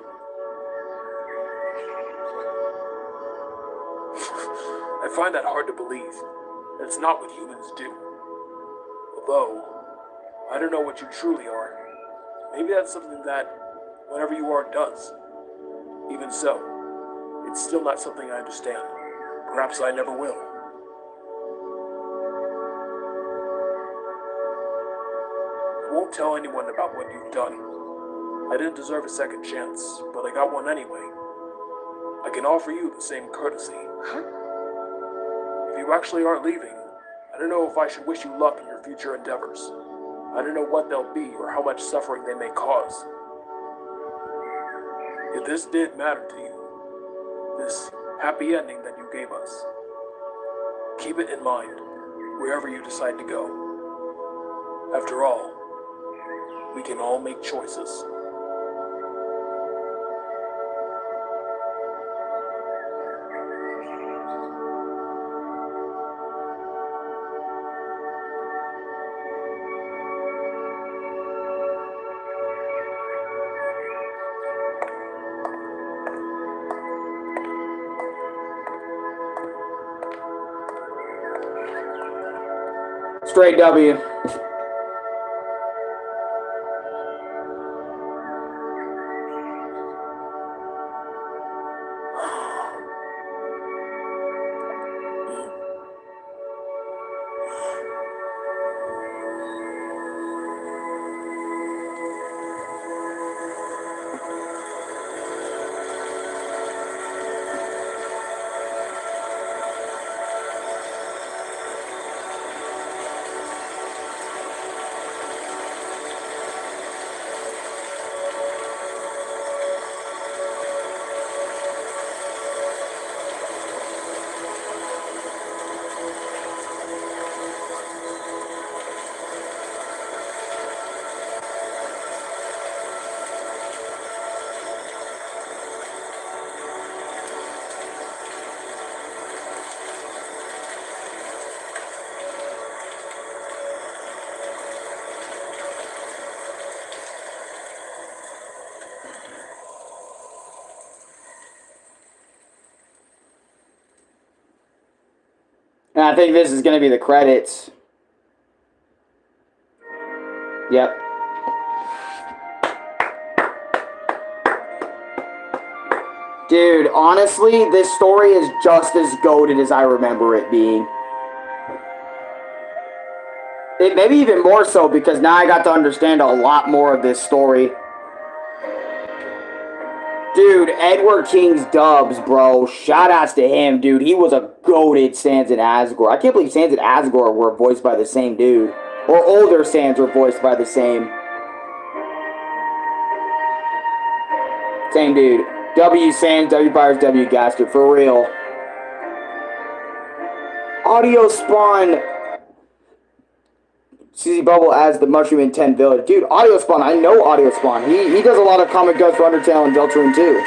I find that hard to believe. It's not what humans do. Although, I don't know what you truly are. Maybe that's something that whatever you are does. Even so, it's still not something I understand. Perhaps I never will. I won't tell anyone about what you've done. I didn't deserve a second chance, but I got one anyway. I can offer you the same courtesy. If you actually aren't leaving, I don't know if I should wish you luck in your future endeavors. I don't know what they'll be or how much suffering they may cause. If this did matter to you, this happy ending that you gave us, keep it in mind wherever you decide to go. After all, we can all make choices. Straight W. And I think this is going to be the credits. Yep. Dude, honestly, this story is just as goated as I remember it being. It maybe even more so because now I got to understand a lot more of this story. Dude, Edward King's dubs, bro. Shoutouts to him, dude. He was a goated Sans and Asgore. I can't believe Sans and Asgore were voiced by the same dude. Or older Sans were voiced by the same dude. W Sans, W Byers, W Gaster. For real. Audio Spawn. CZ Bubble as the Mushroom in 10 Village. Dude, Audio Spawn, I know Audio Spawn. He does a lot of comic dubs for Undertale and Deltarune too.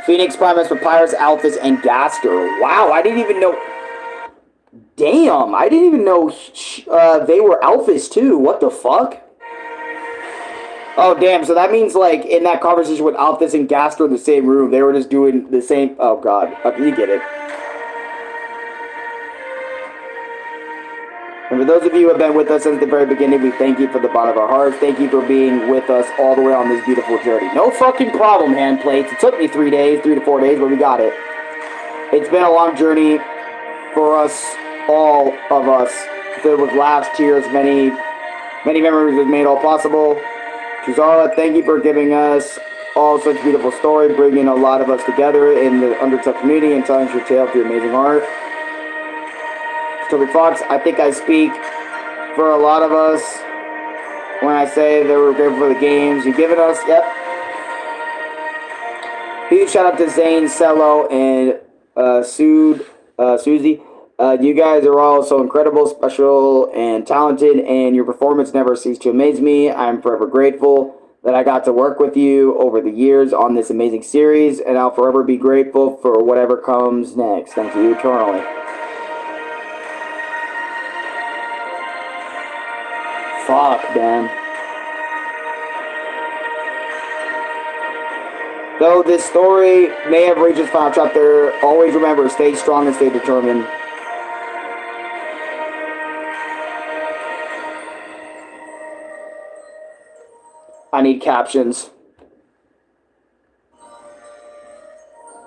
Phoenix, Primus, Papyrus, Alphys, and Gaster. Wow, I didn't even know. Damn, I didn't even know they were Alphys too. What the fuck? Oh, damn, so that means, like, in that conversation with Alphys and Gaster in the same room, they were just doing the same. Oh, God. You get it. And for those of you who have been with us since the very beginning, we thank you from the bottom of our hearts. Thank you for being with us all the way on this beautiful journey. No fucking problem, Handplates. It took me 3 days, 3 to 4 days, but we got it. It's been a long journey for us, all of us, filled with laughs, tears, many memories that made all possible. Shuzara, thank you for giving us all such beautiful story, bringing a lot of us together in the Undertale community and telling us your tale through amazing art. Toby Fox, I think I speak for a lot of us when I say that we're grateful for the games you've given us. Yep. Huge shout out to Zane, Cello, and Susie. You guys are all so incredible, special, and talented, and your performance never ceased to amaze me. I'm forever grateful that I got to work with you over the years on this amazing series, and I'll forever be grateful for whatever comes next. Thank you eternally. Fuck, man. Though this story may have reached its final chapter, always remember, stay strong and stay determined. I need captions.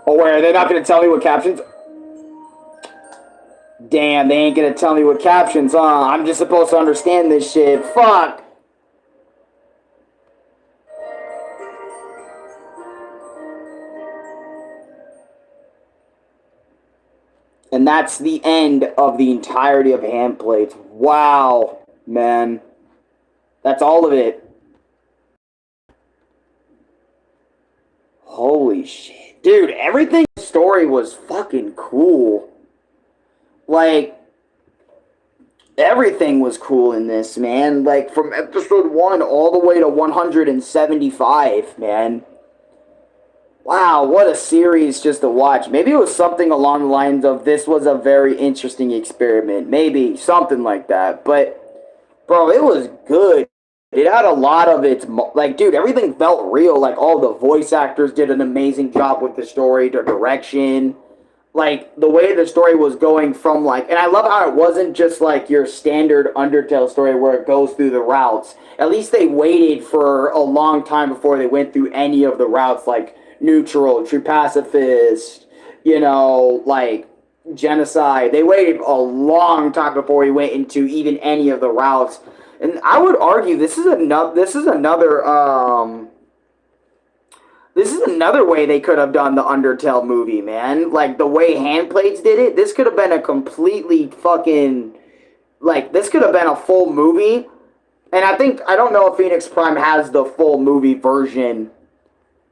Oh, wait, are they not going to tell me what captions? Damn, they ain't going to tell me what captions, huh? I'm just supposed to understand this shit. Fuck. And that's the end of the entirety of Handplates. Wow, man. That's all of it. Holy shit. Dude, everything in the story was fucking cool. Like, everything was cool in this, man. Like, from episode 1 all the way to 175, man. Wow, what a series just to watch. Maybe it was something along the lines of this was a very interesting experiment. Maybe something like that. But, bro, it was good. It had a lot of its, like, dude, everything felt real. Like, all the voice actors did an amazing job with the story, their direction. like the way the story was going from like, and I love how it wasn't just like your standard Undertale story where it goes through the routes. At least they waited for a long time before they went through any of the routes, like neutral, true pacifist, like genocide. They waited a long time before we went into even any of the routes. And I would argue this is another way they could have done the Undertale movie, man. Like, the way Handplates did it, this could have been a completely fucking... Like, this could have been a full movie. And I don't know if Phoenix Prime has the full movie version,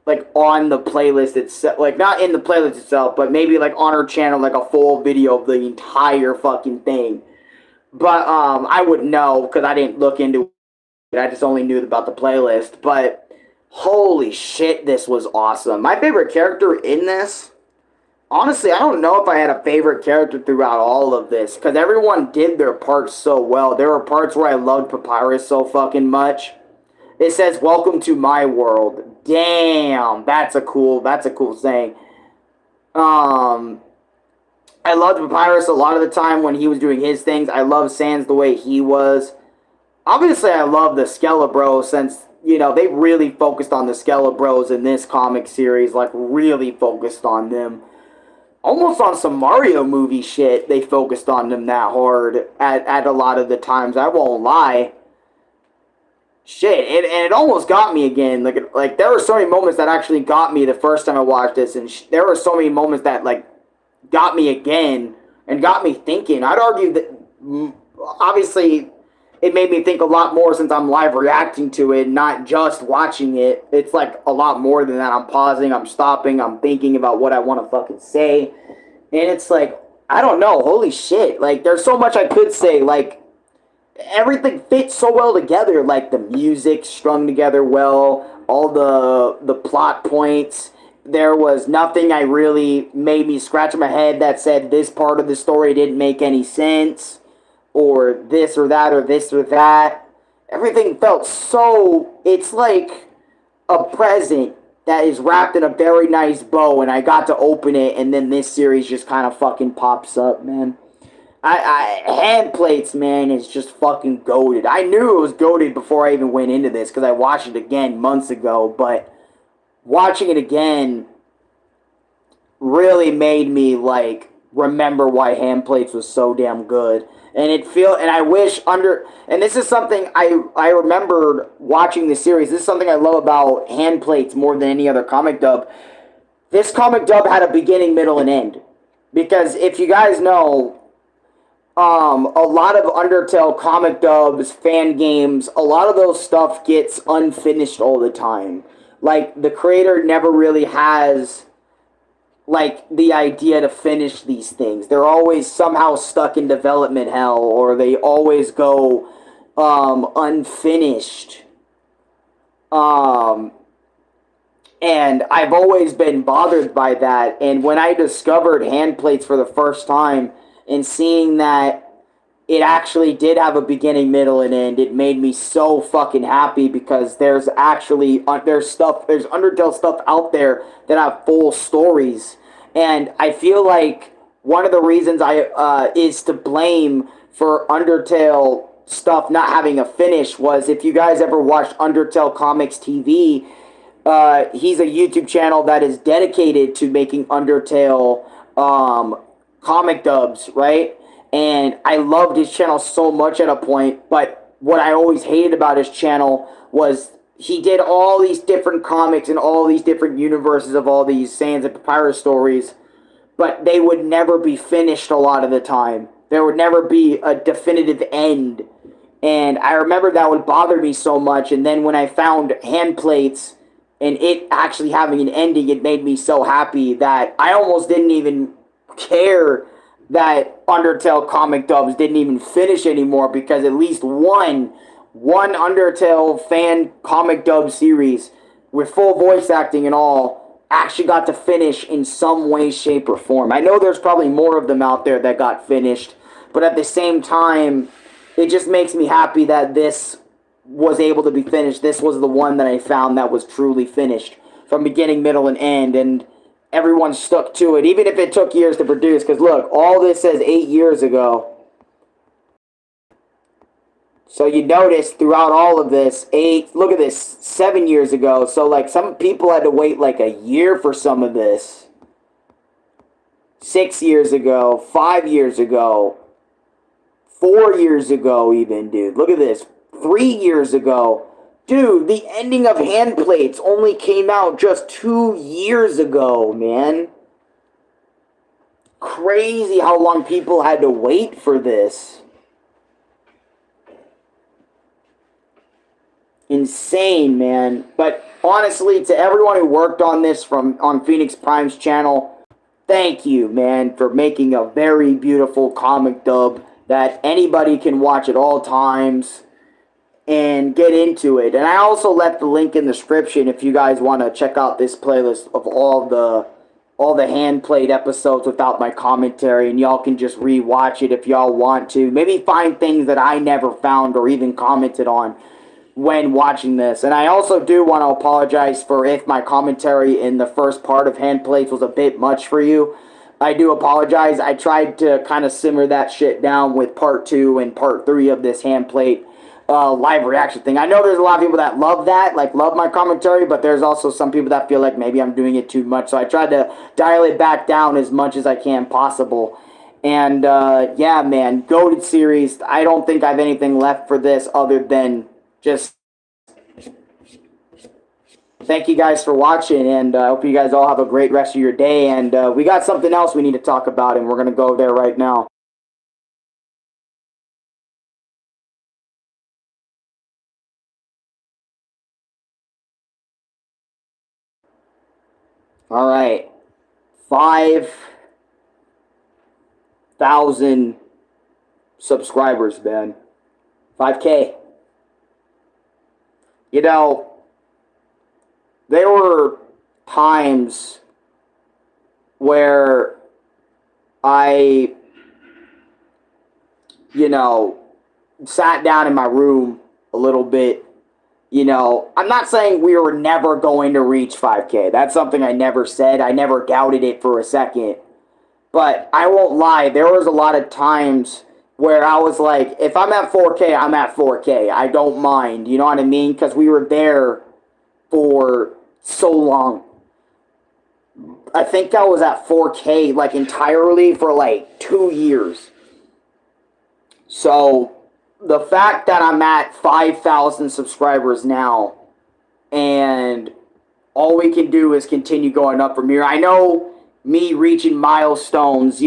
like, on the playlist itself. Like, not in the playlist itself, but maybe, like, on her channel, like, a full video of the entire fucking thing. But, I wouldn't know, because I didn't look into it. I just only knew about the playlist. But... holy shit, this was awesome. My favorite character in this, honestly, I don't know if I had a favorite character throughout all of this, because everyone did their parts so well. There were parts where I loved Papyrus so fucking much. It says, "Welcome to my world." Damn, that's a cool saying. I loved Papyrus a lot of the time when he was doing his things. I love Sans the way he was. Obviously, I love the Skelebro since... they really focused on the Skelebros in this comic series, like, really focused on them. Almost on some Mario movie shit, they focused on them that hard at a lot of the times, I won't lie. Shit, and it almost got me again. Like, there were so many moments that actually got me the first time I watched this, and there were so many moments that, like, got me again, and got me thinking. I'd argue that, obviously... it made me think a lot more since I'm live reacting to it, not just watching it. It's like a lot more than that. I'm pausing, I'm stopping, I'm thinking about what I want to fucking say. And it's like, I don't know, holy shit. Like, there's so much I could say. Like, everything fits so well together. Like, the music strung together well, all the plot points. There was nothing I really made me scratch my head that said this part of the story didn't make any sense. Or this or that or this or that. Everything felt so... it's like a present that is wrapped in a very nice bow, and I got to open it, and then this series just kind of fucking pops up, man. Handplates, man, is just fucking goated. I knew it was goated before I even went into this, because I watched it again months ago, but watching it again really made me, like, remember why Handplates was so damn good. And I wish and this is something I remembered watching the series. This is something I love about Handplates more than any other comic dub. This comic dub had a beginning, middle, and end. Because if you guys know, a lot of Undertale comic dubs, fan games, a lot of those stuff gets unfinished all the time. Like, the creator never really has... like, the idea to finish these things. They're always somehow stuck in development hell, or they always go, unfinished. And I've always been bothered by that, and when I discovered Handplates for the first time, and seeing that it actually did have a beginning, middle, and end, it made me so fucking happy, because there's actually, there's Undertale stuff out there that have full stories. And I feel like one of the reasons is to blame for Undertale stuff not having a finish was, if you guys ever watched Undertale Comics TV, he's a YouTube channel that is dedicated to making Undertale comic dubs, right? And I loved his channel so much at a point, but what I always hated about his channel was he did all these different comics and all these different universes of all these Sans and Papyrus stories, but they would never be finished a lot of the time. There would never be a definitive end. And I remember that would bother me so much, and then when I found Handplates and it actually having an ending, it made me so happy that I almost didn't even care that Undertale comic dubs didn't even finish anymore, because at least one Undertale fan comic dub series with full voice acting and all actually got to finish in some way, shape, or form. I know there's probably more of them out there that got finished, but at the same time, it just makes me happy that this was able to be finished. This was the one that I found that was truly finished from beginning, middle, and end. And everyone stuck to it, even if it took years to produce. Because look, all this says 8 years ago. So you notice throughout all of this, look at this, 7 years ago. So like some people had to wait like a year for some of this. 6 years ago, 5 years ago, 4 years ago even, dude. Look at this, 3 years ago. Dude, the ending of Handplates only came out just 2 years ago, man. Crazy how long people had to wait for this. Insane, man. But honestly, to everyone who worked on this on Phoenix Prime's channel, thank you, man, for making a very beautiful comic dub that anybody can watch at all times and get into it. And I also left the link in the description if you guys want to check out this playlist of all the hand-played episodes without my commentary, and y'all can just re-watch it if y'all want to. Maybe find things that I never found or even commented on when watching this. And I also do want to apologize for if my commentary in the first part of Handplates was a bit much for you. I do apologize. I tried to kind of simmer that shit down with part 2 and part 3 of this Handplate live reaction thing. I know there's a lot of people that love that, like love my commentary, but there's also some people that feel like maybe I'm doing it too much. So I tried to dial it back down as much as I can possible. And yeah, man, GOATed series. I don't think I have anything left for this other than just thank you guys for watching, and I hope you guys all have a great rest of your day. And we got something else we need to talk about, and we're going to go there right now. All right. 5,000 subscribers, man. 5K. You know, there were times where I, sat down in my room a little bit. I'm not saying we were never going to reach 5K. That's something I never said. I never doubted it for a second. But I won't lie, there was a lot of times where I was like, if I'm at 4K, I'm at 4K. I don't mind, you know what I mean? Because we were there for so long. I think I was at 4K, like, entirely for, like, 2 years. So, the fact that I'm at 5,000 subscribers now, and all we can do is continue going up from here. I know me reaching milestones,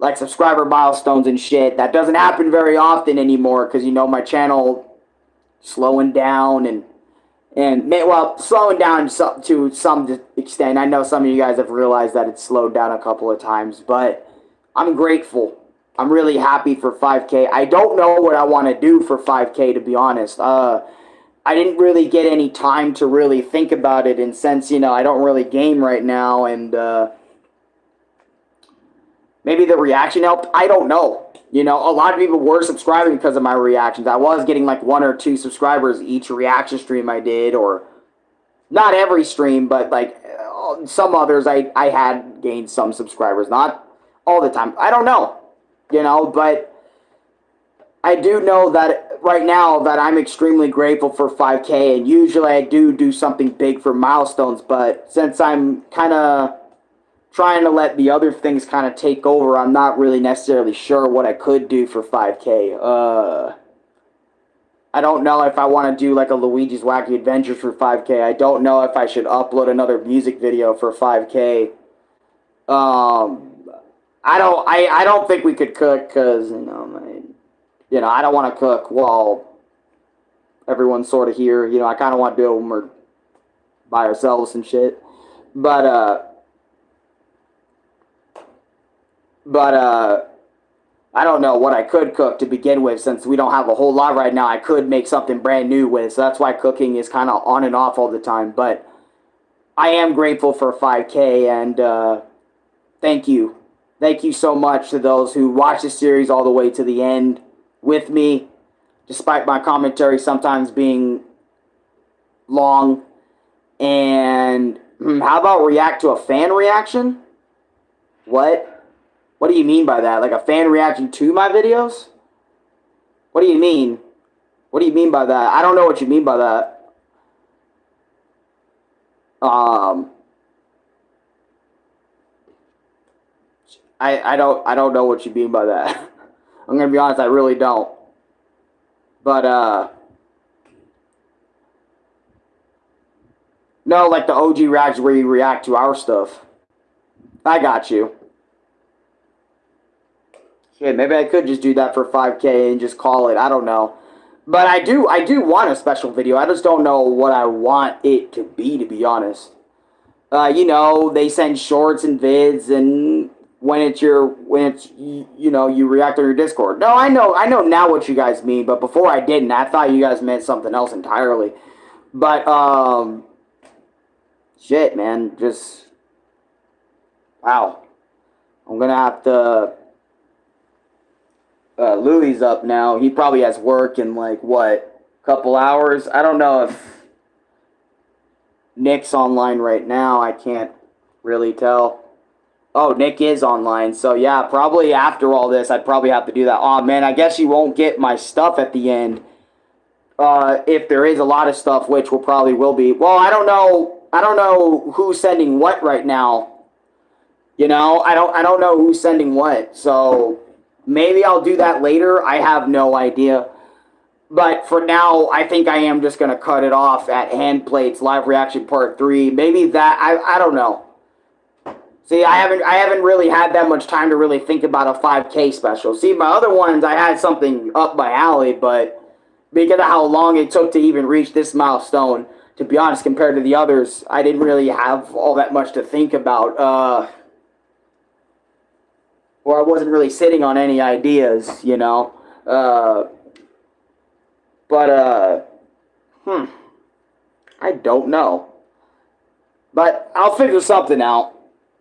like subscriber milestones and shit, that doesn't happen very often anymore, because, my channel slowing down and slowing down to some extent. I know some of you guys have realized that it's slowed down a couple of times, but I'm grateful. I'm really happy for 5K. I don't know what I want to do for 5K, to be honest. I didn't really get any time to really think about it, and since, I don't really game right now, and maybe the reaction helped. I don't know. A lot of people were subscribing because of my reactions. I was getting like 1 or 2 subscribers each reaction stream I did, or not every stream, but like some others I had gained some subscribers. Not all the time. I don't know, but I do know that right now that I'm extremely grateful for 5K, and usually I do something big for milestones, but since I'm kind of trying to let the other things kind of take over, I'm not really necessarily sure what I could do for 5K. I don't know if I want to do like a Luigi's Wacky Adventures for 5K. I don't know if I should upload another music video for 5K. I don't think we could cook, because, I don't want to cook while everyone's sort of here. I kind of want to do them by ourselves and shit. But I don't know what I could cook to begin with, since we don't have a whole lot right now. I could make something brand new with, so that's why cooking is kind of on and off all the time. But I am grateful for 5K, and thank you. Thank you so much to those who watch the series all the way to the end with me, despite my commentary sometimes being long. And How about react to a fan reaction? What? What do you mean by that? Like a fan reaction to my videos? What do you mean? What do you mean by that? I don't know what you mean by that. I don't know what you mean by that. I'm gonna be honest, I really don't. But no, like the OG reacts where you react to our stuff. I got you. Shit, maybe I could just do that for 5K and just call it. I don't know. But I do want a special video. I just don't know what I want it to be honest. You know, they send shorts and vids, and when it's you know, you react on your Discord. No, I know now what you guys mean, but before I didn't. I thought you guys meant something else entirely. But shit, man, just wow. I'm gonna have to. Louis up now. He probably has work in like what, couple hours. I don't know if Nick's online right now. I can't really tell. Oh, Nick is online. So yeah, probably after all this, I'd probably have to do that. Oh man, I guess you won't get my stuff at the end. If there is a lot of stuff, which will be. Well, I don't know who's sending what right now. You know, I don't know who's sending what. So maybe I'll do that later. I have no idea. But for now, I think I am just going to cut it off at Handplates Live Reaction Part 3. Maybe that, I don't know. See, I haven't really had that much time to really think about a 5K special. See, my other ones, I had something up my alley, but because of how long it took to even reach this milestone, to be honest, compared to the others, I didn't really have all that much to think about. Or I wasn't really sitting on any ideas, you know. I don't know. But I'll figure something out.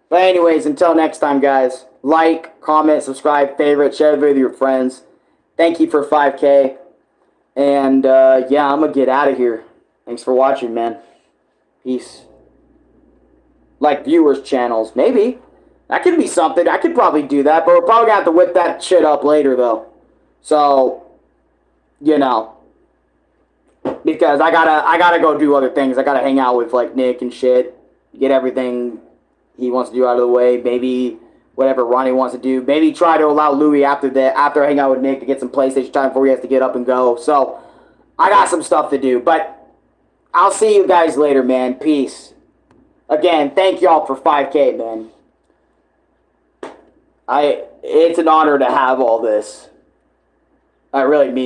But anyways, until next time, guys, like, comment, subscribe, favorite, share the video with your friends. Thank you for 5K. And, yeah, I'm going to get out of here. Thanks for watching, man. Peace. Like viewers' channels. Maybe. That could be something. I could probably do that, but we're probably going to have to whip that shit up later, though. So, you know. Because I gotta go do other things. I gotta hang out with, like, Nick and shit. Get everything he wants to do out of the way. Maybe whatever Ronnie wants to do. Maybe try to allow Louis after I hang out with Nick to get some PlayStation time before he has to get up and go. So, I got some stuff to do. But I'll see you guys later, man. Peace. Again, thank y'all for 5K, man. It's an honor to have all this. I really mean